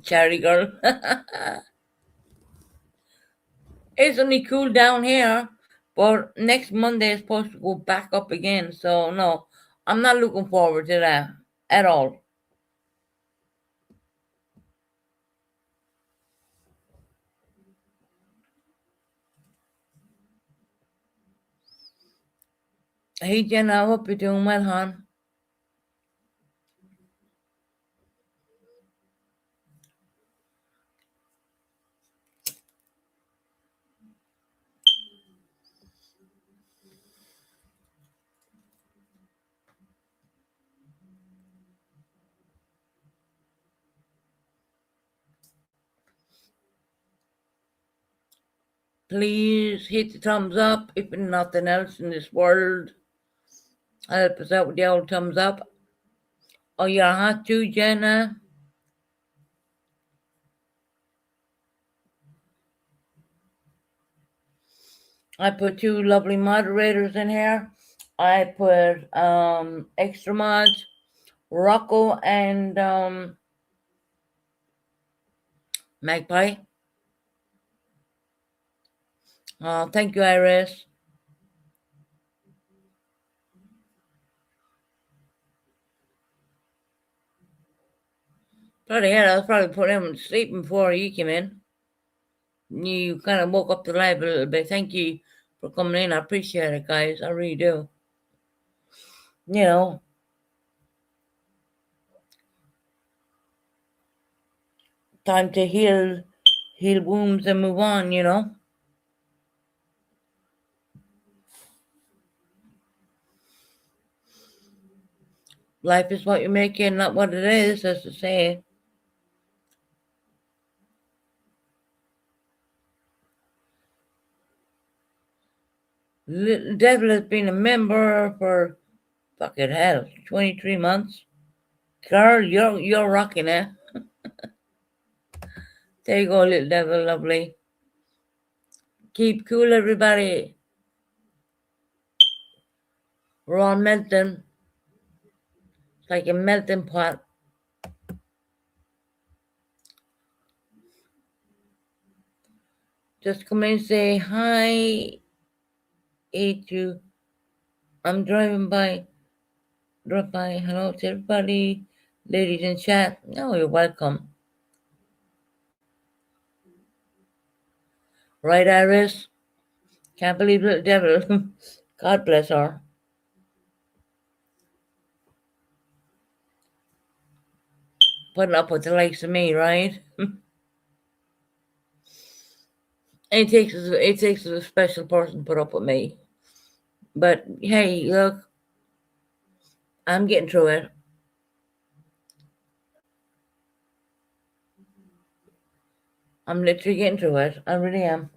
charity girl. It's only cool down here, but next Monday is supposed to go back up again. So no, I'm not looking forward to that at all. Hey Jenna, I hope you're doing well, hon. Please hit the thumbs up if nothing else in this world. Help us out with the old thumbs up. Oh, you're hot too, Jenna? I put two lovely moderators in here. I put extra mods, Rocco and Magpie. Thank you, Iris. Bloody hell, I was probably putting him to sleep before you came in. You kind of woke up the live a little bit. Thank you for coming in. I appreciate it, guys. I really do. You know, time to heal wounds and move on, you know. Life is what you make it, not what it is, as to say. Little Devil has been a member for fucking hell, 23 months. Girl, you're rocking it. There you go, Little Devil, lovely. Keep cool, everybody. We're all melting. It's like a melting pot. Just come in and say hi. A2. I'm driving by. Drop by. Hello to everybody. Ladies in chat. Oh, you're welcome. Right, Iris? Can't believe Little Devil. God bless her. Putting up with the likes of me, right? It takes a special person to put up with me. But hey, look, I'm getting through it. I'm literally getting through it. I really am.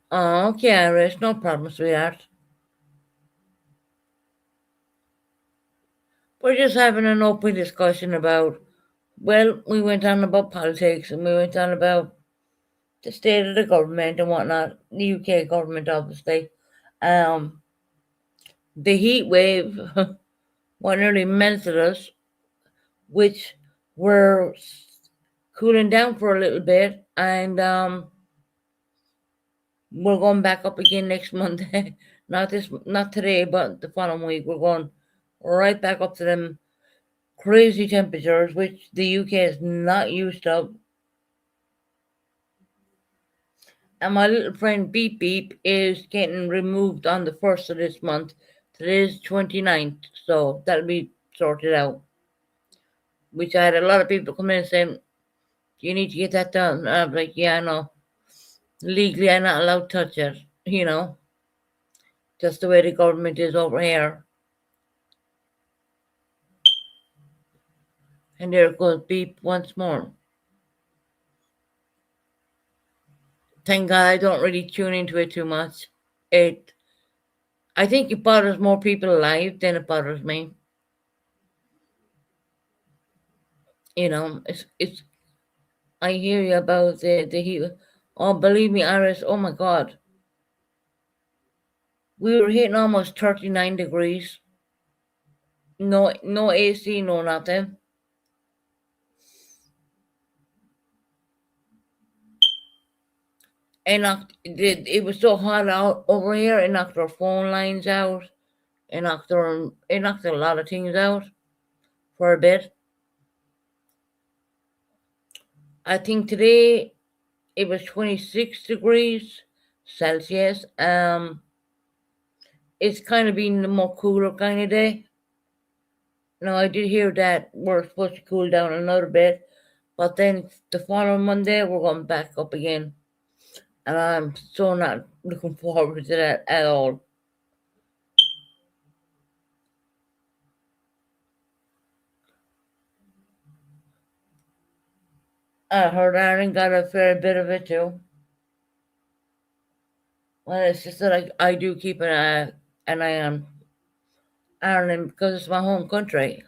Oh, okay, Iris, no problem, sweetheart. We're just having an open discussion about, well, we went on about politics and we went on about the state of the government and whatnot, the UK government, obviously. The heat wave, what nearly melted us, which we're cooling down for a little bit, and we're going back up again next Monday. Not today, but the following week. We're going right back up to them crazy temperatures, which the UK is not used to. And my little friend Beep Beep is getting removed on the 1st of this month. Today's 29th, so that'll be sorted out. Which I had a lot of people come in saying, You need to get that done. I'm like, yeah, no. Legally, I'm not allowed to touch it, just the way the government is over here. And there it goes, beep once more. Thank God I don't really tune into it too much. I think it bothers more people alive than it bothers me. It's. I hear you about the heat. Oh, believe me, Iris. Oh my God, we were hitting almost 39 degrees. No, no AC, no nothing. It was so hot out over here. It knocked our phone lines out. It knocked a lot of things out for a bit. I think today it was 26 degrees Celsius. It's kind of been a more cooler kind of day. Now I did hear that we're supposed to cool down another bit, but then the following Monday we're going back up again, and I'm so not looking forward to that at all. I heard Aaron got a fair bit of it too. Well, it's just that I do keep an eye on Ireland because it's my home country.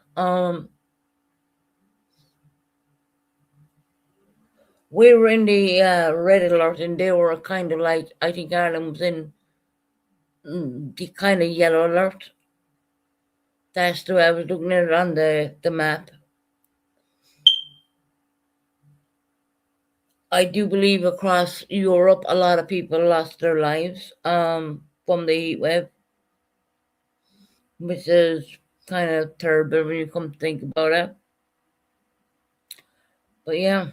We were in the red alert, and they were kind of like, I think Ireland was in the kind of yellow alert. That's the way I was looking at it on the map. I do believe across Europe, a lot of people lost their lives from the heat wave, which is kind of terrible when you come to think about it. But yeah,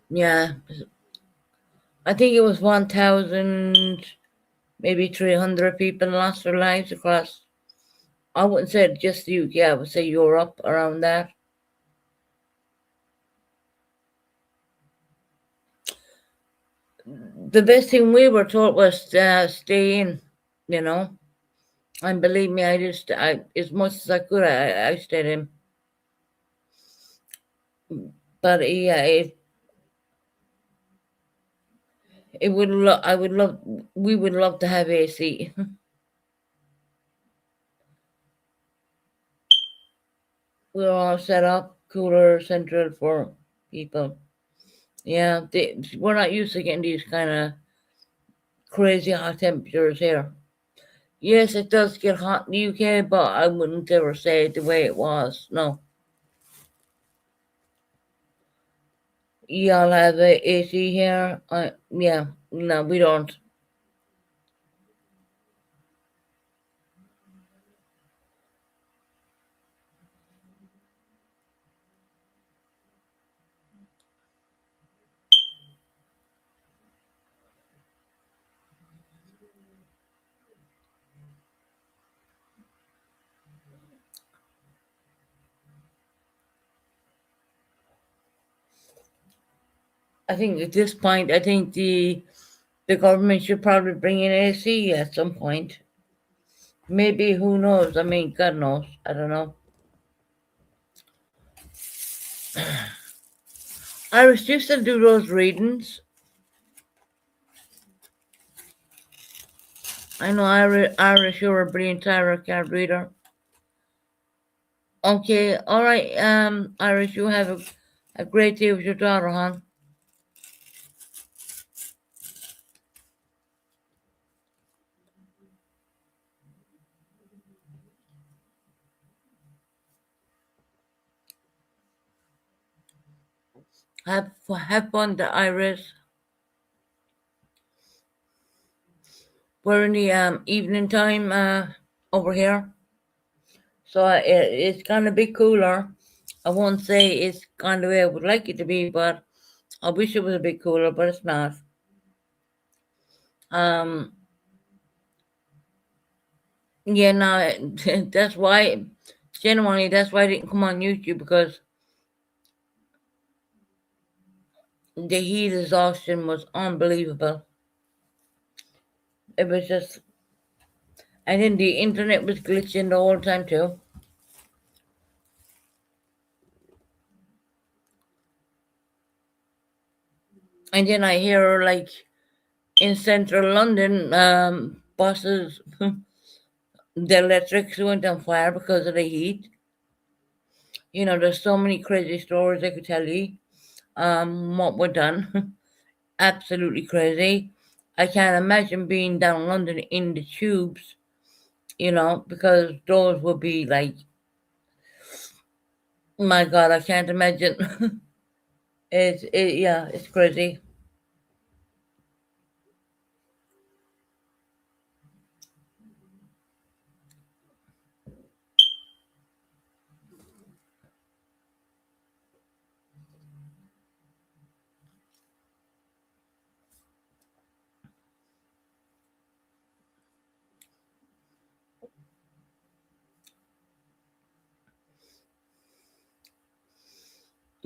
yeah, I think it was 1,000, maybe 300 people lost their lives across. I wouldn't say just the UK, I would say Europe around that. The best thing we were taught was to stay in, you know. And believe me, as much as I could, I stayed in. But yeah, I would love, we would love to have AC. We're all set up, cooler central for people. Yeah, we're not used to getting these kind of crazy hot temperatures here. Yes, it does get hot in the UK, but I wouldn't ever say it the way it was. No. Y'all have the AC here? Yeah, no, we don't. I think at this point, I think the government should probably bring in AC at some point. Maybe, who knows? I mean, God knows. I don't know. Iris, do you still do those readings? I know Iris, you're a brilliant tarot card reader. Okay, all right. Iris, you have a great day with your daughter, hon. Have fun, the Iris. We're in the evening time over here, so it's gonna be cooler. I won't say it's kind of way I would like it to be, but I wish it was a bit cooler, but it's not. Um, yeah, no, that's why. Genuinely, that's why I didn't come on YouTube because the heat exhaustion was unbelievable. It was just, and then the internet was glitching the whole time too. And then I hear like in central London, buses, the electrics went on fire because of the heat. There's so many crazy stories I could tell you. What were done, absolutely crazy. I can't imagine being down London in the tubes, because those would be like, my God, I can't imagine. Yeah, it's crazy.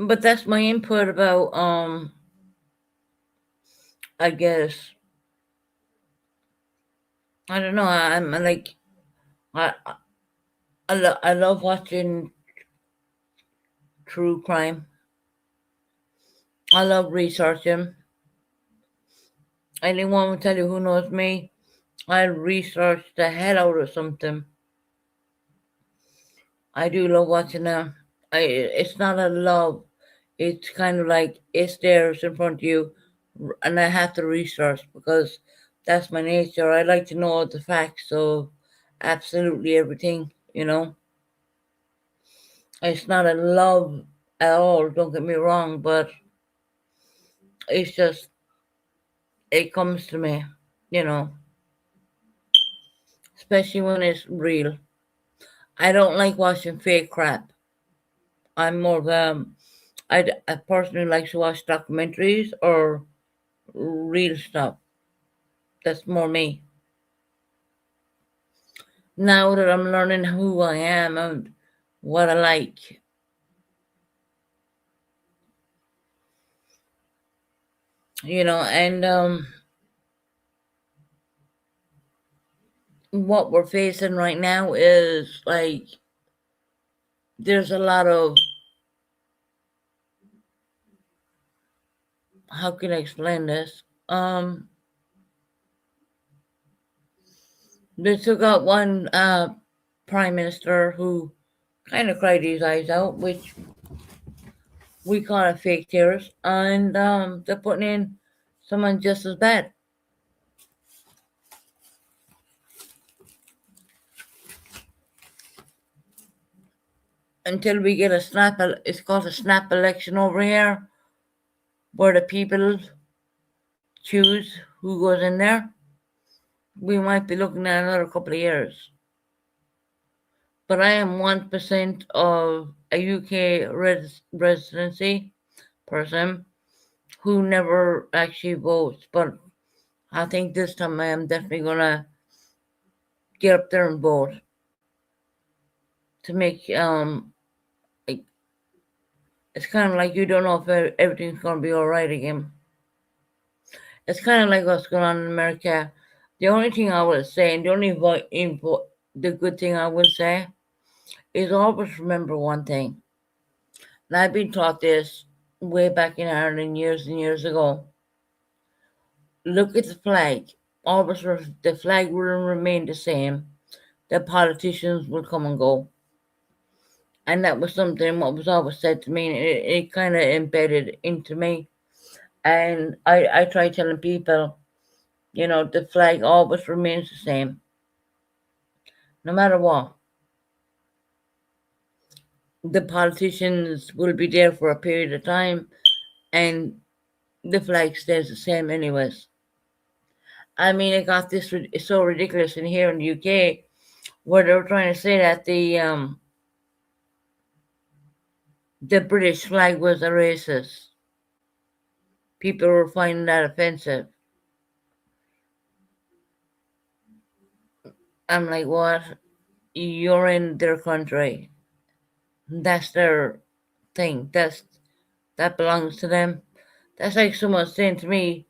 But that's my input about, I guess, I don't know. I'm like, I, I love watching true crime. I love researching. Anyone will tell you who knows me, I'll research the hell out of something. I do love watching them. It's not a love. It's kind of like it's there, it's in front of you, and I have to research because that's my nature. I like to know the facts of absolutely everything. It's not a love at all. Don't get me wrong, but it's just it comes to me. You know, especially when it's real. I don't like watching fake crap. I'm more of I personally like to watch documentaries or real stuff. That's more me. Now that I'm learning who I am and what I like, and what we're facing right now is like there's a lot of, how can I explain this? They took out one prime minister who kind of cried his eyes out, which we call it fake tears, and they're putting in someone just as bad until we get a snap. It's called a snap election over here, where the people choose who goes in there. We might be looking at another couple of years. But I am 1% of a UK residency person who never actually votes. But I think this time I am definitely going to get up there and vote to make, like, it's kind of like you don't know if everything's going to be all right again. It's kind of like what's going on in America. The only thing I would say, and the only the good thing I would say, is always remember one thing. And I've been taught this way back in Ireland years and years ago. Look at the flag. Always the flag will remain the same. The politicians will come and go. And that was something what was always said to me, and it kind of embedded into me. And I try telling people, the flag always remains the same, no matter what. The politicians will be there for a period of time, and the flag stays the same anyways. I mean, it got this it's so ridiculous in here in the UK, where they were trying to say that the British flag was a racist. people were finding that offensive. I'm like, what? You're in their country. That's their thing. That belongs to them. That's like someone saying to me,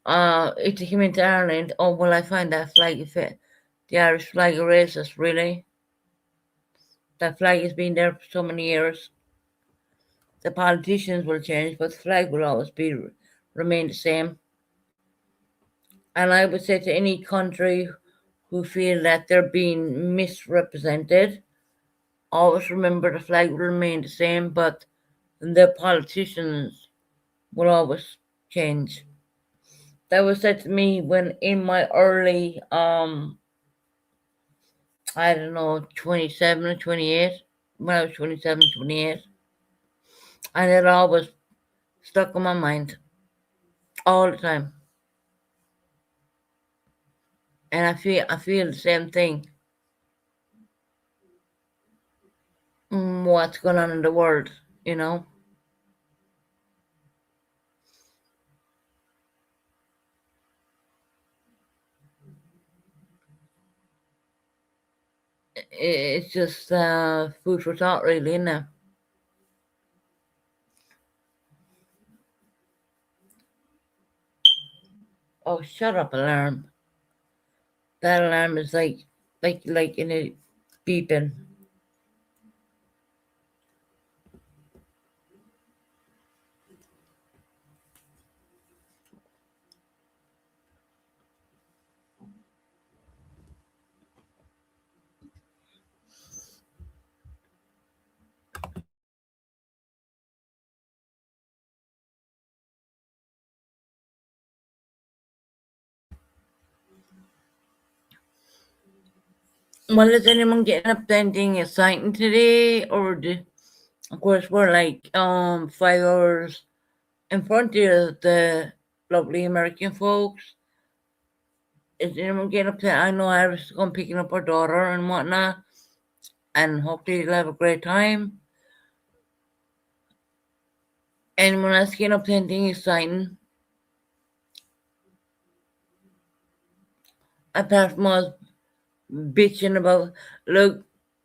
if they came into Ireland, oh well, I find that flag fit. The Irish flag is racist, really. That flag has been there for so many years. The politicians will change, but the flag will always remain the same. And I would say to any country who feel that they're being misrepresented, always remember the flag will remain the same, but the politicians will always change. That was said to me when in my early I don't know, 27 or 28, when I was 27, 28. And it always stuck in my mind all the time. And I feel the same thing. What's going on in the world, you know? It's just food for thought, really, isn't it? Oh, shut up, alarm. That alarm is like in a beeping. Well, is anyone getting up to anything exciting today? Of course, we're like 5 hours in front of the lovely American folks. Is anyone getting up to? I know I was going picking up our daughter and whatnot, and hopefully they'll have a great time. Anyone else getting up to anything exciting? Apart from us bitching about, look,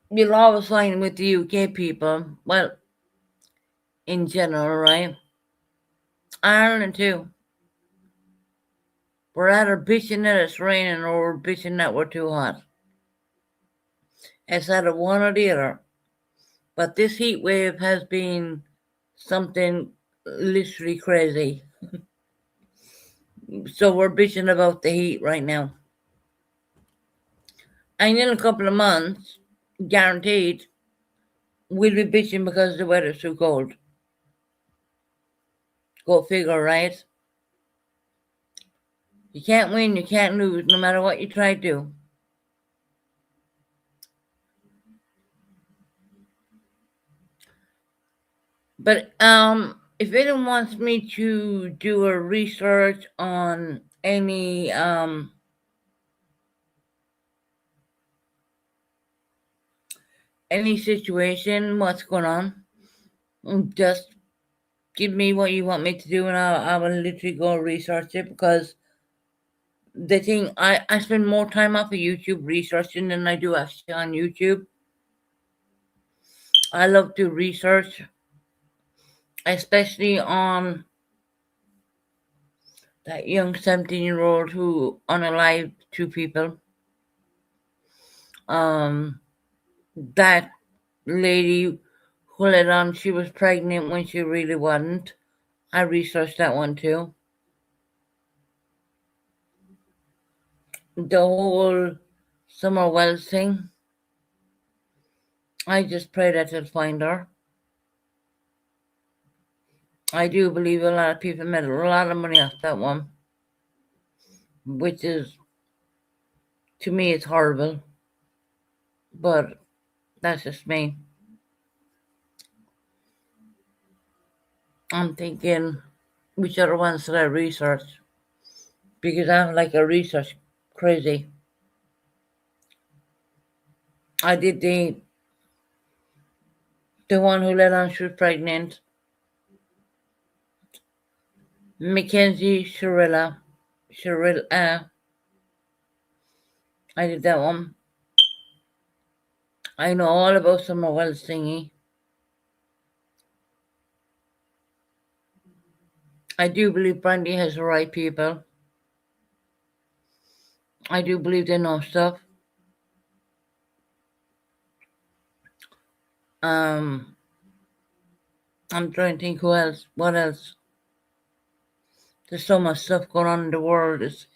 you'll always find with the UK people, well, in general, right? Ireland too. We're either bitching that it's raining or we're bitching that we're too hot. It's either one or the other. But this heat wave has been something literally crazy. So we're bitching about the heat right now. And in a couple of months, guaranteed, we'll be bitching because the weather's too cold. Go figure, right? You can't win, you can't lose, no matter what you try to do. But if anyone wants me to do a research on any situation, what's going on, just give me what you want me to do, and I will literally go research it because the thing I spend more time off of YouTube researching than I do actually on YouTube. I love to research, especially on that young 17-year-old who unalived two people. That lady who let on she was pregnant when she really wasn't. I researched that one too. The whole Summer Wells thing. I just pray that they'll find her. I do believe a lot of people made a lot of money off that one, which is, to me, it's horrible. But that's just me. I'm thinking which other ones should I research? Because I'm like a research crazy. I did the one who let on she was pregnant. Mackenzie Shirilla. I did that one. I know all about Summer Wells singing. I do believe Brandy has the right people. I do believe they know stuff. I'm trying to think who else. What else? There's so much stuff going on in the world. It's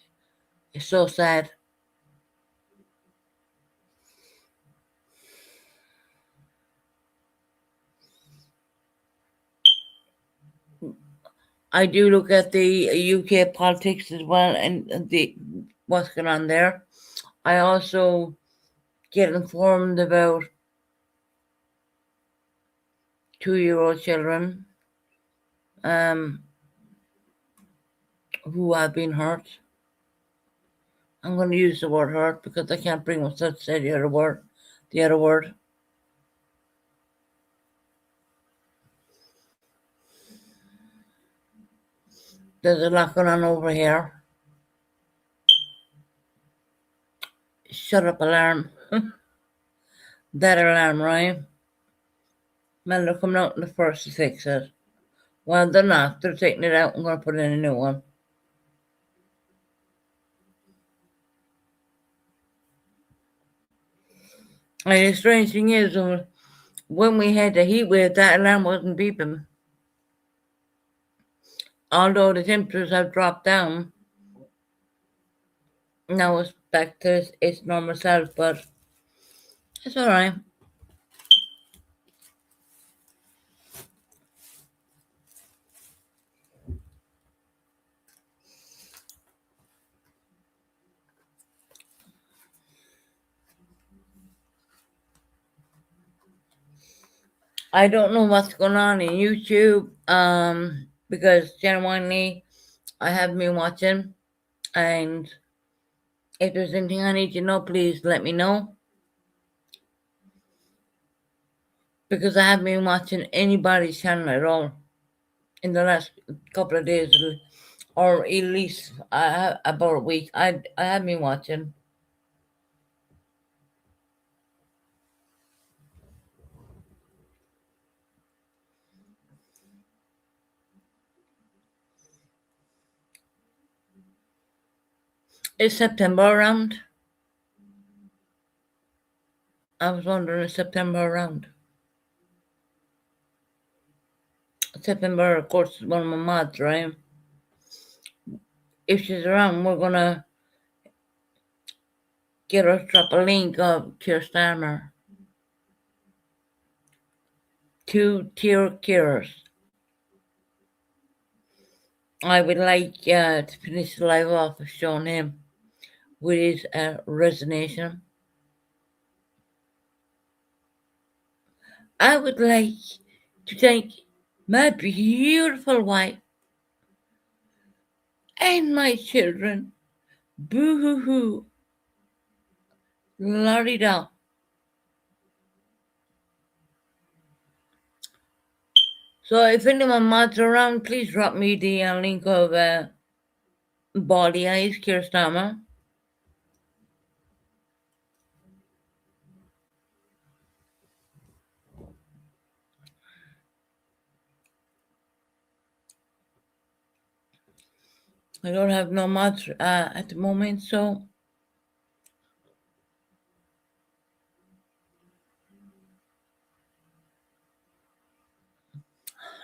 so sad. I do look at the UK politics as well and the what's going on there. I also get informed about 2-year-old children who have been hurt. I'm going to use the word hurt because I can't bring myself to say the other word. There's a lot going on over here. Shut up, alarm. That alarm, right? Man, they're coming out in the first to fix it. Well, they're not. They're taking it out and going to put in a new one. And the strange thing is, when we had the heat wave, that alarm wasn't beeping. Although the temperatures have dropped down, now it's back to its normal self, but it's all right. I don't know what's going on in YouTube, because genuinely, I have been watching, and if there's anything I need to know, please let me know. Because I haven't been watching anybody's channel at all in the last couple of days, or at least about a week. I haven't been watching. Is September around? I was wondering, is September around? September, of course, is one of my mods, right? If she's around, we're gonna get her to drop a link of Keir Starmer. 2-tier cures. I would like to finish the live off of showing him with his resignation. I would like to thank my beautiful wife and my children. Boo hoo hoo. Lordy da. So if anyone mods around, please drop me the link of Body Eyes, Keir Starmer. I don't have no mods at the moment, so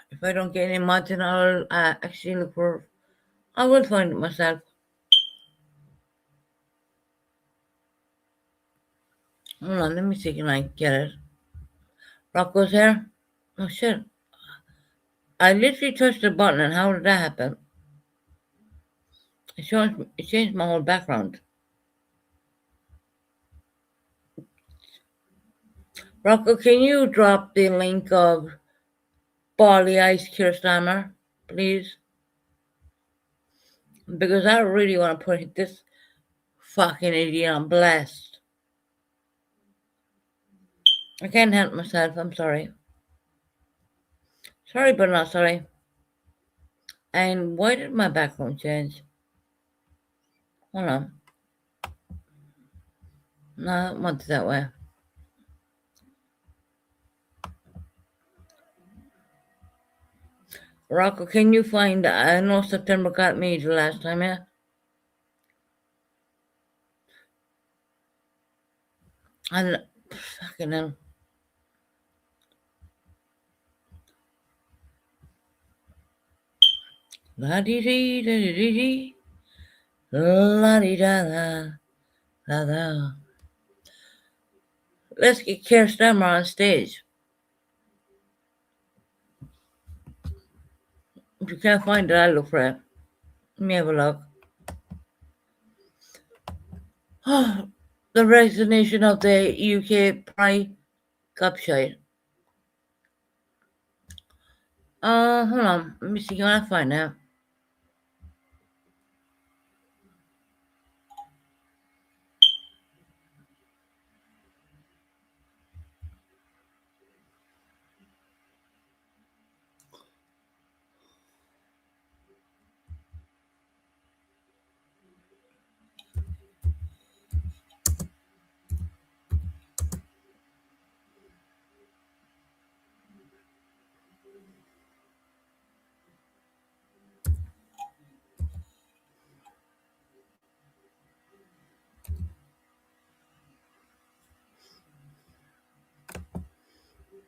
if I don't get any mods, then I'll actually look for. I will find it myself. Hold on, let me see can I get it. Rocco's here. Oh shit! I literally touched the button, and how did that happen? It changed my whole background. Rocco, can you drop the link of Bali Ice Keir Starmer, please? Because I really want to put this fucking idiot on blast. I can't help myself, I'm sorry. Sorry, but not sorry. And why did my background change? Hold on. No, I don't want it that way. Rocco, can you find? I know September got me the last time, yeah? And fucking hell. La dee dee da dee dee dee. La dee da da da da. Let's get Keir Starmer on stage. If you can't find it, I'll look for it. Let me have a look. The resignation of the UK Prime Cupshite. Hold on. Let me see. Can I find that?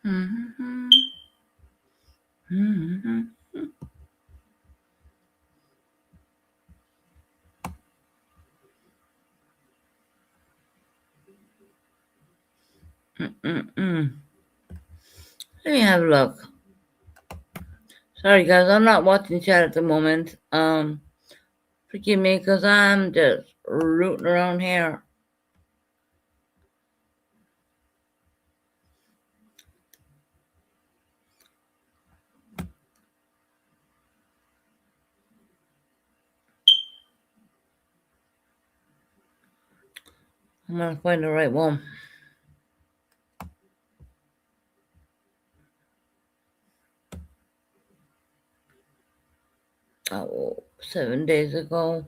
Mm-hmm. Mm-hmm. Mm-mm. Let me have a look. Sorry, guys. I'm not watching chat at the moment. Forgive me, because I'm just rooting around here. I'm gonna find the right one. Oh, 7 days ago.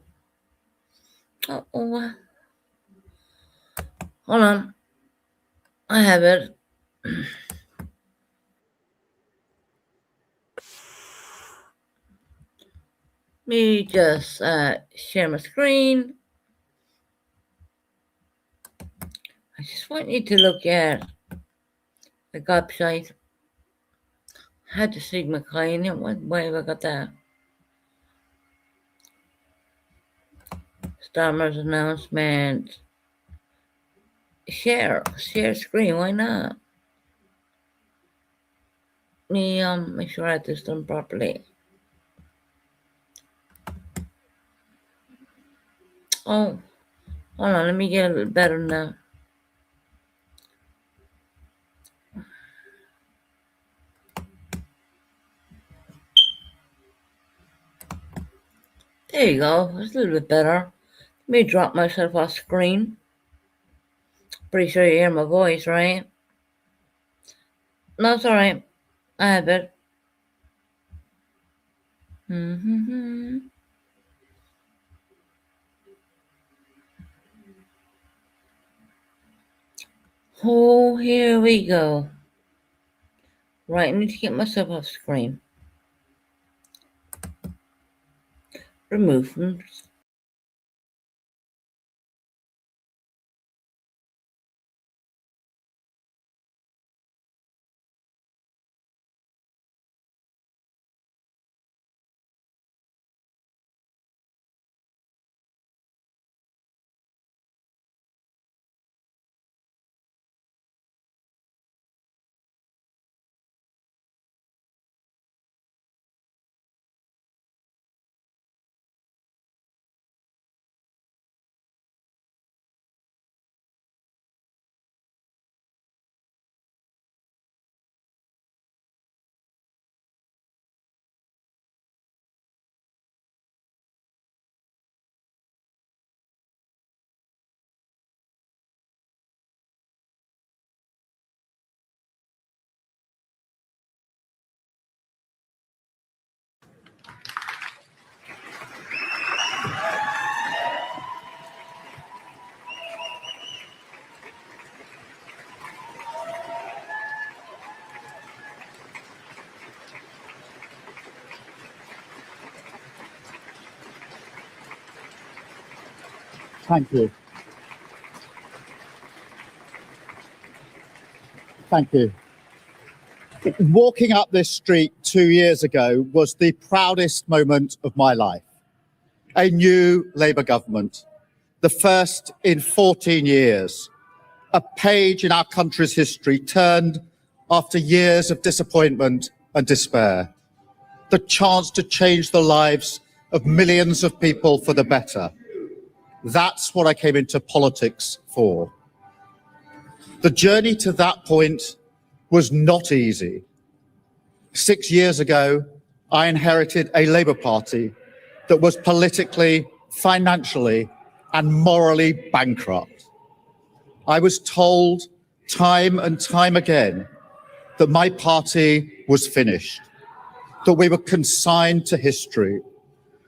Oh, hold on. I have it. Me just share my screen. I just want you to look at the website. I had to Sigma Klein. Why have I got that? Starmer's announcement. Share screen. Why not? Me make sure I have this done properly. Oh, hold on. Let me get a little better now. There you go. That's a little bit better. Let me drop myself off screen. Pretty sure you hear my voice, right? No, it's alright. I have it. Mm-hmm. Oh, here we go. Right, I need to get myself off screen. Remove from Thank you. Thank you. Walking up this street 2 years ago was the proudest moment of my life. A new Labour government, the first in 14 years, a page in our country's history turned after years of disappointment and despair. The chance to change the lives of millions of people for the better. That's what I came into politics for. The journey to that point was not easy. 6 years ago, I inherited a Labour Party that was politically, financially, and morally bankrupt. I was told time and time again that my party was finished, that we were consigned to history,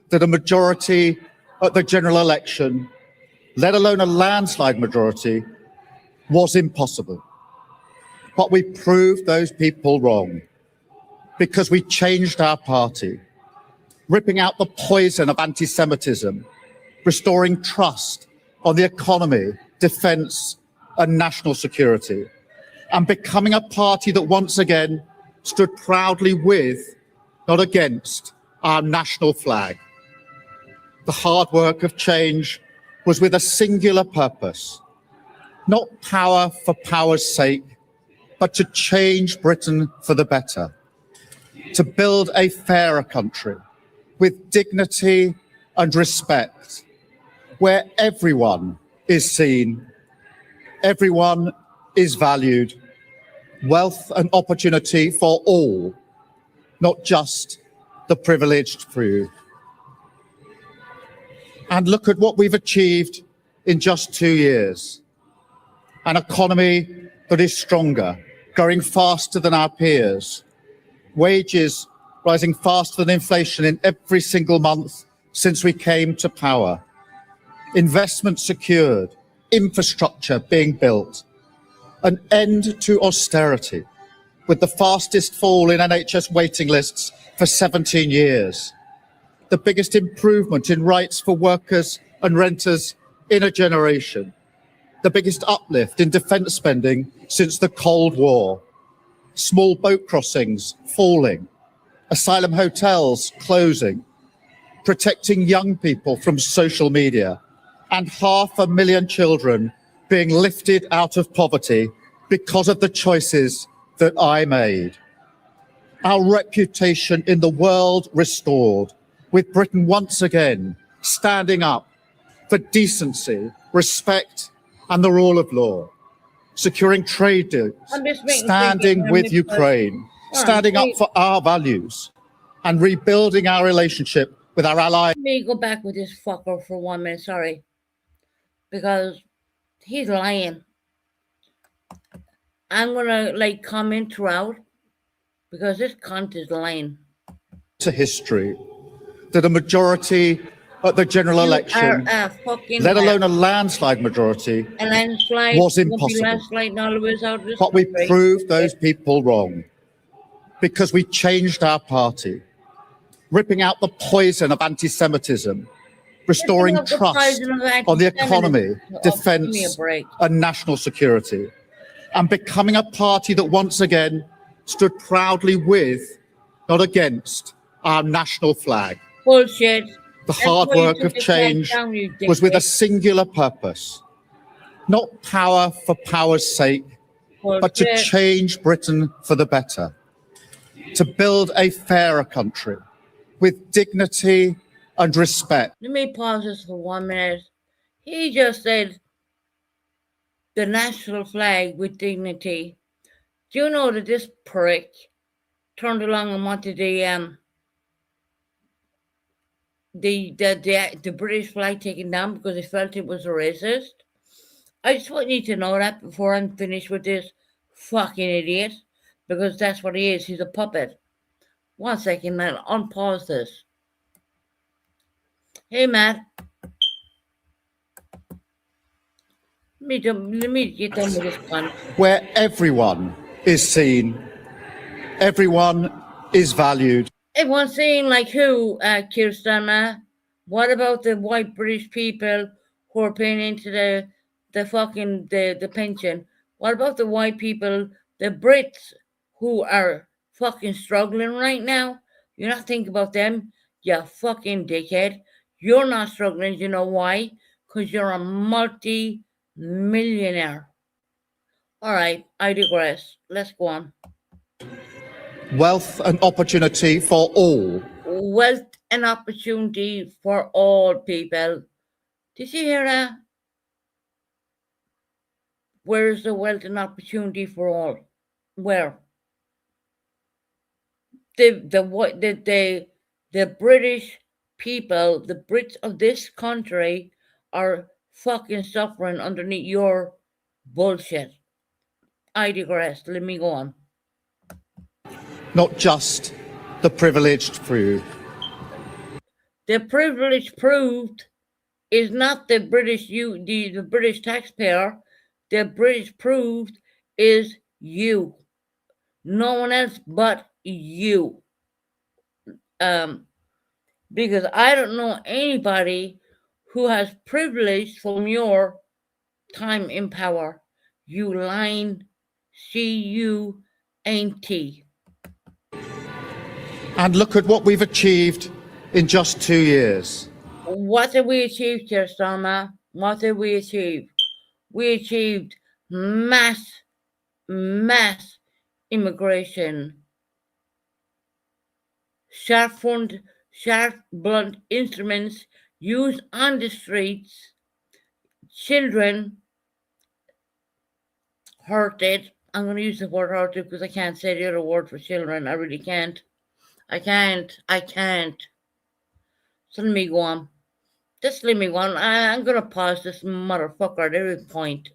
that a majority at the general election, let alone a landslide majority, was impossible. But we proved those people wrong because we changed our party, ripping out the poison of anti-Semitism, restoring trust on the economy, defence and national security, and becoming a party that once again stood proudly with, not against, our national flag. The hard work of change was with a singular purpose, not power for power's sake, but to change Britain for the better, to build a fairer country with dignity and respect, where everyone is seen, everyone is valued, wealth and opportunity for all, not just the privileged few. And look at what we've achieved in just 2 years. An economy that is stronger, growing faster than our peers, wages rising faster than inflation in every single month since we came to power, investment secured, infrastructure being built, an end to austerity, with the fastest fall in NHS waiting lists for 17 years, the biggest improvement in rights for workers and renters in a generation, the biggest uplift in defence spending since the Cold War, small boat crossings falling, asylum hotels closing, protecting young people from social media, and 500,000 children being lifted out of poverty because of the choices that I made. Our reputation in the world restored, with Britain once again standing up for decency, respect, and the rule of law, securing trade deals, standing with Ukraine, standing up for our values, and rebuilding our relationship with our allies. Let me go back with this fucker for 1 minute, sorry. Because he's lying. I'm gonna comment throughout because this cunt is lying. To history that a majority at the general election, let alone a landslide majority, was impossible. But we proved those people wrong because we changed our party, ripping out the poison of anti-Semitism, restoring trust on the economy, defence and national security, and becoming a party that once again stood proudly with, not against, our national flag. Bullshit. The hard work of change was with a singular purpose, not power for power's sake, but to change Britain for the better, to build a fairer country with dignity and respect. Let me pause this for 1 minute. He just said the national flag with dignity. Do you know that this prick turned along and wanted the British flag taken down because he felt it was a racist? I just want you to know that before I'm finished with this fucking idiot, because that's what he is. He's a puppet. 1 second, man. Unpause this. Hey, Matt. Let me get done with this one. Where everyone is seen, everyone is valued. Everyone's saying who, Keir Starmer? What about the white British people who are paying into the pension? What about the white people, the Brits who are fucking struggling right now? You're not thinking about them, you fucking dickhead. You're not struggling, you know why? Because you're a multi-millionaire. Alright, I digress. Let's go on. Wealth and opportunity for all. Wealth and opportunity for all people. Did you hear that? Where's the wealth and opportunity for all? Where? The British people, the Brits of this country, are fucking suffering underneath your bullshit. I digress. Let me go on. Not just the privileged few. The privilege proved is not the the British taxpayer. The British proved is you. No one else but you. Because I don't know anybody who has privilege from your time in power. You lying CUNT. And look at what we've achieved in just 2 years. What did we achieve, Keir Starmer? What did we achieve? We achieved mass immigration. Sharp, blunt instruments used on the streets. Children hurted. I'm going to use the word hurted because I can't say the other word for children. I really can't. I can't. So let me go on. Just let me go on. I'm going to pause this motherfucker at every point.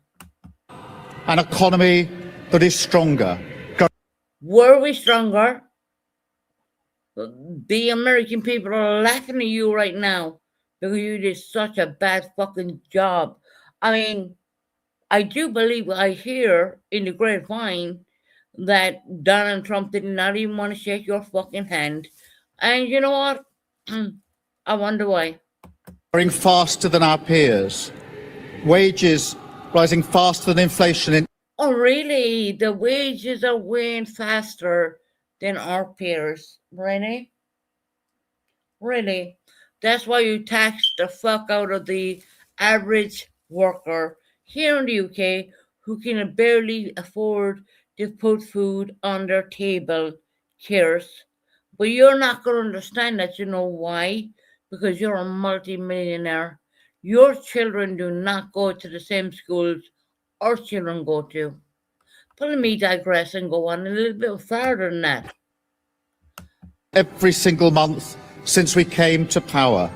An economy that is stronger. Were we stronger? The American people are laughing at you right now because you did such a bad fucking job. I mean, I do believe I hear in the grapevine that Donald Trump did not even want to shake your fucking hand. And you know what? I wonder why. Growing faster than our peers. Wages rising faster than inflation. Oh, really? The wages are way faster than our peers. Really? Really? That's why you tax the fuck out of the average worker here in the UK who can barely afford to put food on their table, Kirs. But you're not going to understand that. You know why? Because you're a multi-millionaire. Your children do not go to the same schools our children go to. But let me digress and go on a little bit further than that. Every single month since we came to power.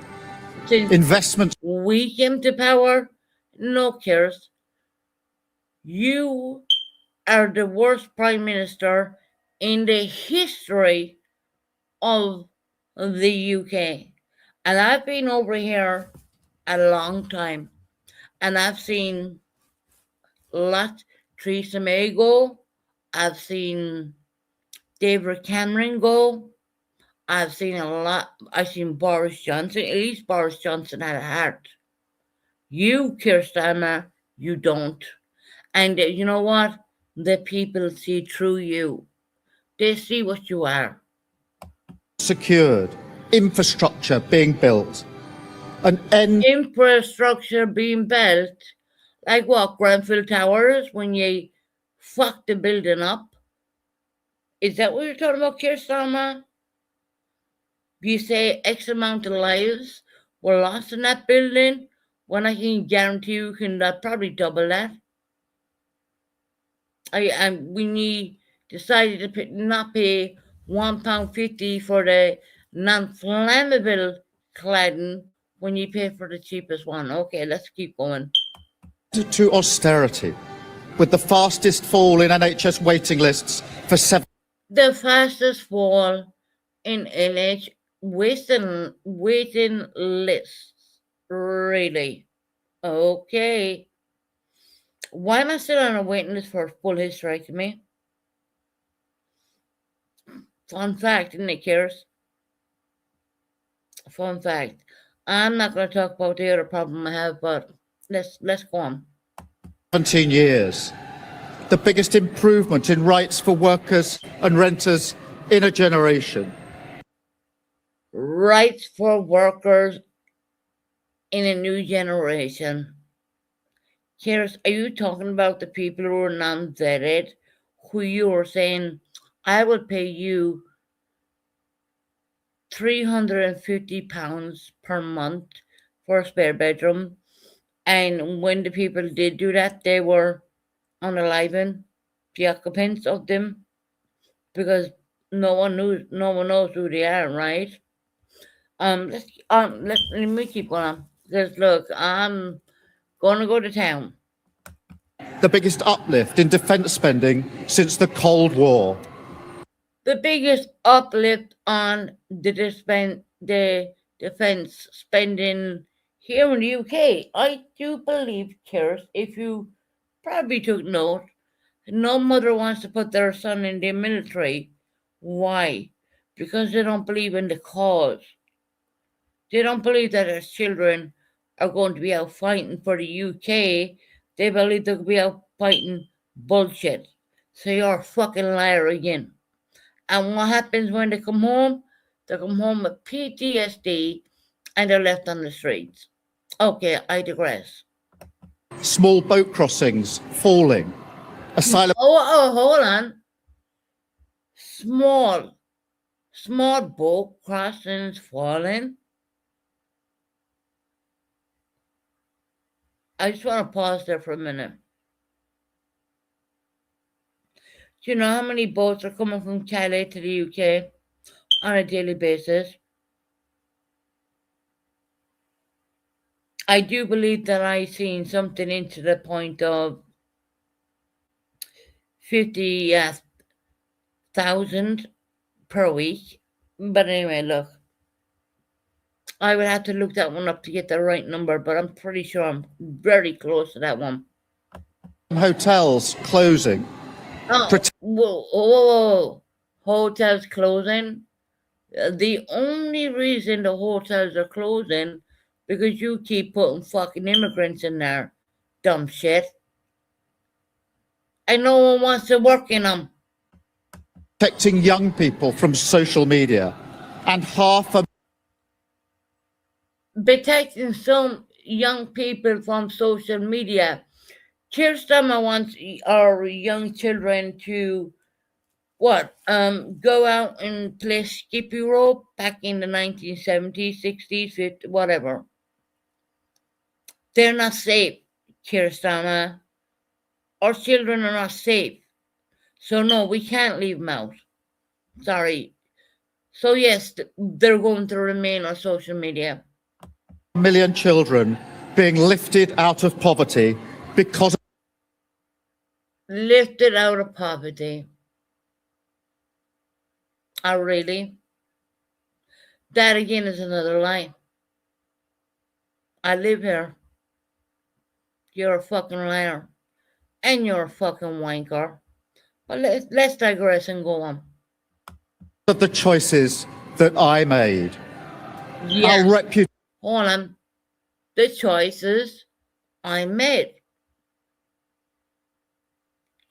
Since investment. We came to power, no cares. You are the worst prime minister in the history of the UK. And I've been over here a long time. And I've seen lots. Theresa May go. I've seen David Cameron go. I've seen a lot. I've seen Boris Johnson. At least Boris Johnson had a heart. You, Keir Starmer, you don't. And you know what? The people see through you. They see what you are. Secured. Infrastructure being built. An end. Infrastructure being built. Like what? Grenfell Towers when you fuck the building up? Is that what you're talking about, Keir Starmer? You say X amount of lives were lost in that building when I can guarantee you can probably double that. When you decided to not pay £1.50 for the non-flammable cladding when you pay for the cheapest one. Okay, let's keep going. To austerity, with the fastest fall in NHS waiting lists for 7. The fastest fall in NHS waiting lists. Really? Okay. Why am I still on a waiting list for a full hysterectomy? Fun fact, isn't it, Kirs? Fun fact. I'm not going to talk about the other problem I have, but let's go on. 17 years. The biggest improvement in rights for workers and renters in a generation. Rights for workers in a new generation. Here's, are you talking about the people who are non-vetted, who you are saying, I will pay you £350 per month for a spare bedroom, and when the people did do that, they were unaliving the occupants of them because no one knows who they are, right? Let me keep going on. Because look, I'm gonna go to town. The biggest uplift in defence spending since the Cold War. The biggest uplift on the defence spending here in the UK. I do believe, Kirs, if you probably took note, no mother wants to put their son in the military. Why? Because they don't believe in the cause. They don't believe that their children are going to be out fighting for the UK. They believe they'll be out fighting bullshit. So you're a fucking liar again. And what happens when they come home? They come home with PTSD and they're left on the streets. Okay, I digress. Small boat crossings falling. Asylum. Oh, hold on. Small boat crossings falling. I just want to pause there for a minute. Do you know how many boats are coming from Calais to the UK on a daily basis? I do believe that I've seen something into the point of 50,000 per week. But anyway, look, I would have to look that one up to get the right number, but I'm pretty sure I'm very close to that one. Hotels closing. Oh, whoa. Hotels closing. The only reason the hotels are closing because you keep putting fucking immigrants in there. Dumb shit. And no one wants to work in them. Protecting young people from social media. And protecting some young people from social media. Keir Starmer wants our young children to go out and play skippy rope back in the 1970s, 60s, 50s, whatever. They're not safe, Keir Starmer. Our children are not safe. So no, we can't leave them out. Sorry. So yes, they're going to remain on social media. 1 million children being lifted out of poverty because lifted out of poverty. Oh, really? That again is another lie. I live here. You're a fucking liar. And you're a fucking wanker. But let's digress and go on. Of the choices that I made. Yes. Our reputation. Hold on. The choices I made.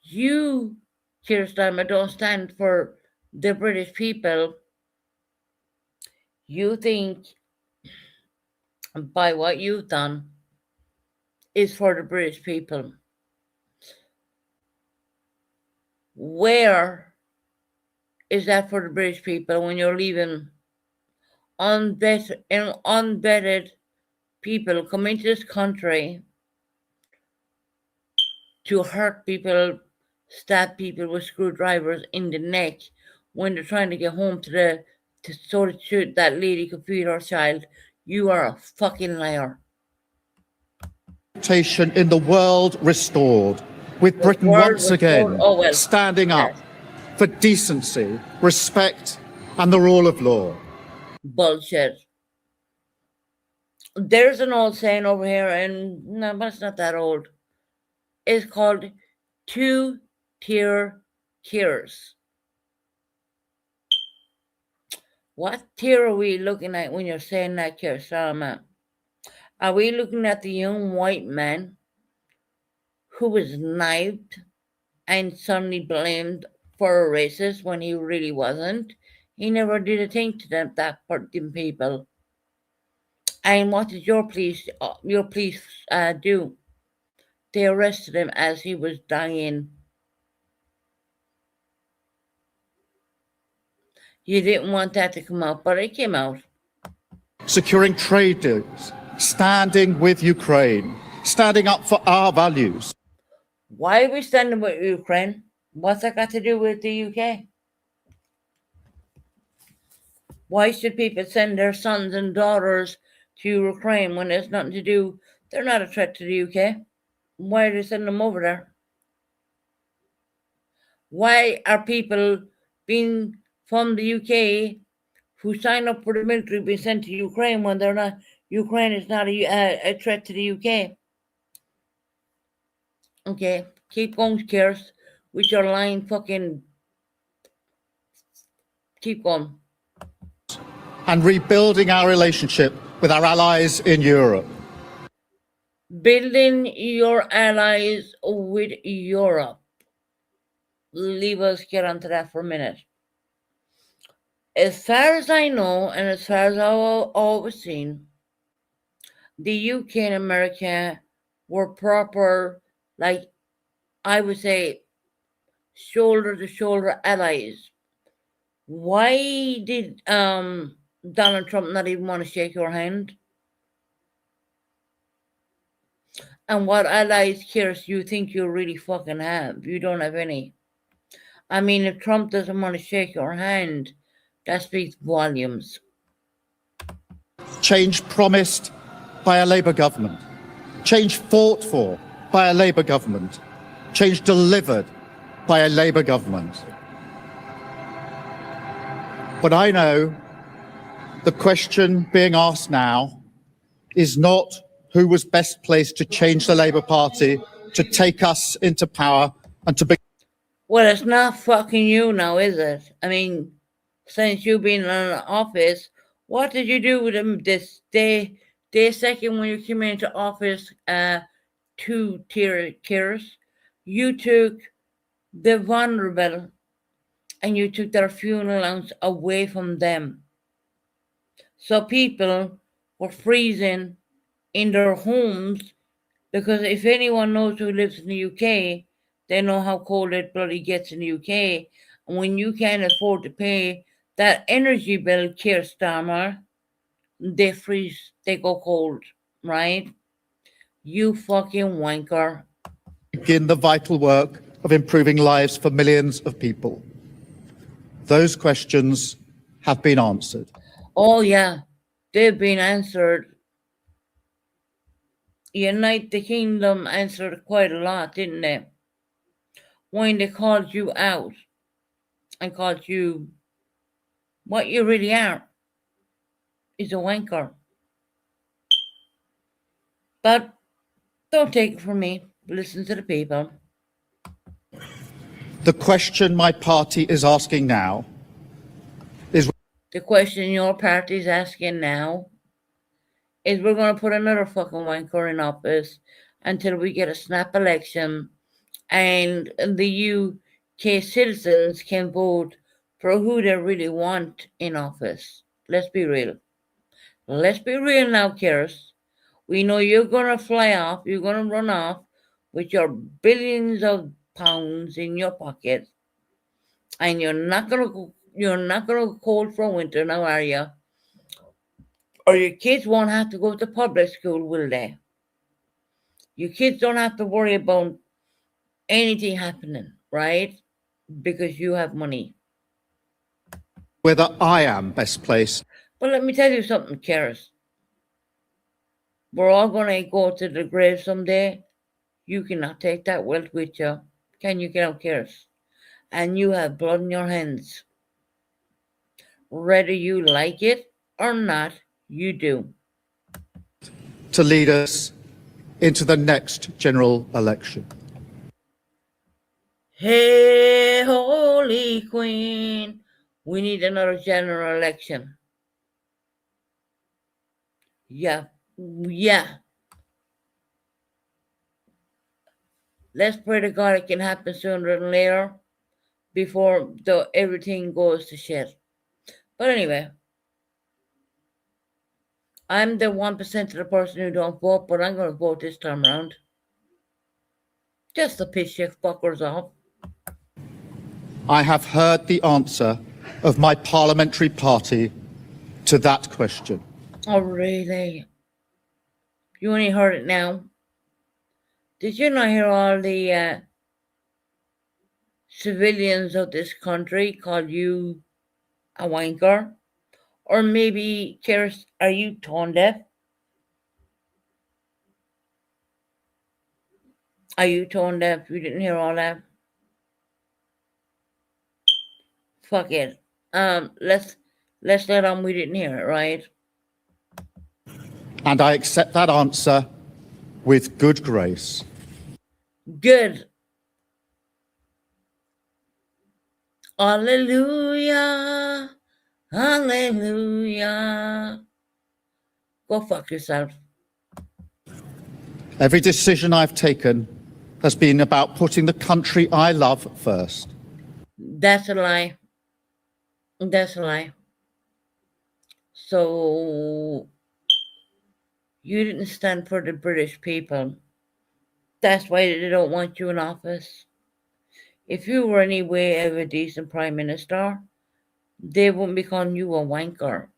You, Keir Starmer, don't stand for the British people. You think by what you've done is for the British people. Where is that for the British people when you're leaving unvetted people come into this country to hurt people, stab people with screwdrivers in the neck when they're trying to get home to so that lady could feed her child? You are a fucking liar. In the world restored, with Britain once again standing up for decency, respect, and the rule of law. Bullshit. There's an old saying over here, and no, but it's not that old. It's called two-tier tiers. What tier are we looking at when you're saying that, Keir Starmer? Are we looking at the young white man who was knifed and suddenly blamed for a racist when he really wasn't? He never did a thing to them people. And what did your police do? They arrested him as he was dying. You didn't want that to come out, but it came out. Securing trade deals, standing with Ukraine, standing up for our values. Why are we standing with Ukraine? What's that got to do with the UK? Why should people send their sons and daughters to Ukraine when there's nothing to do? They're not a threat to the UK. Why are they sending them over there? Why are people being from the UK who sign up for the military being sent to Ukraine when they're not? Ukraine is not a threat to the UK. Okay, keep going, Kiers, with your line fucking. Keep going. And rebuilding our relationship with our allies in Europe. Building your allies with Europe. Leave us get onto that for a minute. As far as I know, and as far as I've always seen, the UK and America were proper, like I would say, shoulder to shoulder allies. Why did Donald Trump not even want to shake your hand? And what allies, Kiers, you think you really fucking have? You don't have any. I mean, if Trump doesn't want to shake your hand, that speaks volumes. Change promised by a Labour government. Change fought for by a Labour government. Change delivered by a Labour government. But I know the question being asked now is not who was best placed to change the Labour Party, to take us into power and to be. Well, it's not fucking you now, is it? I mean, since you've been in office, what did you do with them this day second when you came into office, 2 tiers? You took the vulnerable and you took their funeral allowance away from them. So people were freezing in their homes, because if anyone knows who lives in the UK, they know how cold it bloody gets in the UK. And when you can't afford to pay that energy bill, Keir Starmer, they freeze, they go cold, right? You fucking wanker. Begin the vital work of improving lives for millions of people. Those questions have been answered. Oh yeah, they've been answered. Unite the Kingdom answered quite a lot, didn't they? When they called you out and called you what you really are is a wanker. But don't take it from me. Listen to the people. The question my party is asking now is. The question your party is asking now is, we're going to put another fucking wanker in office until we get a snap election and the UK citizens can vote for who they really want in office. Let's be real. Let's be real now, Kiers. We know you're going to fly off. You're going to run off with your billions of pounds in your pocket. And you're not going to go cold for winter now, are you? Or your kids won't have to go to public school, will they? Your kids don't have to worry about anything happening, right? Because you have money. Whether I am best placed. But let me tell you something, Karis. We're all going to go to the grave someday. You cannot take that wealth with you. Can you, get out, Karis? And you have blood in your hands. Whether you like it or not, you do. To lead us into the next general election. Hey, Holy Queen, we need another general election. Yeah, Yeah. Let's pray to God it can happen sooner than later before everything goes to shit. But anyway, I'm the 1% of the person who don't vote, but I'm going to vote this time around. Just to piss you fuckers off. I have heard the answer of my parliamentary party to that question. Oh, really? You only heard it now? Did you not hear all the civilians of this country call you a wanker? Or maybe, Kiris, are you tone deaf? Are you tone deaf? You didn't hear all that? Fuck it. Let's let on we didn't hear it, right? And I accept that answer with good grace. Good. Hallelujah. Hallelujah. Go fuck yourself. Every decision I've taken has been about putting the country I love first. That's a lie. That's a lie. So you didn't stand for the British people. That's why they don't want you in office. If you were any way of a decent prime minister, they wouldn't be calling you a wanker.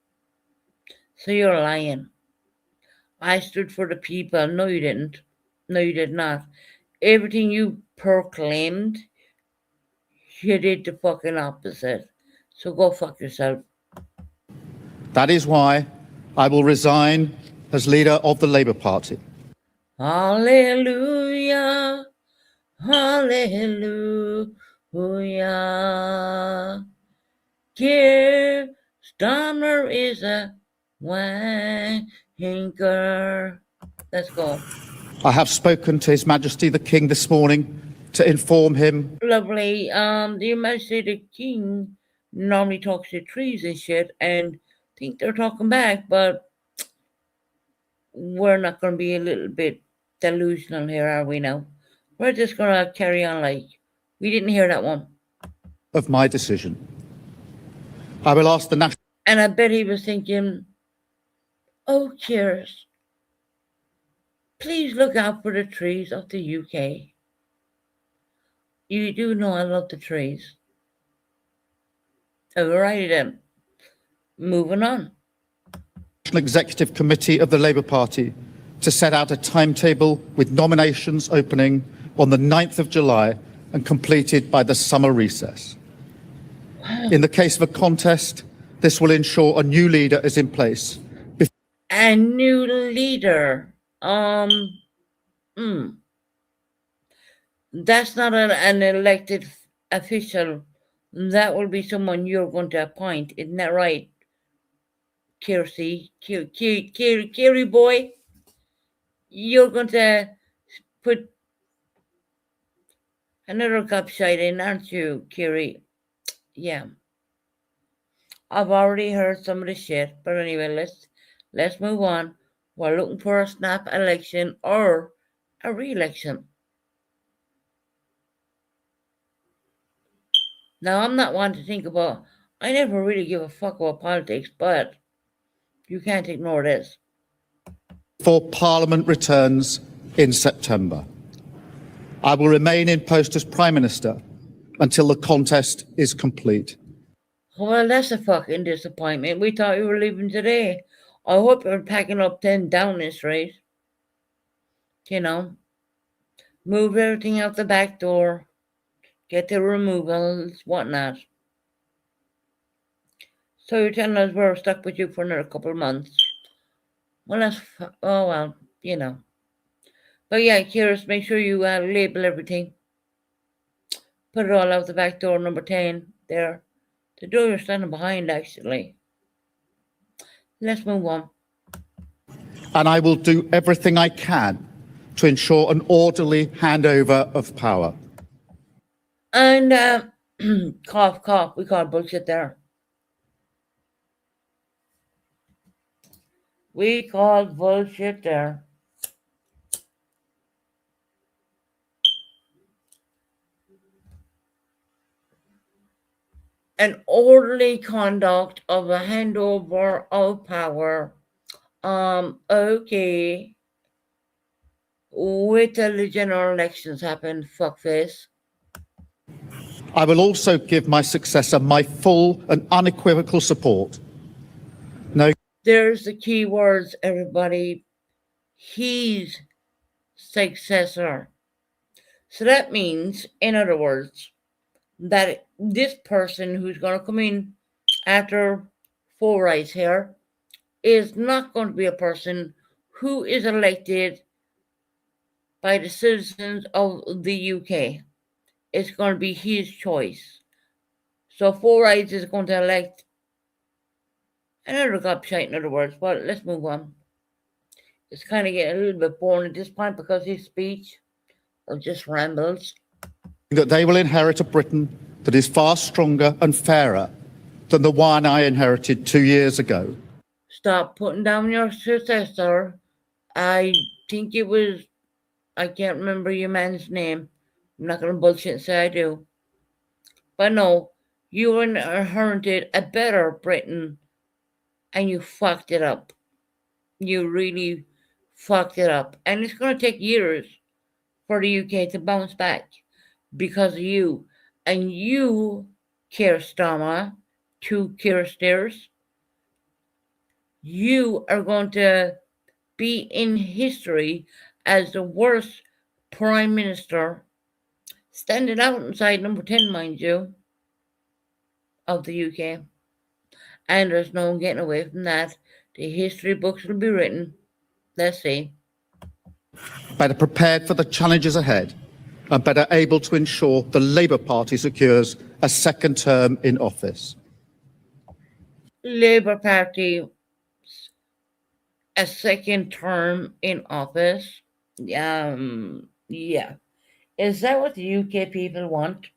So you're lying. I stood for the people. No, you didn't. No, you did not. Everything you proclaimed, you did the fucking opposite. So go fuck yourself. That is why I will resign as leader of the Labour Party. Hallelujah. Hallelujah. Keir Starmer is a wanker. Let's go. I have spoken to His Majesty the King this morning to inform him. Lovely. Your Majesty the King normally talks to trees and shit and think they're talking back, but we're not going to be a little bit delusional here, are we now? We're just going to carry on like we didn't hear that one. Of my decision. I will ask the national. And I bet he was thinking, oh, cheers. Please look out for the trees of the UK. You do know I love the trees. Alrighty then. Moving on. National Executive Committee of the Labour Party to set out a timetable with nominations opening on the 9th of July and completed by the summer recess. In the case of a contest, this will ensure a new leader is in place. A new leader. That's not an elected official. That will be someone you're going to appoint. Isn't that right? Kiersey boy, you're going to put another gobshite in, aren't you, Kiri? Yeah. I've already heard some of the shit, but anyway, let's move on. We're looking for a snap election or a re-election. Now, I'm not one to think about. I never really give a fuck about politics, but you can't ignore this. Before Parliament returns in September. I will remain in post as Prime Minister until the contest is complete. Well, that's a fucking disappointment. We thought you were leaving today. I hope you're packing up 10 Downing Street. You know, move everything out the back door, get the removals, whatnot. So you're telling us we're stuck with you for another couple of months. Well, oh well, you know. But yeah, curious, make sure you label everything. Put it all out the back door, number 10, there. The door you're standing behind, actually. Let's move on. And I will do everything I can to ensure an orderly handover of power. And cough, cough, we call bullshit there. We called bullshit there. An orderly conduct of a handover of power. Okay. Wait till the general elections happen, fuckface. I will also give my successor my full and unequivocal support. No There's the key words, everybody. He's successor. So that means, in other words, that this person who's going to come in after Four Eyes here is not going to be a person who is elected by the citizens of the UK. It's going to be his choice. So Four Eyes is going to elect another gobshite, in other words. But let's move on. It's kind of getting a little bit boring at this point because his speech or just rambles. that they will inherit a Britain that is far stronger and fairer than the one I inherited 2 years ago. Stop putting down your successor. I think it was, I can't remember your man's name. I'm not going to bullshit and say I do. But no, you inherited a better Britain and you fucked it up. You really fucked it up. And it's going to take years for the UK to bounce back because of you. And you, Keir Starmer, to Keir Stairs, you are going to be in history as the worst Prime Minister, standing out inside number 10, mind you, of the UK. And there's no getting away from that. The history books will be written. Let's see. Better prepared for the challenges ahead and better able to ensure the Labour Party secures a second term in office. Labour Party, a second term in office. Yeah. Is that what the UK people want?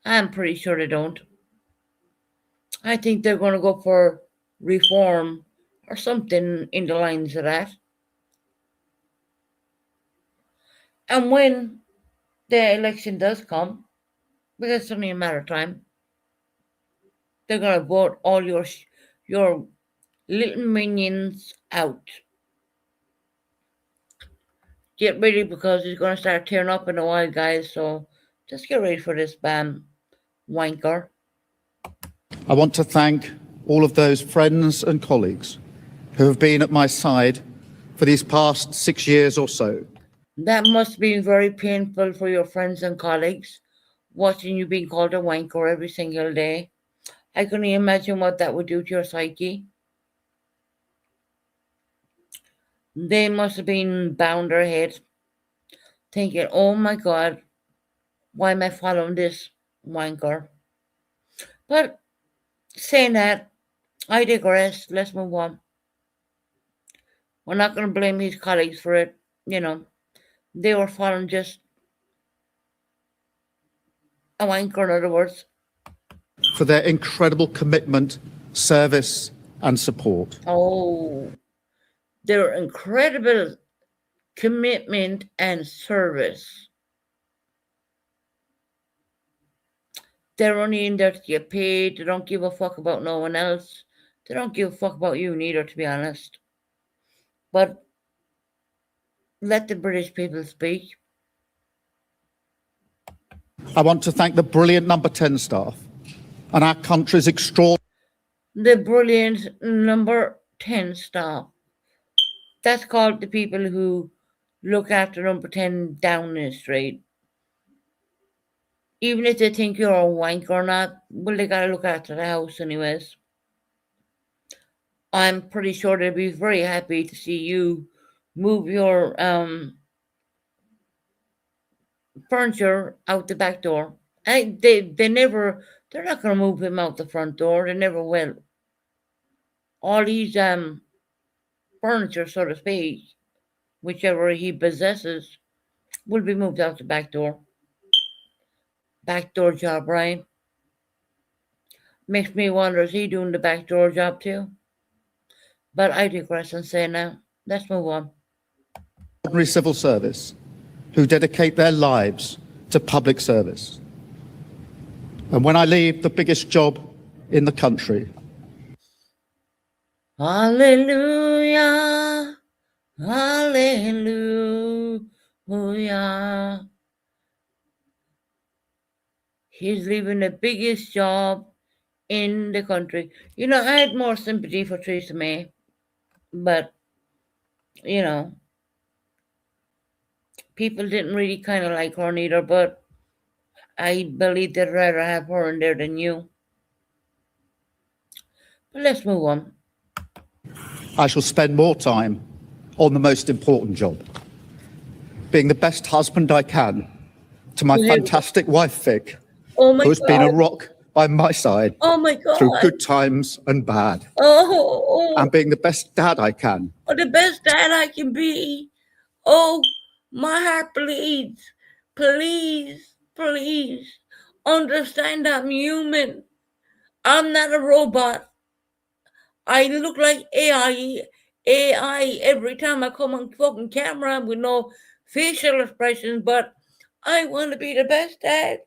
I'm pretty sure they don't. I think they're going to go for reform or something in the lines of that. And when the election does come, because it's only a matter of time, they're going to vote all your little minions out. Get ready because it's going to start tearing up in a while, guys. So just get ready for this wanker. I want to thank all of those friends and colleagues who have been at my side for these past 6 years or so. That must be very painful for your friends and colleagues, watching you being called a wanker every single day. I can imagine what that would do to your psyche. They must have been bound their head, thinking, oh my God, why am I following this wanker? But saying that, I digress. Let's move on. We're not going to blame his colleagues for it. You know, they were following just a wanker, in other words. For their incredible commitment, service, and support. Oh, their incredible commitment and service. They're only in there to get paid. They don't give a fuck about no one else. They don't give a fuck about you neither, to be honest. But let the British people speak. I want to thank the brilliant Number 10 staff and our country's extraordinary. The brilliant Number 10 staff. That's called the people who look after Number 10 Downing Street. Even if they think you're a wank or not, well, they gotta look after the house anyways. I'm pretty sure they'd be very happy to see you move your furniture out the back door. And they're not gonna move him out the front door. They never will. All these furniture, so to speak, whichever he possesses, will be moved out the back door. Back door job, right? Makes me wonder, is he doing the back door job too? But I digress and say now, let's move on. Ordinary civil service who dedicate their lives to public service. And when I leave the biggest job in the country, Hallelujah, hallelujah. He's leaving the biggest job in the country. You know, I had more sympathy for Theresa May, but, you know, people didn't really kind of like her neither, but I believe they'd rather have her in there than you. But let's move on. I shall spend more time on the most important job, being the best husband I can to my fantastic wife, Vic, Oh my who's God. been a rock by my side Oh my God. through good times and bad, Oh, and being the best dad I can. oh, the best dad I can be. Oh, my heart bleeds. Please, please understand I'm human. I'm not a robot. I look like AI every time I come on fucking camera with no facial expressions, but I want to be the best dad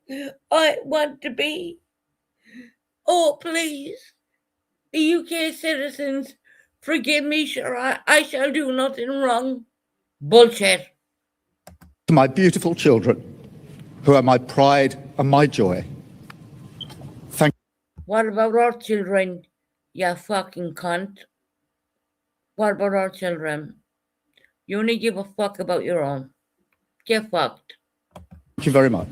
I want to be. Oh, please. The UK citizens, forgive me, sure, I shall do nothing wrong. Bullshit. To my beautiful children, who are my pride and my joy, thank What about our children, you fucking cunt? What about our children? You only give a fuck about your own. Get fucked. you very much.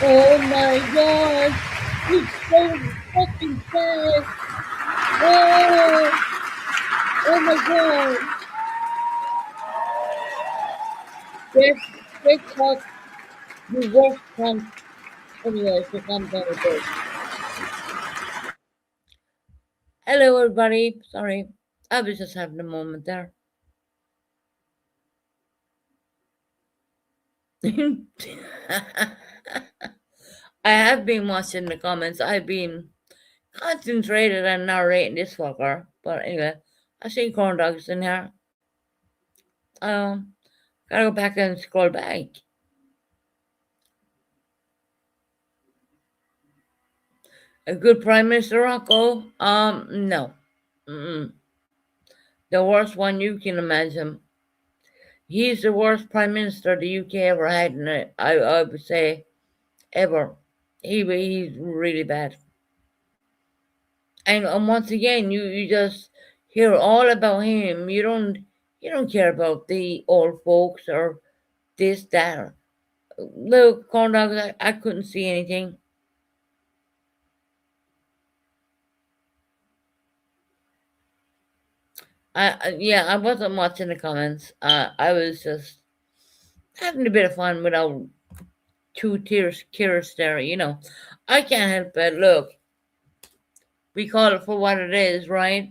Oh my God! It's so fucking fast! Oh my God! Get fucked. You worst cunt. Anyway, so I'm gonna go. Hello, everybody. Sorry, I was just having a moment there. I have been watching the comments. I've been concentrated on narrating this fucker. But anyway, I see corn dogs in here. Gotta go back and scroll back. A good Prime Minister, Rocco? No. Mm-mm. The worst one you can imagine. He's the worst Prime Minister the UK ever had, and I would say ever. He's really bad. And once again, you just hear all about him. You don't care about the old folks or this, that. Look, corn dogs, I couldn't see anything. I wasn't watching the comments. I was just having a bit of fun without two tears there, you know. I can't help it. Look, we call it for what it is, right?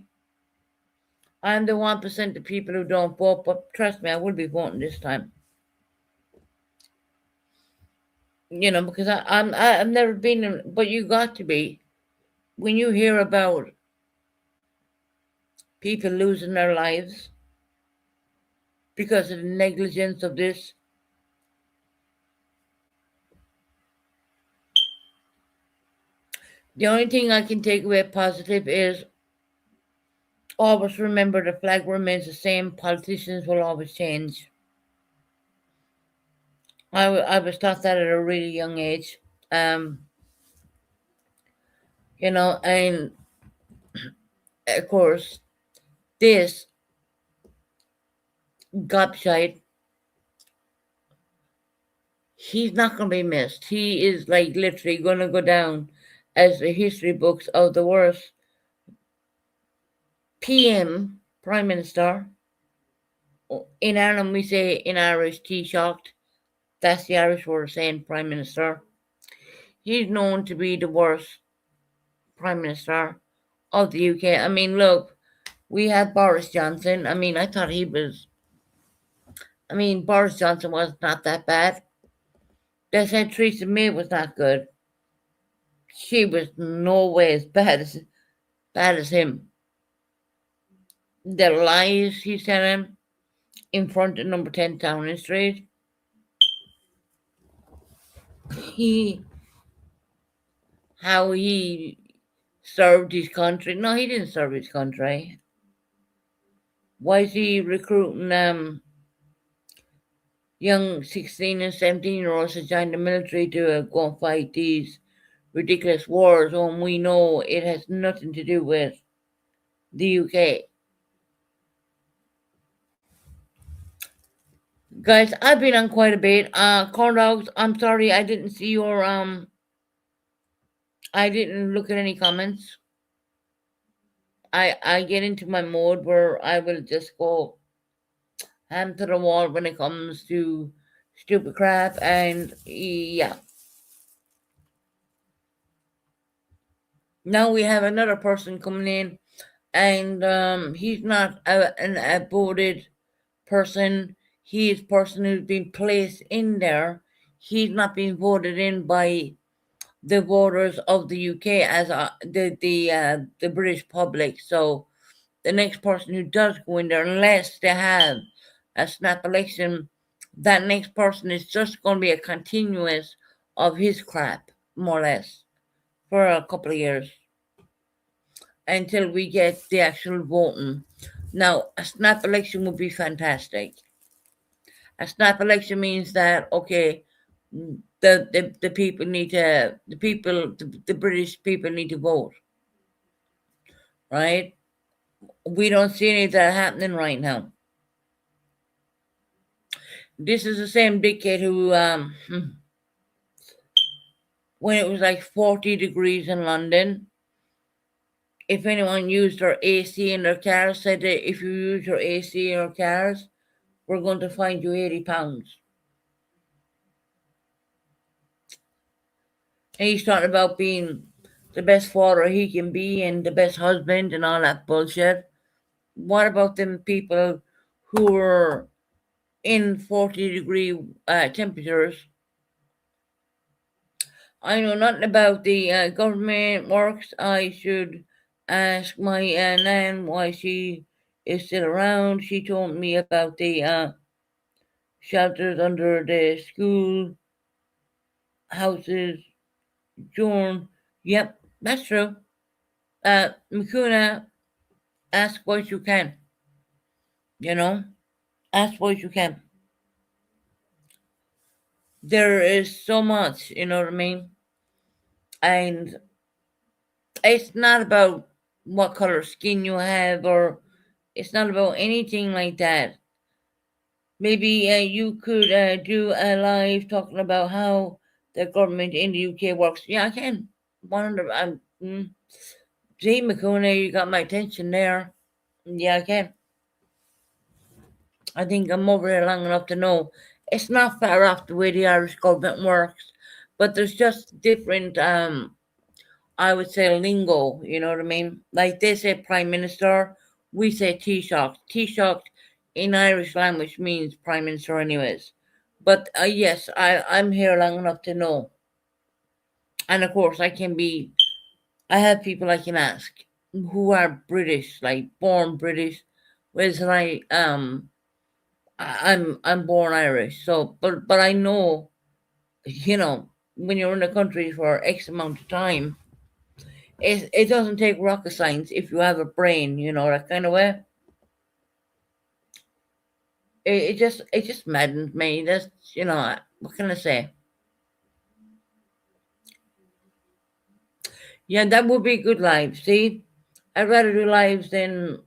I'm the 1% of people who don't vote, but trust me, I will be voting this time. You know, because I've never been in, but you got to be. When you hear about people losing their lives because of the negligence of this, the only thing I can take away positive is always remember the flag remains the same. Politicians will always change. I was taught that at a really young age. You know, and of course, this gobshite, he's not going to be missed. He is like literally going to go down as the history books of the worst PM, Prime Minister. In Ireland, we say in Irish, Taoiseach. That's the Irish word of saying Prime Minister. He's known to be the worst Prime Minister of the UK. I mean, look, we had Boris Johnson. I mean, I thought he was I mean, Boris Johnson was not that bad. They said Theresa May was not good. She was no way as bad as him. The lies he said him in front of number 10 Downing Street. How he served his country. No, he didn't serve his country. Why is he recruiting young 16 and 17-year-olds to join the military to go and fight these ridiculous wars when we know it has nothing to do with the UK? Guys, I've been on quite a bit. Corn dogs, I'm sorry I didn't see your I didn't look at any comments. I get into my mode where I will just go hand to the wall when it comes to stupid crap, and yeah. Now we have another person coming in, and he's not a voted person. He is person who's been placed in there. He's not being voted in by the voters of the UK as the British public. So the next person who does go in there, unless they have a snap election, that next person is just going to be a continuous of his crap, more or less, for a couple of years until we get the actual voting. Now, a snap election would be fantastic. A snap election means that, okay, the people need to, the British people need to vote, right? We don't see any of that happening right now. This is the same dickhead who, when it was like 40 degrees in London, if anyone used their AC in their cars, said that if you use your AC in your cars, we're going to fine you £80. And he's talking about being the best father he can be and the best husband and all that bullshit. What about them people who are in 40-degree temperatures? I know nothing about the government works. I should ask my nan why she is still around. She told me about the shelters under the school houses. Jorn, yep, that's true. Makuna, ask what you can. You know, ask what you can. There is so much, you know what I mean? And it's not about what color skin you have, or it's not about anything like that. Maybe you could do a live talking about how the government in the UK works. Yeah, I can. 100. See, Makuna, you got my attention there. Yeah, I can. I think I'm over here long enough to know it's not far off the way the Irish government works, but there's just different, I would say, lingo, you know what I mean? Like they say Prime Minister, we say Taoiseach. Taoiseach in Irish language means Prime Minister anyways. But yes, I'm here long enough to know. And of course, I have people I can ask who are British, like born British, whereas I'm born Irish, so but I know, you know, when you're in the country for X amount of time, it doesn't take rocket science if you have a brain, you know, that kind of way. It just maddens me. That's, you know, what can I say? Yeah, that would be good live. See, I'd rather do lives than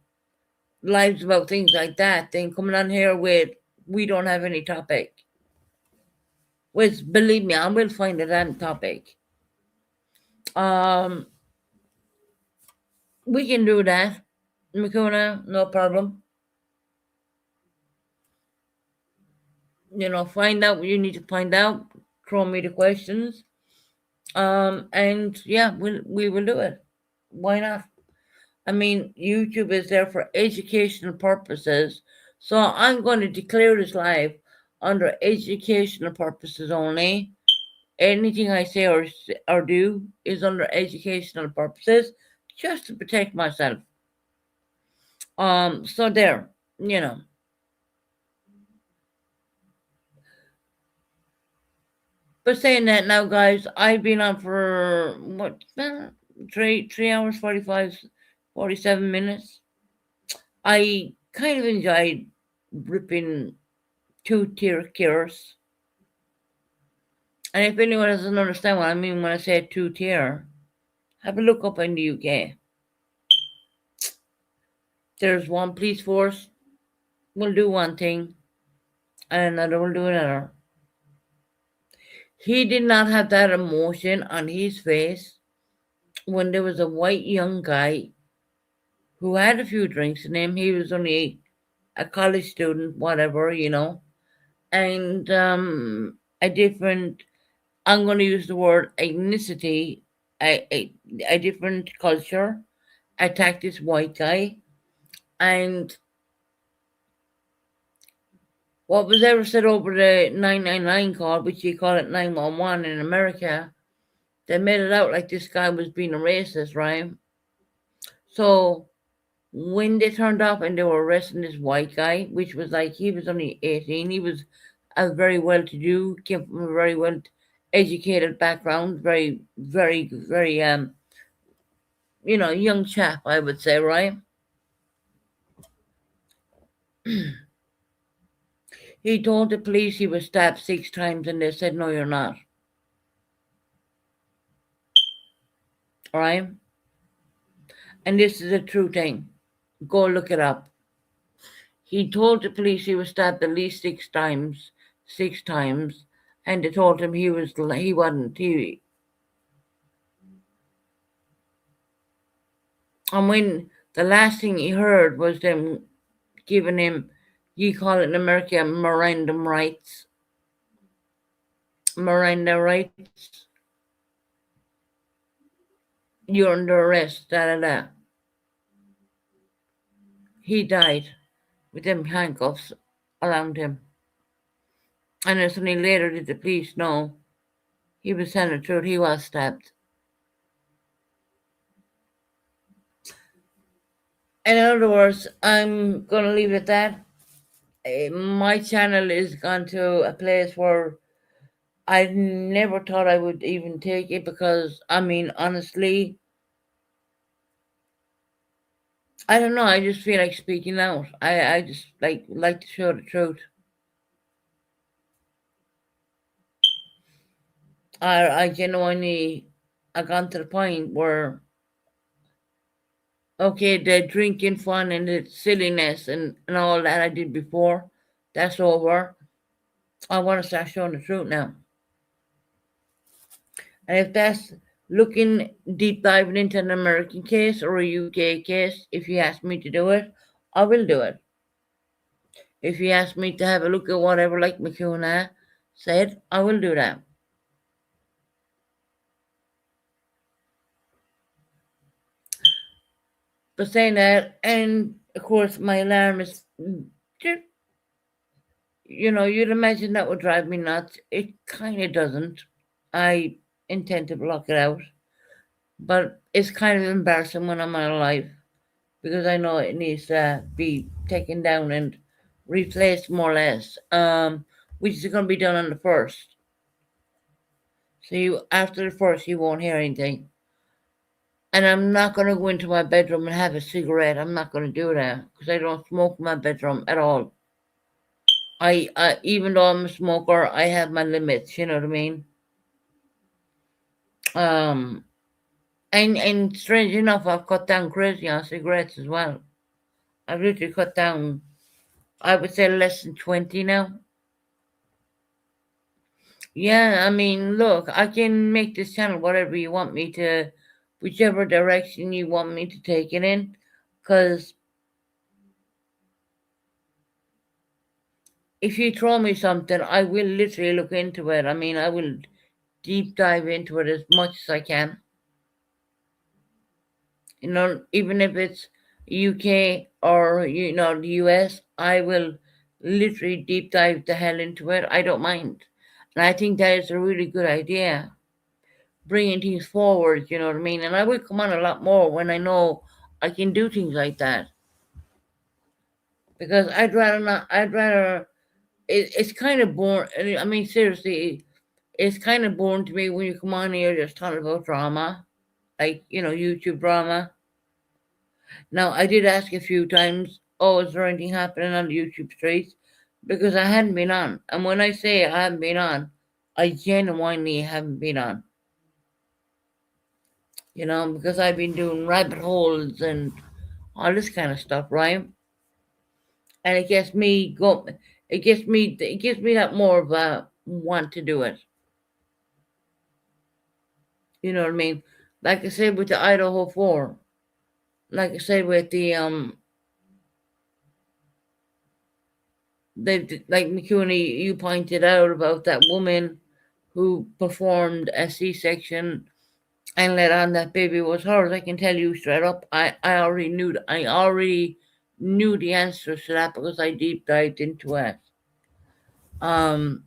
lives about things like that than coming on here with we don't have any topic. Which, believe me, I will find a damn topic. Um, we can do that, Makuna, no problem. You know, find out what you need to find out, throw me the questions. And yeah, we will do it. Why not? I mean, YouTube is there for educational purposes. So I'm going to declare this live under educational purposes only. Anything I say or do is under educational purposes, just to protect myself. So there, you know. But saying that now, guys, I've been on for what 3 hours 47 minutes. I kind of enjoyed ripping two-tier cures. And if anyone doesn't understand what I mean when I say two-tier, have a look up in the UK. There's one police force will do one thing, and another will do another. He did not have that emotion on his face when there was a white young guy who had a few drinks in him. He was only a college student, whatever, you know, and a different, I'm going to use the word ethnicity, a different culture attacked this white guy. And what was ever said over the 999 call, which you call it 911 in America, they made it out like this guy was being a racist, right? So when they turned up and they were arresting this white guy, which was like, he was only 18, he was a very well-to-do, came from a very well-educated background, very, very, very, young chap, I would say, right? He told the police he was stabbed 6 times, and they said, no, you're not. All right? And this is a true thing. Go look it up. He told the police he was stabbed at least 6 times, and they told him he wasn't. And when the last thing he heard was them giving him, you call it in America, Miranda rights. You're under arrest, da. He died with them handcuffs around him. And it's only later did the police know he was telling the truth, he was stabbed. In other words, I'm going to leave it at that. My channel is gone to a place where I never thought I would even take it, because, I mean, honestly, I don't know, I just feel like speaking out. I just like to show the truth. I genuinely, I gone to the point where, okay, the drinking fun and the silliness and all that I did before, that's over. I want to start showing the truth now. And if that's looking deep diving into an American case or a UK case, if you ask me to do it, I will do it. If you ask me to have a look at whatever, like McCuna said, I will do that. But saying that, and of course my alarm is, you'd imagine that would drive me nuts. It kind of doesn't. I intend to block it out. But it's kind of embarrassing when I'm alive, because I know it needs to be taken down and replaced more or less, which is going to be done on the 1st. So after the 1st, you won't hear anything. And I'm not going to go into my bedroom and have a cigarette. I'm not going to do that, because I don't smoke in my bedroom at all. I even though I'm a smoker, I have my limits, you know what I mean? And strange enough, I've cut down crazy on cigarettes as well. I've literally cut down, I would say, less than 20 now. Yeah, I mean, look, I can make this channel whatever you want me to, whichever direction you want me to take it in, because if you throw me something, I will literally look into it. I mean, I will deep dive into it as much as I can. Even if it's UK or, the US, I will literally deep dive the hell into it. I don't mind. And I think that is a really good idea. Bringing things forward, you know what I mean? And I will come on a lot more when I know I can do things like that. Because I'd rather not, it's kind of boring. I mean, seriously, it's kind of boring to me when you come on here just talking about drama, like, YouTube drama. Now, I did ask a few times, oh, is there anything happening on the YouTube streets? Because I hadn't been on. And when I say I haven't been on, I genuinely haven't been on. Because I've been doing rabbit holes and all this kind of stuff, right? And it gives me that more of a want to do it. You know what I mean? Like I said with the Idaho 4, like I said with like McCuney, you pointed out about that woman who performed a C-section and let on that baby was hers. I can tell you straight up, I already knew the answers to that because I deep dived into it. And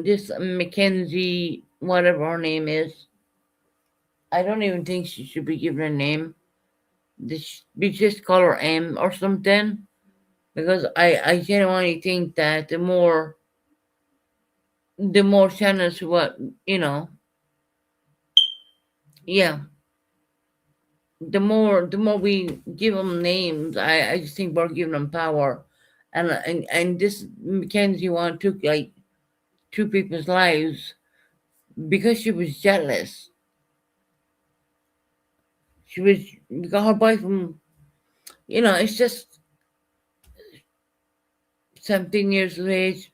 this Mackenzie, whatever her name is, I don't even think she should be given a name. We just call her M or something, because I genuinely think that the more channels, yeah, the more we give them names, I just think we're giving them power, and this Mackenzie one took like 2 people's lives because she was jealous. She got her boyfriend. It's just 17 years of age,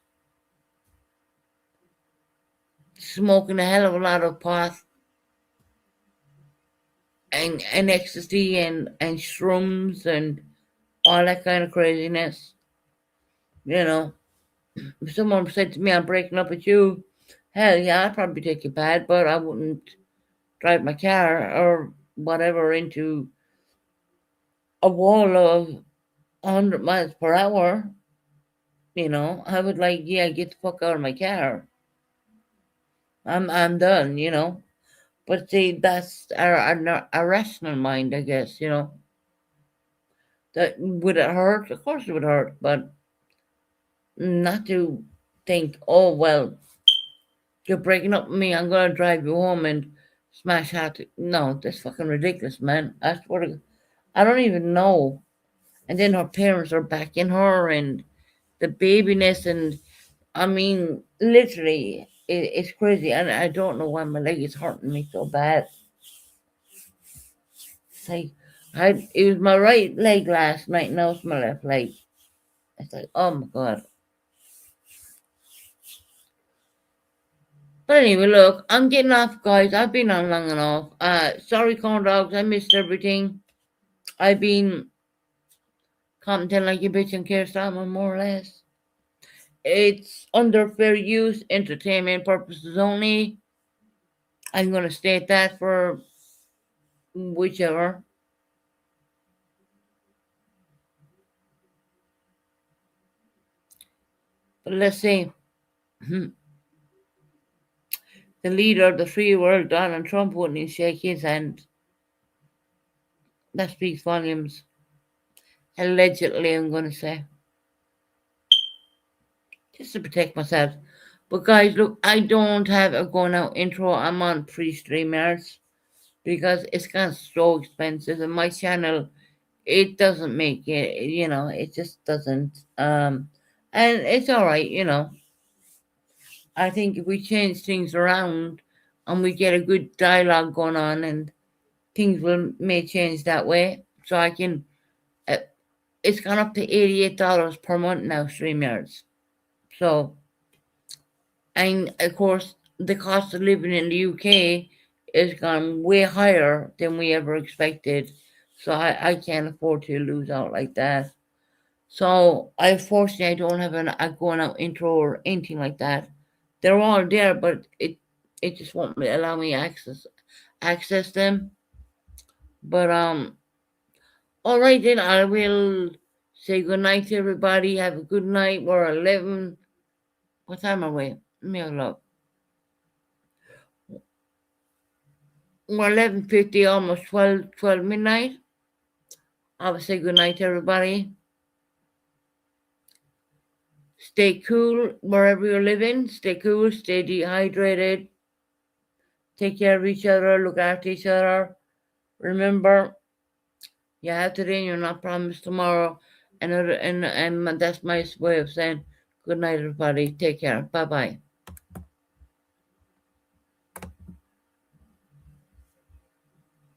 smoking a hell of a lot of pot and ecstasy and shrooms and all that kind of craziness. If someone said to me, I'm breaking up with you, hell yeah, I'd probably take a bad, but I wouldn't drive my car or whatever into a wall of 100 miles per hour. I would get the fuck out of my car. I'm done. But see, that's a rational mind, I guess. That would it hurt? Of course it would hurt, but not to think, oh well, you're breaking up with me. I'm gonna drive you home and smash out. No, that's fucking ridiculous, man. I swear to, I don't even know. And then her parents are backing her, and the babiness, and I mean, literally, it's crazy. And I don't know why my leg is hurting me so bad. It's like it was my right leg last night, now it's my left leg. It's like, oh my god. But anyway, look, I'm getting off, guys. I've been on long enough. Sorry, corn dogs. I missed everything. I've been commenting like a bitch and care Starmer, more or less. It's under fair use, entertainment purposes only. I'm going to state that for whichever. But let's see. The leader of the free world, Donald Trump, wouldn't shake his hand. That speaks volumes. Allegedly, I'm going to say. Just to protect myself. But guys, look, I don't have a going out intro. I'm on pre-StreamYards because it's got so expensive, and my channel, it doesn't make it. It just doesn't. And it's all right. I think if we change things around and we get a good dialogue going on, and things may change that way, so I can. It's gone up to $88 per month now, StreamYards. So, and of course, the cost of living in the UK has gone way higher than we ever expected. So I can't afford to lose out like that. So unfortunately, I don't have a going out intro or anything like that. They're all there, but it just won't allow me access them. But All right, then I will say good night to everybody. Have a good night. We're 11. What time are we? Let me have a look. We're 11:50, almost 12 midnight. I will say good night to everybody. Stay cool wherever you're living. Stay cool. Stay dehydrated. Take care of each other. Look after each other. Remember, you have today and you're not promised tomorrow. And that's my way of saying good night, everybody. Take care. Bye-bye.